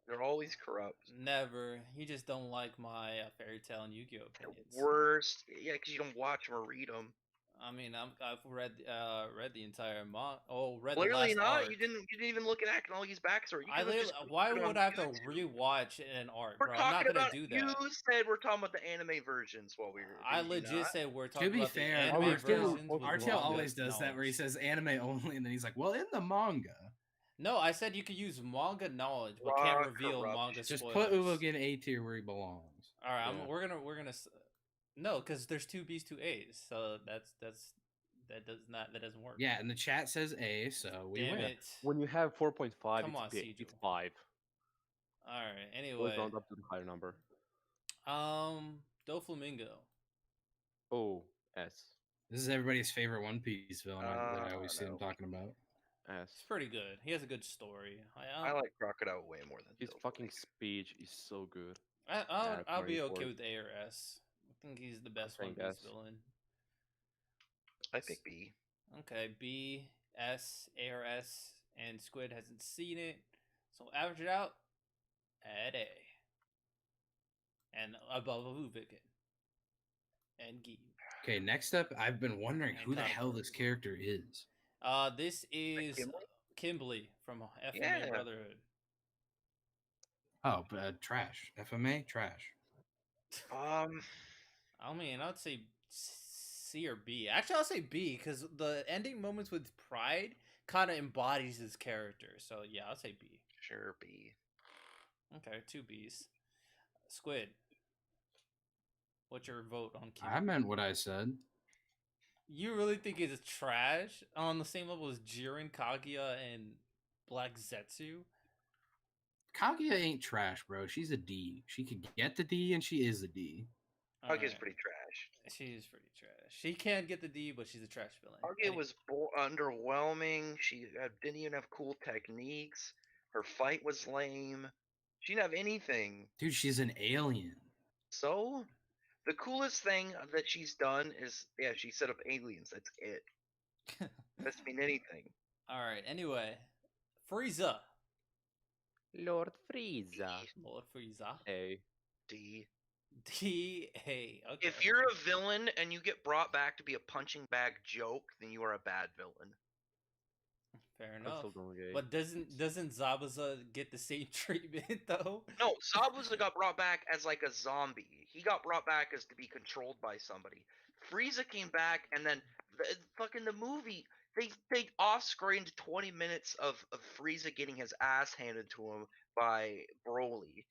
They're always corrupt. Never. You just don't like my fairy tale and Yu-Gi-Oh opinions. Worst. Yeah, because you don't watch them or read them. I mean, I've read the entire read Clearly the last not. arc. You didn't even look at Acnologi's backstory. Why would I have to rewatch an arc, We're bro? I'm not talking gonna about. do that. You said we're talking about the anime versions while we were. I did you legit not? said we're talking To be about fair, the anime I was gonna- versions. with RTL manga always does that, where he knowledge. says anime only, and then he's like, "Well, in the manga." No, I said you could use manga knowledge, but can't Raw reveal corruption. manga Just spoilers. put Uvogin A tier where he belongs. All right, Yeah. we're gonna. No, because there's 2 B's, 2 A's, so that doesn't work. Yeah, and the chat says A, so we Damn win. it. When you have 4.5, Come on, it's big. Sigil. It's 5. All right. Always Anyway, round up to the higher number. Doflamingo. Oh, S. This is everybody's favorite One Piece villain that I always see him no. talking about. It's S. pretty good. He has a good story. I like Crocodile way more than His Doflamingo. fucking speech is so good. I'll be Party okay Ford. with A or S. I think he's the best One think Piece S. villain. I pick B. Okay, B, S, A or S, and Squid hasn't seen it, so average it out at A. and above Uviken and Gee. Okay, next up, I've been wondering And who the Connor hell Burke. this character is. This is Kimberly? Kimberly from FMA Yeah. Brotherhood. Oh, trash. FMA, trash. I mean, I'd say C or B. Actually, I'll say B because the ending moments with Pride kind of embodies his character. So yeah, I'll say B. Sure, B. Okay, 2 B's. Squid. What's your vote on Kim? I meant what I said. You really think it's trash on the same level as Jiren, Kaguya, and Black Zetsu? Kaguya ain't trash, bro. She's a D. She could get the D, and she is a D. Kaguya's Alright. pretty trash. She's pretty trash. She can't get the D, but she's a trash villain. Kaguya was underwhelming. She didn't even have cool techniques. Her fight was lame. She didn't have anything. Dude, she's an alien. So, the coolest thing that she's done is, yeah, she set up aliens. That's it. Doesn't mean anything. Alright, anyway. Frieza. Lord Frieza. Lord Frieza. A. D. D A. Okay. If you're a villain and you get brought back to be a punching bag joke, then you are a bad villain. Fair I'm enough. still going A. But doesn't Zabuza get the same treatment though? No, Zabuza got brought back as like a zombie. He got brought back as to be controlled by somebody. Frieza came back, and then fucking the movie, they off-screened 20 minutes of Frieza getting his ass handed to him by Broly.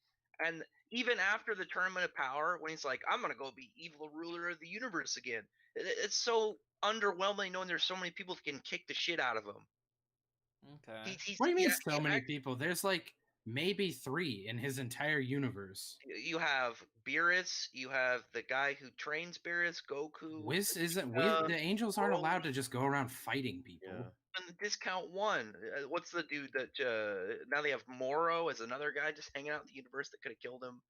And even after the Tournament of Power, when he's like, I'm gonna go be evil ruler of the universe again, it's so underwhelming knowing there's so many people that can kick the shit out of him. Okay. What do you mean so many people? There's like maybe 3 in his entire universe. You have Beerus, you have the guy who trains Beerus, Goku. Whis isn't the angels aren't allowed to just go around fighting people. Yeah. And the discount one. What's the dude that now they have Moro as another guy just hanging out in the universe that could have killed him?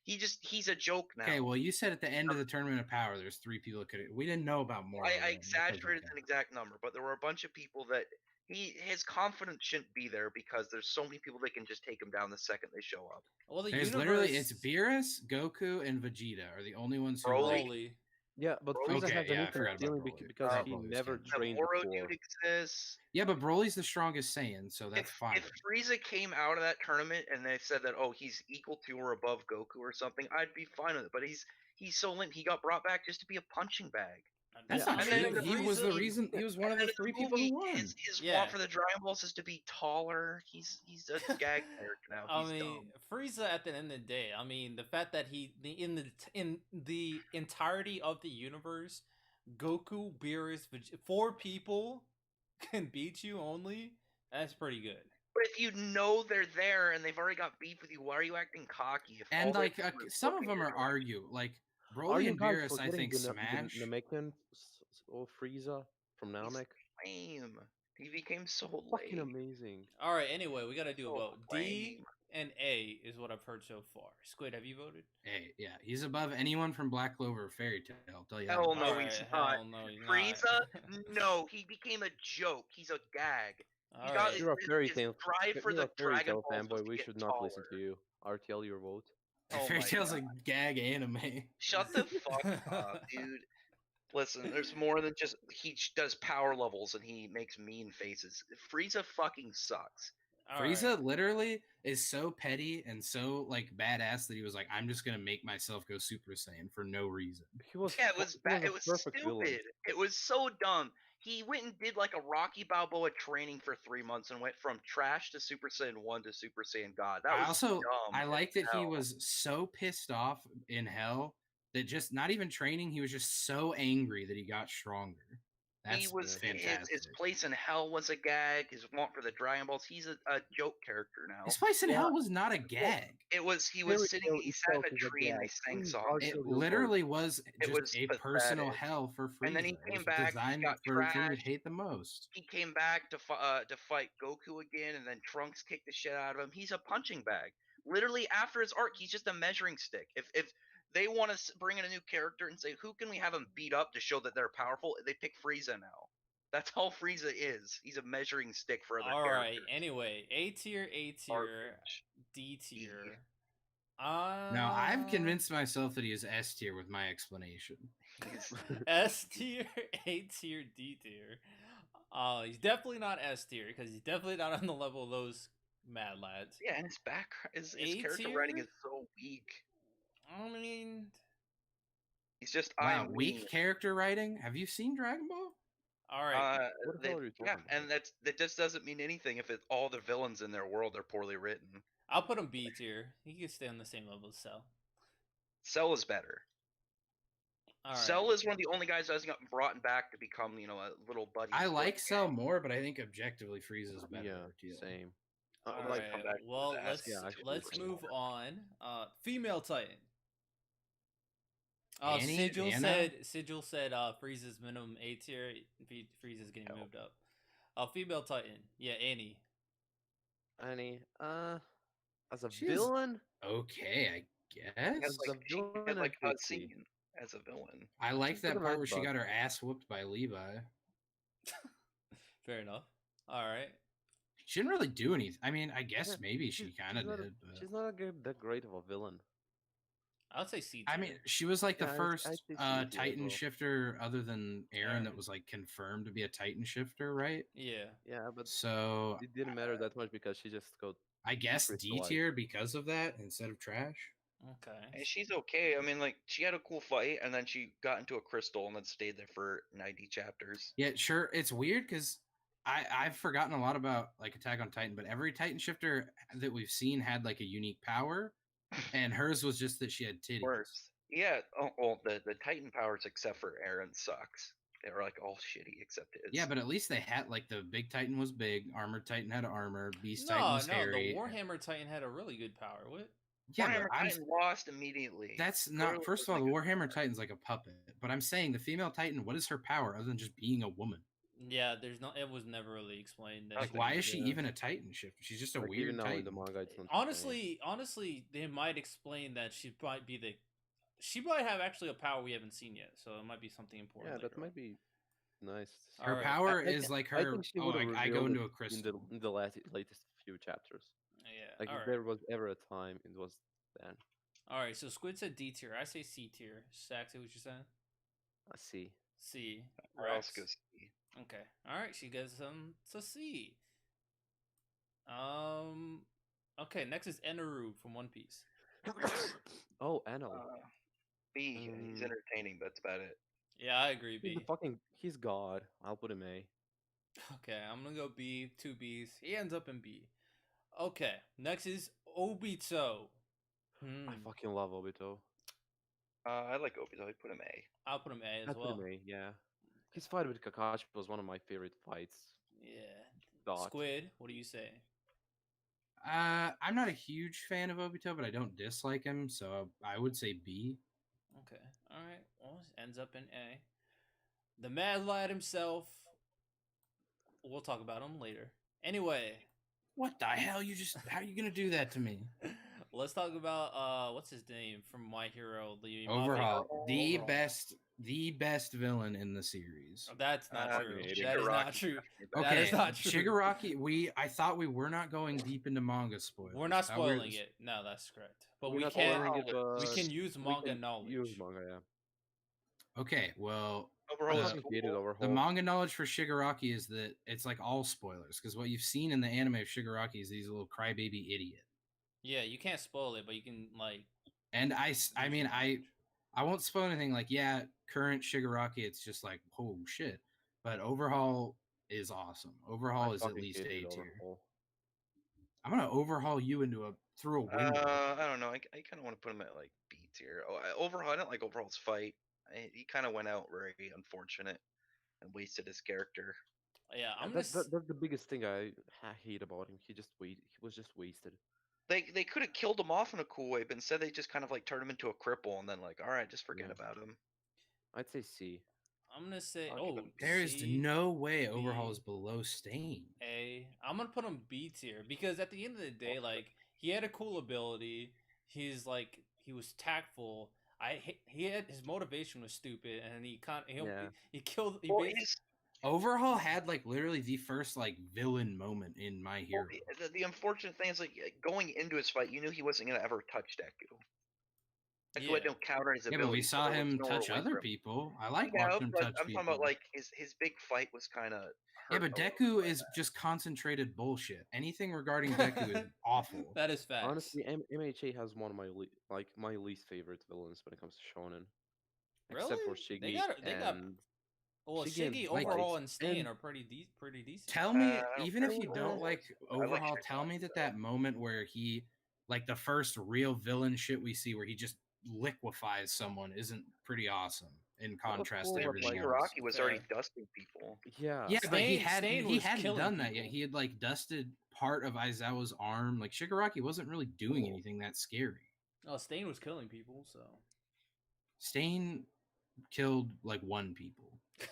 He's a joke now. Okay, well, you said at the end of the Tournament of Power, there's 3 people that could. We didn't know about more. I exaggerated an exact number, but there were a bunch of people that his confidence shouldn't be there because there's so many people that can just take him down the second they show up. Well, the There's universe... literally it's Beerus, Goku, and Vegeta are the only ones who. Broly. Yeah, but Broly- Frieza Okay, has an yeah, I infinite forgot about feeling Broly. because he Broly's never good. The trained Moro before. dude exists. Yeah, but Broly's the strongest Saiyan, so that's fine. If Frieza came out of that tournament and they said that, oh, he's equal to or above Goku or something, I'd be fine with it. But he's so lame. He got brought back just to be a punching bag. That's Yeah, not and then true. the He was the Frieza- reason. He was one of And the then 3 in the people movie, who won. His Yeah. want for the Dragon Balls is to be taller. He's a gag character now. I He's mean, dumb. Frieza. At the end of the day, I mean, the fact that in the entirety of the universe, Goku, Beerus, 4 people can beat you only. That's pretty good. But if you know they're there and they've already got beef with you, why are you acting cocky? If And all they like do is some look of at them you are and- argue like Are Broly you and guys Beerus. I forgetting think Smash. the Namekian or Frieza from Namek? lame. He became so Fucking lame. amazing. All right. Anyway, we gotta do a So vote. D lame. and A is what I've heard so far. Squid, have you voted? Hey, yeah, he's above anyone from Black Clover or Fairy Tail. I'll tell you that. Hell much. no, Alright, he's hell not. no, he's Frieza? not. No, he became a joke. He's a gag. All got right. You're a fairy his tale. drive for You're the a fairy Dragon tale Balls was fanboy. to We get should not listen to taller. you. RTL, your vote. Oh Fairy my Tail's a God. gag anime. Shut the fuck up, dude. Listen, there's more than just he does power levels and he makes mean faces. Frieza fucking sucks. All Frieza right. literally is so petty and so like badass that he was like, I'm just gonna make myself go Super Saiyan for no reason. He was. Yeah, it was he bad. a It was perfect stupid. villain. It was so dumb. He went and did like a Rocky Balboa training for 3 months and went from trash to Super Saiyan 1 to Super Saiyan God. That was dumb. I like that he hell. was so pissed off in hell that just not even training, he was just so angry that he got stronger. That's He was fantastic. his place in hell was a gag. His want for the Dragon Balls. He's a joke character now. His place in Yeah. hell was not a gag. He was Fairy sitting. Tail He sat in itself a is a tree and they gag. sang Please, songs. RTL, It your vote. literally was It just was a personal pathetic. hell for Frieza. And then he It came was back, he designed got for him to trashed. hate the most. He came back to fight Goku again, and then Trunks kicked the shit out of him. He's a punching bag. Literally, after his arc, he's just a measuring stick. If they want to bring in a new character and say who can we have him beat up to show that they're powerful, they pick Frieza now. That's all Frieza is. He's a measuring stick for other All right. characters. Anyway, A tier, A tier, Garbage. D tier. Now I've convinced myself that he is S tier with my explanation. S tier, A tier, D tier. He's definitely not S tier because he's definitely not on the level of those mad lads. Yeah, and his his A character writing tier? is so weak. I mean, He's just Wow, I'm weak mean. character writing. Have you seen Dragon Ball? all right. What the hell are you talking yeah, about? and that just doesn't mean anything if all the villains in their world are poorly written. I'll put him B tier. He can stay on the same level as Cell. Cell is better. All right. Cell is one of the only guys that hasn't gotten brought back to become, a little buddy. I like split Cell gang. more, but I think objectively Frieza's better. Yeah, over Teal. same. All I'd like to right. come back to Well, his let's ass. Yeah, actually, let's for move sure. on. Female Titan. Annie? Anna? Sigil said Frieza's minimum A tier. Frieza's getting No. moved up. Female Titan. Yeah, Annie. Annie, as a She's- villain, Okay, I She guess. has, As a she villain, had like I'd a say C. scene as a villain. I like She's that got a part nice where she butt. got her ass whooped by Levi. Fair enough. All right. She didn't really do anything. I mean, I guess Yeah, maybe she she's kind of not a- did. But... She's not that great of a villain. I would say C tier. I mean, she was like the Yeah, I'd first say C tier as Titan well. shifter other than Aaron that Eren. was like confirmed to be a Titan shifter, right? Yeah. Yeah, but So it didn't matter that much because she just got. I guess D crystallized. tier because of that instead of trash. Okay. And she's okay. I mean, like, she had a cool fight, and then she got into a crystal and then stayed there for 90 chapters. Yeah, sure. It's weird because I've forgotten a lot about like Attack on Titan, but every Titan shifter that we've seen had like a unique power, and hers was just that she had titties. Worse. Yeah, well, the Titan powers, except for Aaron, sucks. They were, like, all shitty except his. Yeah, but at least they had like the big Titan was big, Armored Titan had armor, Beast No, Titan was no, hairy. the Warhammer Titan had a really good power. What? Yeah, Warhammer but I'm Titan lost immediately. that's not. Clearly First of all, was the like a Warhammer puppet. Titan's like a puppet, but I'm saying the female Titan. What is her power other than just being a woman? Yeah, there's no. It was never really explained. Like, Like, why is she yeah. even a Titan shifter? She's just a Like, weird even now Titan. in the manga, it's not explained. Honestly, they might explain that she might be the. She might have actually a power we haven't seen yet, so it might be something important. Yeah, that later might on. be nice. to see. Her Alright, power I is thi- like I her. think she Oh, would've I go revealed into a it crystal. in the latest few chapters. Yeah. Like all if right. there was ever a time, it was then. All right. So Squid said D tier. I say C tier. Sax, what you saying? I see. C. Or else Rex. go see. Okay. All right. She gets to C. Okay. Next is Eneru from One Piece. Oh, Anno. B, he's entertaining, but that's about it. Yeah, I agree. He's B. the fucking. He's God. I'll put him A. Okay, I'm gonna go B. 2 B's. He ends up in B. Okay. Next is Obito. I fucking love Obito. I like Obito. I put him A. I'll put him A as I'd well. put him A. Yeah. His fight with Kakashi was one of my favorite fights. Yeah. Dot. Squid, what do you say? I'm not a huge fan of Obito, but I don't dislike him, so I would say B. Okay. All right. Well, it ends up in A. The Mad Lad himself. We'll talk about him later. Anyway, What the hell? How are you gonna do that to me? let's talk about what's his name from My Hero. The Overhaul, the Overhaul. best villain in the series. That's not Uh, true. Shigaraki. That is not true. That Okay, is not true. Shigaraki. I thought we were not going deep into manga spoilers. We're not I thought we were- spoiling it. No, that's correct. But We're we not can spoiling it, we but can use we manga can knowledge. Use manga, yeah. Okay, well, Overall, I is fucking cool. hated Overhaul. the manga knowledge for Shigaraki is that it's like all spoilers because what you've seen in the anime of Shigaraki is he's a little crybaby idiot. Yeah, you can't spoil it, but you can like. And I mean, I won't spoil anything. Like, yeah, current Shigaraki, it's just like, oh shit. But Overhaul is awesome. Overhaul is at fucking least A hated tier. Overhaul. I'm gonna overhaul you through a window. I don't know. I kind of want to put him at like B tier. Overhaul, I didn't like Overhaul's fight. He kind of went out very unfortunate and wasted his character. Yeah, I'm That's gonna. the biggest thing I hate about him. He was just wasted. They could have killed him off in a cool way, but instead they just kind of like turned him into a cripple and then like, all right, just forget Yeah. about him. I'd say C. I'm gonna say. I'll give Oh, him There is C, no way Overhaul B, is below Stain. A. I'm gonna put him B tier because at the end of the day, like he had a cool ability. He's like he was tactful. He had his motivation was stupid, and he Yeah. he killed. He Well, basically, Overhaul had like literally the first like villain moment in My Hero. Well, the unfortunate thing is, like, going into his fight, you knew he wasn't gonna ever touch Deku. Deku had no counter his Yeah, ability. but we saw there was him nowhere touch away other from him. people. I like Yeah, watching him but touch I'm people. talking about like his big fight was kind of. Yeah, but Deku is just concentrated bullshit. Anything regarding Deku is awful. That is facts. Honestly, MHA has one of my least favorite villains when it comes to shonen, except for Really? Shiggy and Well, Shiggy and Shiggy, Light. Overhaul, and Stain And- are pretty decent. Tell me, I don't even care if you what don't Overhaul like is. I like Overhaul, tell Shiggy, me that though. that moment where he, like the first real villain shit we see, where he just liquefies someone, isn't pretty awesome in contrast cool, to but, everything else. Shigaraki was already Fair. dusting people. Yeah, Yeah, but he Stain he was hadn't killing done that yet. people. He had like dusted part of Aizawa's arm. Like Shigaraki wasn't really doing Cool. anything that scary. Oh, Stain was killing people, so Stain killed like one people.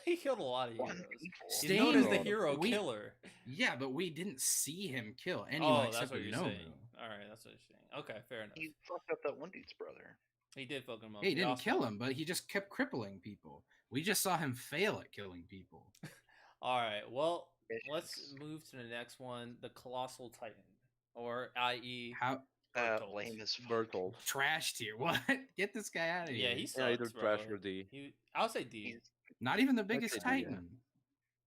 he killed a lot of One heroes. people. He's Stain- known as the Stain- hero we- killer. Yeah, but we didn't see him kill anyone Oh, except that's what for you're Nomu. saying. All right, that's what you're saying. Okay, fair enough. He fucked up that one dude's brother. He did fuck him up. Yeah, he didn't also- kill him, but he just kept crippling people. We just saw him fail at killing people. All right, well, let's Vicious. move to the next one, the Colossal Titan, or i.e. How Bertolt. Lame as fuck. Bertolt. trash tier? What? Get this guy out of here. Yeah, he sucks, Yeah, either bro. trash or D. I would say D. He's, not even the biggest say D, yeah. Titan.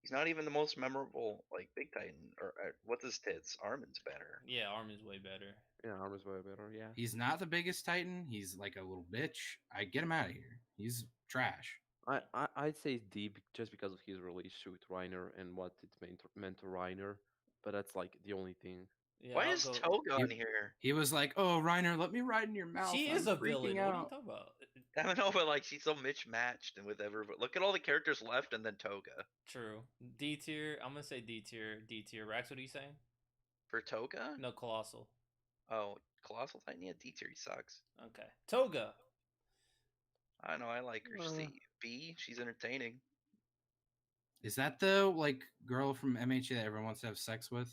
he's not even the most memorable, like, big Titan. Or what's his tits? Armin's better. Yeah, Armin's way better. Yeah, Armor's way better. Yeah. He's not the biggest Titan. He's like a little bitch. I get him out of here. He's trash. I'd say D just because of his relationship with Reiner and what it meant to Reiner, but that's like the only thing. Yeah, Why I'll is go- Toga in here? He was like, "Oh, Reiner, let me ride in your mouth." She I'm is a freaking villain. What are you out." talking about? I don't know, but like she's so mismatched and with everybody. Look at all the characters left, and then Toga. True. D tier. I'm gonna say D tier. D tier. Rex, what are you saying? For Toga? No, Colossal. Oh, Colossal Titan. Yeah, D tier. He sucks. Okay. Toga. I don't know. I like her. Uh. C, B. She's entertaining. Is that the like girl from MHA that everyone wants to have sex with?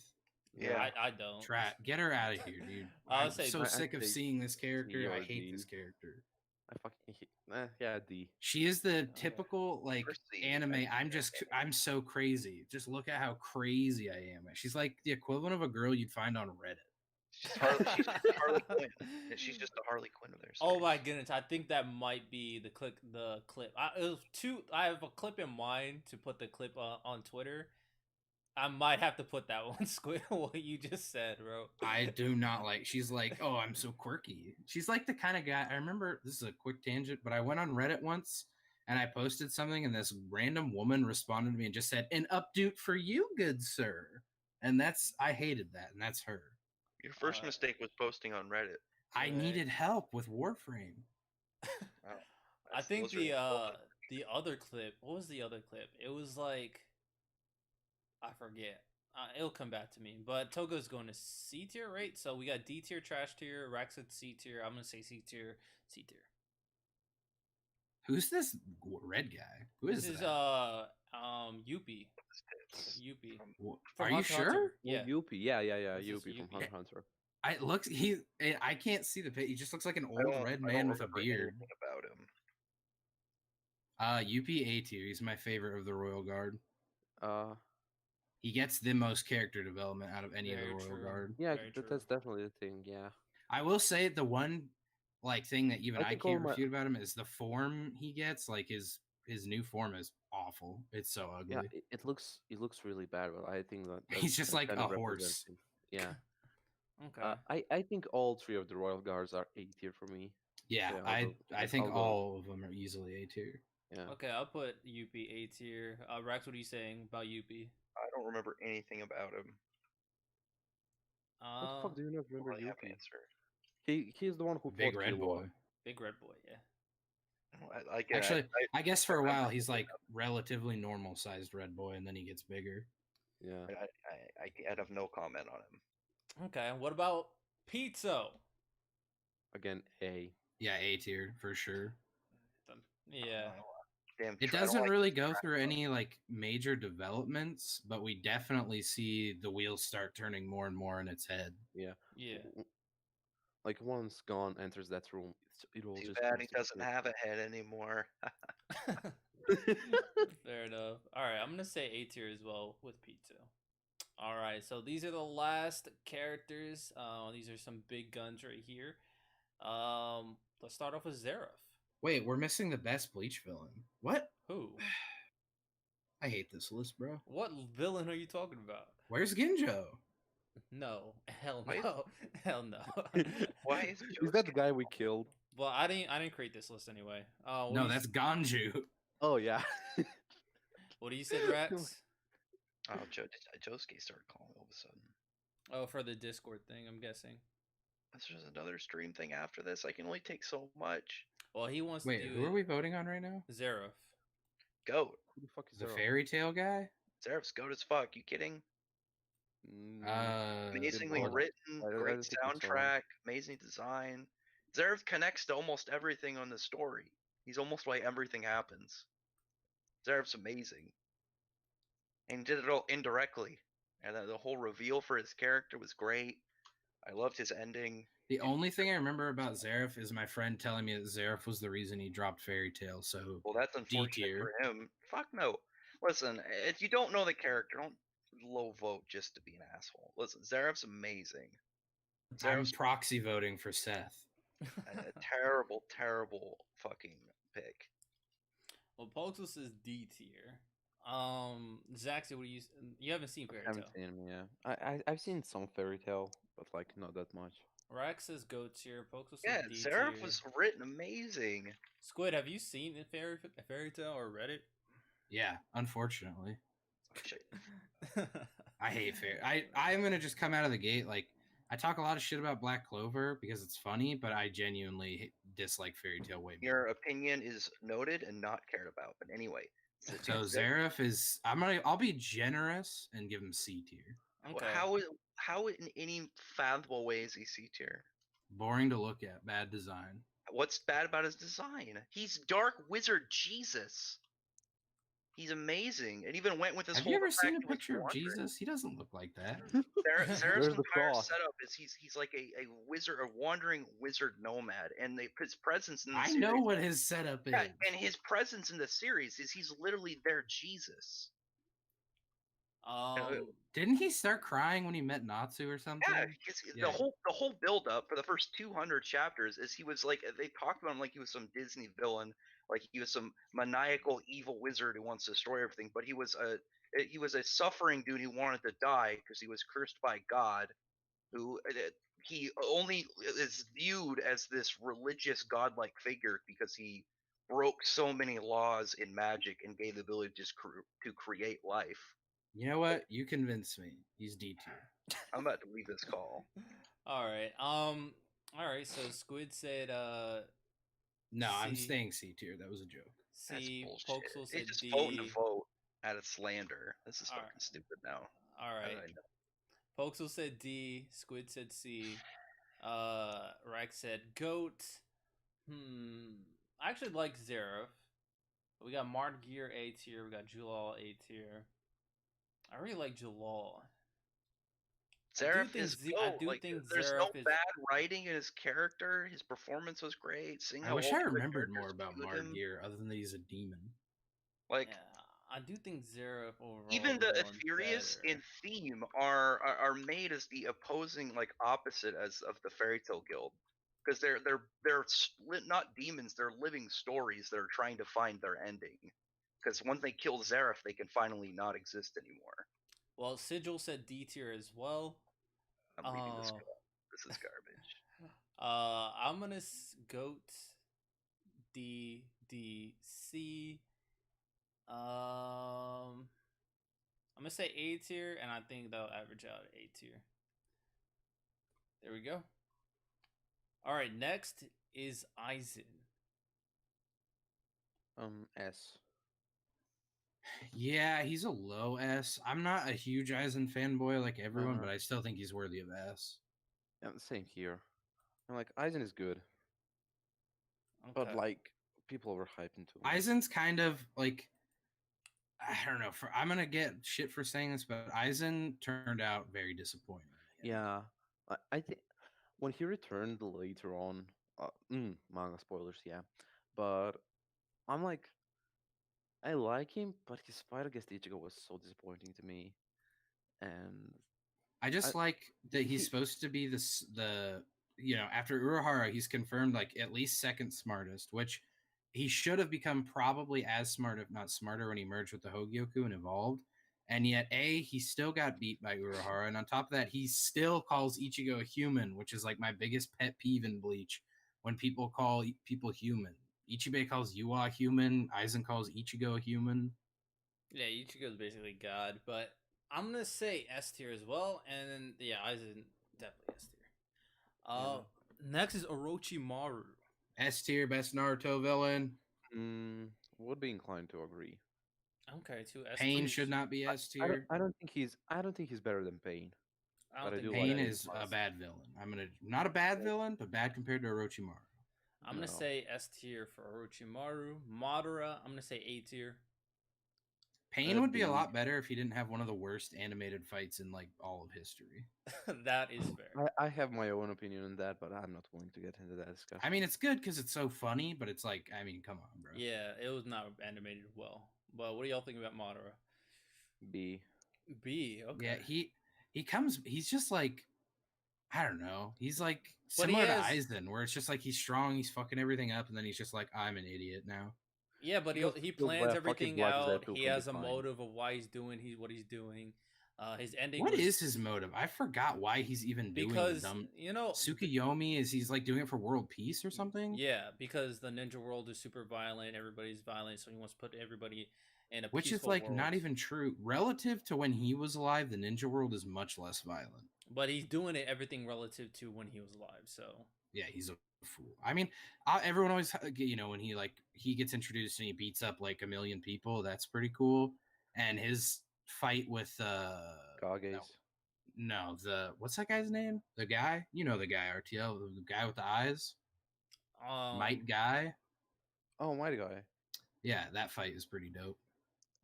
Yeah. I don't. Get her out of here, dude. I I'm would say so I- sick I'd of say seeing this character. C I or hate D. this character. I fucking hate. Yeah, D. She is the typical like Or C, anime. I I'm so crazy. Just look at how crazy I am. She's like the equivalent of a girl you'd find on Reddit. She's just a Harley Quinn. And she's just a Harley Quinn of theirs. Oh my goodness! I think that might be the clip. I have a clip in mind to put the clip on Twitter. I might have to put that one, Squid. What you just said, bro. I do not like. She's like, oh, I'm so quirky. She's like the kind of guy. I remember, this is a quick tangent, but I went on Reddit once and I posted something, and this random woman responded to me and just said, "An update for you, good sir." And I hated that, and that's her. Your first mistake was posting on Reddit. I Right. needed help with Warframe. Wow. I think Those are the other clip. What was the other clip? It was like, I forget. It'll come back to me. But Togo's going to C tier, right? So we got D tier, trash tier. Rex at C tier. I'm gonna say C tier. C tier. Who's this red guy? Who is This is that? Yuppie. tits. Yuppie. Are From you Hunter x sure? Hunter. Well, Yeah. Yuppie. Yeah. This is Yuppie from Yuppie. Hunter x Hunter. I can't see the pic. He just looks like an I old don't- red I don't man with a remember beard. anything about him. UP A tier. He's my favorite of the Royal Guard. Uh, He gets the most character development out of any of Very the Royal true. Guard. yeah, Very true. that's definitely the thing. Yeah. I will say the one like thing that even I I think all can't my- refute about him is the form he gets. Like his new form is awful. It's so ugly. Yeah, it looks really bad, but I think that He's just that like kind a of horse. represents him. Yeah. Okay. I think all three of the Royal Guards are A tier for me. Yeah, Yeah, I think I'll go- all of them are easily A tier. Yeah. Okay, I'll put Yuppie A tier. Rex, what are you saying about Yuppie? I don't remember anything about him. What the fuck do you not remember Really have an Yuppie? answer. He's the one who Big fought red Killua. boy. Big red boy, yeah. I get Actually, it. I guess for a while he's like relatively normal sized red boy, and then he gets bigger. Yeah. I'd have no comment on him. Okay, what about Pizzo? Again, A. Yeah, A tier for sure. Yeah. Damn, It I don't doesn't like really this go track. through any like major developments, but we definitely see the wheels start turning more and more in its head. Yeah. Yeah. Like once Gon enters that room, it will Too just. bad he go doesn't to- have a head anymore. Fair enough. All right, I'm gonna say A tier as well with P2. All right, so these are the last characters. These are some big guns right here. Let's start off with Zeref. Wait, we're missing the best Bleach villain. What? Who? I hate this list, bro. What villain are you talking about? Where's Ginjo? No, hell Why is- no, hell no. Why is Is that the Josuke- guy we killed? Well, I didn't create this list anyway. What No, do you that's Ganju. Oh yeah. what do you say, Rex? Oh, Josuke started calling all of a sudden. Oh, for the Discord thing, I'm guessing. This is another stream thing after this. I can only take so much. Well, he wants Wait, to do who are we voting on right now? Zeref. Goat. Who the fuck is The Zero? fairy tale guy? Zeref's goat as fuck. You kidding? Amazingly hold on. written, I great don't think I saw him. soundtrack, amazing design. Zeref connects to almost everything on the story. He's almost why everything happens. Zeref's amazing. And did it all indirectly. And the whole reveal for his character was great. I loved his ending. The only thing I remember about Zeref is my friend telling me that Zeref was the reason he dropped Fairy Tale. So Well, that's unfortunate tier. for him. Fuck no. Listen, if you don't know the character, don't low vote just to be an asshole. Listen, Zeref's amazing. I'm Zeref's proxy voting for Seth. a terrible, terrible fucking pick. Well, Pulxel says D tier. Zaxi, what do you haven't seen Fairy I haven't Tale? seen him. Yeah, I've seen some fairy tale, but like not that much. Rex says Go tier. Pulxel says Yeah, D Zeref tier. was written amazing. Squid, have you seen the Fairy Tale or read it? Yeah, unfortunately. Shit. I hate fairy. I'm gonna just come out of the gate like I talk a lot of shit about Black Clover because it's funny, but I genuinely dislike Fairy Tale way more. Your opinion is noted and not cared about. But anyway, So Zeref is I'll be generous and give him C tier. Okay. how in any fathomable way is he C tier? Boring to look at, bad design. What's bad about his design? He's Dark Wizard Jesus. He's amazing. It even went with his Have whole. you ever seen a fact he was picture of wandering. Jesus? He doesn't look like that. Zeref's There's the entire cross. setup is he's like a wizard, a wandering wizard nomad, and his presence in the I series. know what his setup is. Yeah, and his presence in the series is he's literally their Jesus. Didn't he start crying when he met Natsu or something? Yeah, Yeah. the whole build up for the first 200 chapters is he was like they talked about him like he was some Disney villain, like he was some maniacal evil wizard who wants to destroy everything. But he was a suffering dude who wanted to die because he was cursed by God, who he only is viewed as this religious godlike figure because he broke so many laws in magic and gave the ability to create life. You know what? You convinced me. He's D tier. I'm about to leave this call. All right. All right. So Squid said No, I'm C. staying C tier. That was a joke. That's C. bullshit. Pulxel They said just D. voting to vote out of slander. This is Alright. fucking stupid now. All How right. did I know? Pulxel said D. Squid said C. Rex said Goat. I actually like Zeref. We got Mart Gear A tier. We got Julal A tier. I really like Julal. Zeref think is I goat. do Like, think there's Zeref no is- bad writing in his character. His performance was great. Seeing I how wish all I the other remembered more characters about viewed him, Margear other than that he's a demon. Like Yeah, I do think Zeref overall. even the villain's Ethereus better. in theme are made as the opposing like opposite as of the Fairy Tale Guild because they're not demons. They're living stories that are trying to find their ending. Because once they kill Zeref, they can finally not exist anymore. Well, Sigil said D tier as well. I'm leaving this Oh. call. This is garbage. I'm gonna Goat D C. I'm gonna say A tier, and I think they'll average out A tier. There we go. All right, next is Aizen. S. Yeah, he's a low S. I'm not a huge Aizen fanboy like everyone, Uh-huh. but I still think he's worthy of S. Yeah, same here. I'm like Aizen is good, but Okay. like people overhyped into him. Aizen's kind of like I don't know. I'm gonna get shit for saying this, but Aizen turned out very disappointing. Yeah, I think when he returned later on, manga spoilers, yeah. But I'm like, I like him, but his fight against Ichigo was so disappointing to me. And I just like that he's he- supposed to be the after Urahara he's confirmed like at least second smartest, which he should have become probably as smart if not smarter when he merged with the Hogyoku and evolved. And yet he still got beat by Urahara, and on top of that he still calls Ichigo a human, which is like my biggest pet peeve in Bleach when people call people human. Ichibe calls Yua human, Aizen calls Ichigo a human. Yeah, Ichigo's basically God, but I'm gonna say S tier as well, and then yeah, Aizen definitely S tier. Next is Orochimaru. S tier, best Naruto villain. would be inclined to agree. Okay, two S Pain tiers. should not be S I tier. don't think he's better than Pain. I but I don't think do Pain like is a possible. bad villain. Not a bad villain, but bad compared to Orochimaru. I'm gonna No. say S tier for Orochimaru. Madara, I'm gonna say A tier. Pain would be a B. lot better if he didn't have one of the worst animated fights in like all of history. That is fair. I have my own opinion on that, but I'm not willing to get into that discussion. I mean, it's good because it's so funny, but it's like, I mean, come on, bro. Yeah, it was not animated well. But what do y'all think about Madara? B. B. Okay. Yeah, he's just like, I don't know. He's like But he similar to has- Aizen, where it's just like he's strong, he's fucking everything up, and then he's just like, I'm an idiot now. Yeah, but He was he killed by plans a fucking everything Black out. Zeppelin He from has a behind. motive of why he's doing what he's doing. His ending. What was, is his motive? I forgot why he's even doing because the dumb. Tsukuyomi Is he's like doing it for world peace or something? Yeah, because the ninja world is super violent. Everybody's violent, so he wants to put everybody in a Which is peaceful like world. not even true. Relative to when he was alive, the ninja world is much less violent. But he's doing everything relative to when he was alive. So Yeah, he's a fool. I mean, everyone always, when he gets introduced and he beats up like a million people, that's pretty cool. And his fight with Kage's. no, what's that guy's name? The guy, the guy, RTL, the guy with the eyes, Might Guy. Oh, my guy. Yeah, that fight is pretty dope.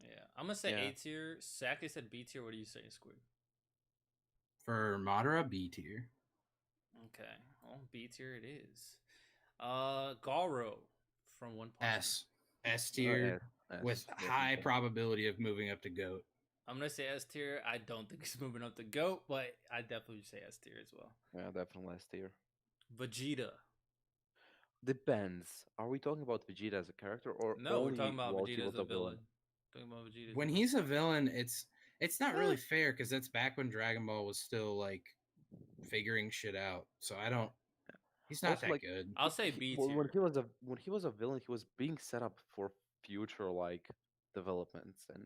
yeah, I'm gonna say Yeah. A tier. Saki said B tier. What do you say, Squid? For Madara, B tier. Okay, well, B tier it is. Garo from One Punch Man. S tier S, with high definitely. probability of moving up to GOAT. I'm gonna say S tier. I don't think he's moving up to GOAT, but I definitely say S tier as well. Yeah, definitely S tier. Vegeta. Depends. Are we talking about Vegeta as a character or No, we're only talking about while he Vegeta as was a villain. Talking about Vegeta. as When a he's a villain, it's not really fair because that's back when Dragon Ball was still like figuring shit out. So I don't. He's not Also, that like, good. I'll say B When tier. when he was a villain, he was being set up for future like developments and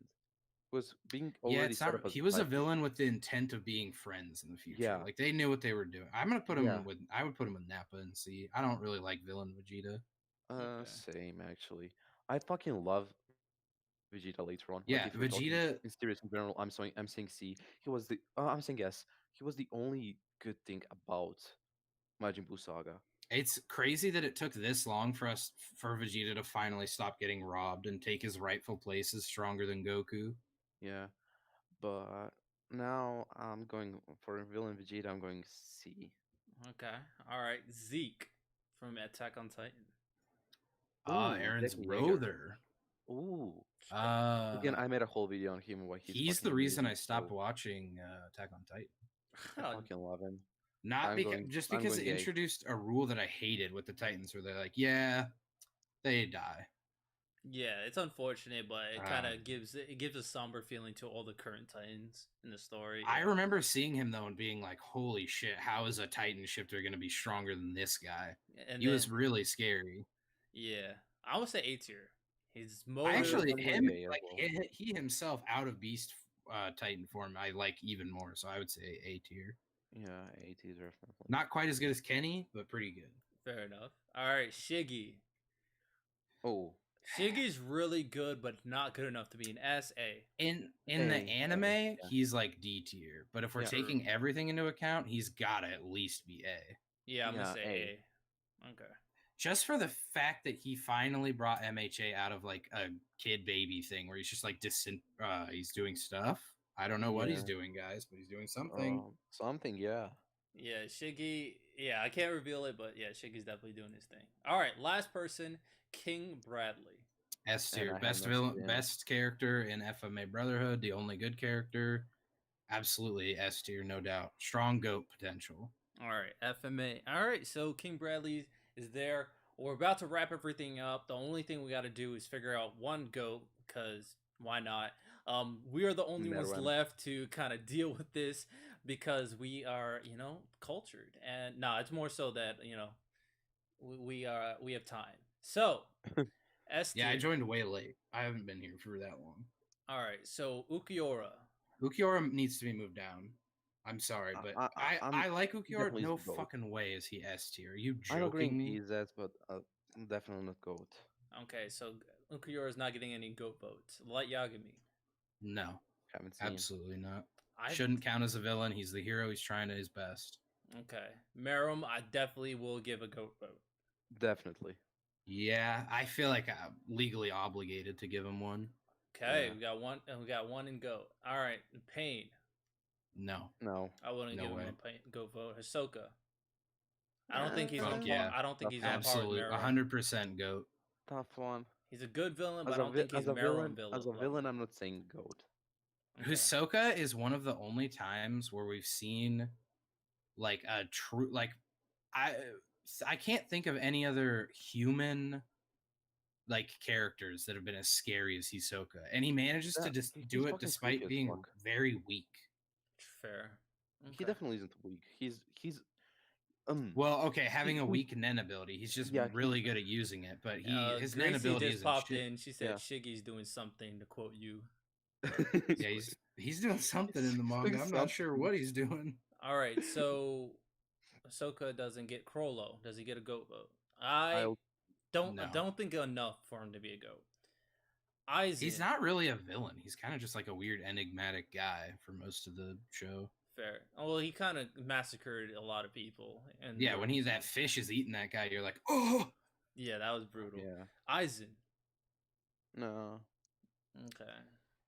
was being Yeah, already it's set not. up as He was a side character. villain with the intent of being friends in the future. Yeah. Like they knew what they were doing. I'm gonna put him Yeah. with. I would put him with Nappa and C. I don't really like villain Vegeta. Okay. Same actually. I fucking love Vegeta later on. Yeah, if we're talking Vegeta- in series in general. I'm saying C. He was the. I'm saying yes. He was the only good thing about Majin Buu Saga. It's crazy that it took this long for Vegeta to finally stop getting robbed and take his rightful place as stronger than Goku. Yeah, but now I'm going for villain Vegeta. I'm going C. Okay. All right. Zeke from Attack on Titan. Ooh, Aaron's Becky Yeager. brother. Ooh. Again, I made a whole video on him. Why he's fucking the reason I amazing, stopped so watching Attack on Titan. I fucking love him. Not I'm because going- just I'm because going it gay. introduced a rule that I hated with the Titans, where they're like, yeah, they die. Yeah, it's unfortunate, but it kind Um, of gives a somber feeling to all the current Titans in the story. I yeah. remember seeing him though and being like, holy shit, how is a Titan shifter going to be stronger than this guy? And He was then- really scary. Yeah, I would say A tier. His I motive. actually I'm going him gay as like well. he himself out of Beast Titan form I like even more, so I would say A tier. Yeah, 80s definitely. Not quite as good as Kenny, but pretty good. Fair enough. All right, Shiggy. Oh, Shiggy's really good, but not good enough to be an SA. In the A, anime, yeah. he's like D tier, but if we're Yeah. taking everything into account, he's gotta at least be A. Yeah, I'm Yeah, gonna say A. A. Okay. Just for the fact that he finally brought MHA out of like a kid baby thing where he's just like he's doing stuff. I don't know what he's Yeah. doing, guys, but he's doing something. something, yeah. Yeah, Shiggy. Yeah, I can't reveal it, but yeah, Shiggy's definitely doing his thing. All right, last person, King Bradley. S And I tier, have best not villain, seen it. best character in FMA Brotherhood, the only good character. Absolutely S tier, no doubt. Strong goat potential. All right, FMA. All right, so King Bradley is there. We're about to wrap everything up. The only thing we got to do is figure out one goat, because why not? We are the only ones Merwan. left to kind of deal with this because we are, cultured. And no, it's more so that we have time. So S tier. Yeah, I joined way late. I haven't been here for that long. All right, so Ukiora. Ukiora needs to be moved down. I'm sorry, but I like Ukiora. definitely No is the GOAT. fucking way is he S tier. Are you I don't joking agree me? he's that, but definitely not GOAT. Okay, so Ukiora is not getting any goat votes. Light Yagami. No, Haven't seen. absolutely not. I Shouldn't count as a villain. He's the hero. He's trying to his best. Okay, Merum. I definitely will give a goat vote. Definitely. Yeah, I feel like I'm legally obligated to give him one. Okay, Yeah. we got one. We got one in goat. All right, Pain. No. No. I wouldn't No give way. him a goat vote. Hisoka. I don't think he's Fuck on. yeah. I don't think he's on par with Absolutely, Merum. 100% goat. Tough one. He's a good villain, but As I don't think he's as a Merum villain, as a villain, I'm not saying GOAT. Okay. Hisoka is one of the only times where we've seen like a true I can't think of any other human like characters that have been as scary as Hisoka, and he manages to Yeah, just he's do it fucking despite freaky as being fuck. very weak. Fair. He Okay. definitely isn't weak. He's Well, okay, having a weak Nen ability, he's just Yeah, really good at using it. But his Nen Gracie ability just isn't popped shit. in. She said Yeah. Shiggy's doing something, to quote you. Yeah, he's doing something in the manga. I'm not sure what he's doing. All right, so Ahsoka doesn't get Crollo. Does he get a goat vote? I I'll- No. don't think enough for him to be a goat. Aizen. He's not really a villain. He's kind of just like a weird enigmatic guy for most of the show. fair. Oh, well, he kind of massacred a lot of people. And Yeah, when that fish is eating that guy, you're like, oh. Yeah, that was brutal. Yeah. Aizen. No. Okay.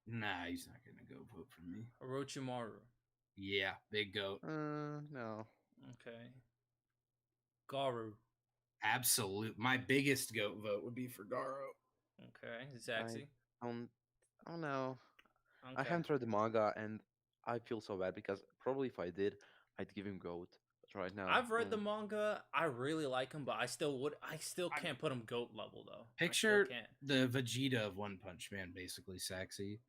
Nah, he's not gonna go vote for me. Orochimaru. Yeah, big goat. No. Okay. Garu. Absolute. My biggest goat vote would be for Garo. Okay. Zaxi. I don't know. Okay. I haven't read the manga, and I feel so bad because probably if I did, I'd give him GOAT. But right now, I've read the manga. I really like him, but I still can't put him goat level though. I still Picture can't. the Vegeta of One Punch Man, basically sexy.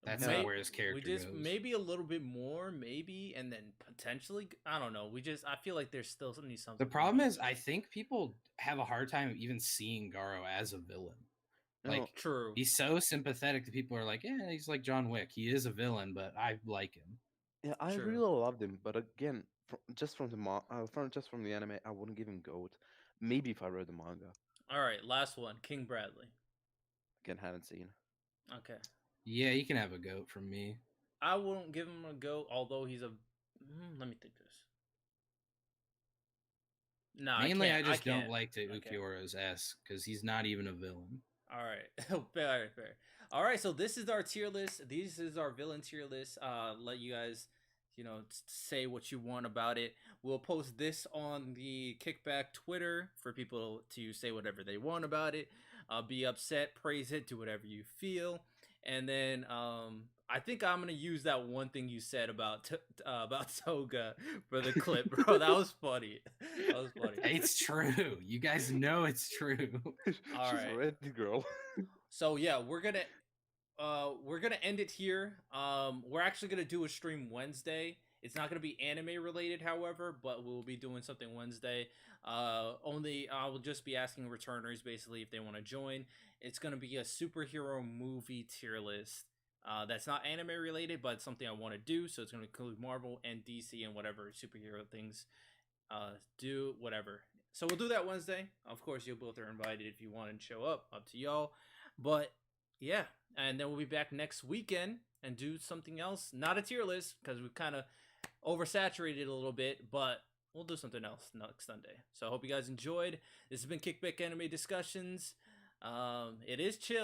That's May- not where his character We just goes. maybe a little bit more, maybe, and then potentially. I don't know. I feel like there's still something. The problem is, I think people have a hard time even seeing Garo as a villain. Like, true. he's so sympathetic that people are like, yeah, he's like John Wick. He is a villain, but I like him. Yeah, I Sure. really loved him, but again, just from the anime, I wouldn't give him GOAT. Maybe if I read the manga. All right, last one. King Bradley. Again, haven't seen. Okay. Yeah, you can have a goat from me. I wouldn't give him a goat, although he's a. Let me think this. No, Mainly, I can't- just don't can't. like the Okay. Ukiora's S because he's not even a villain. All right, fair. All right, so this is our tier list. This is our villain tier list. Let you guys, say what you want about it. We'll post this on the Kickback Twitter for people to say whatever they want about it. Be upset, praise it, do whatever you feel, and then I think I'm gonna use that one thing you said about Toga for the clip, bro. That was funny. That was funny. It's true. You guys know it's true. All She's right. ready, girl. So yeah, we're gonna end it here. We're actually gonna do a stream Wednesday. It's not gonna be anime related, however, but we'll be doing something Wednesday. Only I will just be asking returners basically if they want to join. It's gonna be a superhero movie tier list. That's not anime related, but it's something I want to do. So it's gonna include Marvel and DC and whatever superhero things do whatever. So we'll do that Wednesday. Of course, you both are invited if you want to show up. Up to y'all. But yeah, and then we'll be back next weekend and do something else. Not a tier list because we kind of oversaturated a little bit, but we'll do something else next Sunday. So I hope you guys enjoyed. This has been Kickback Anime Discussions. It is chill.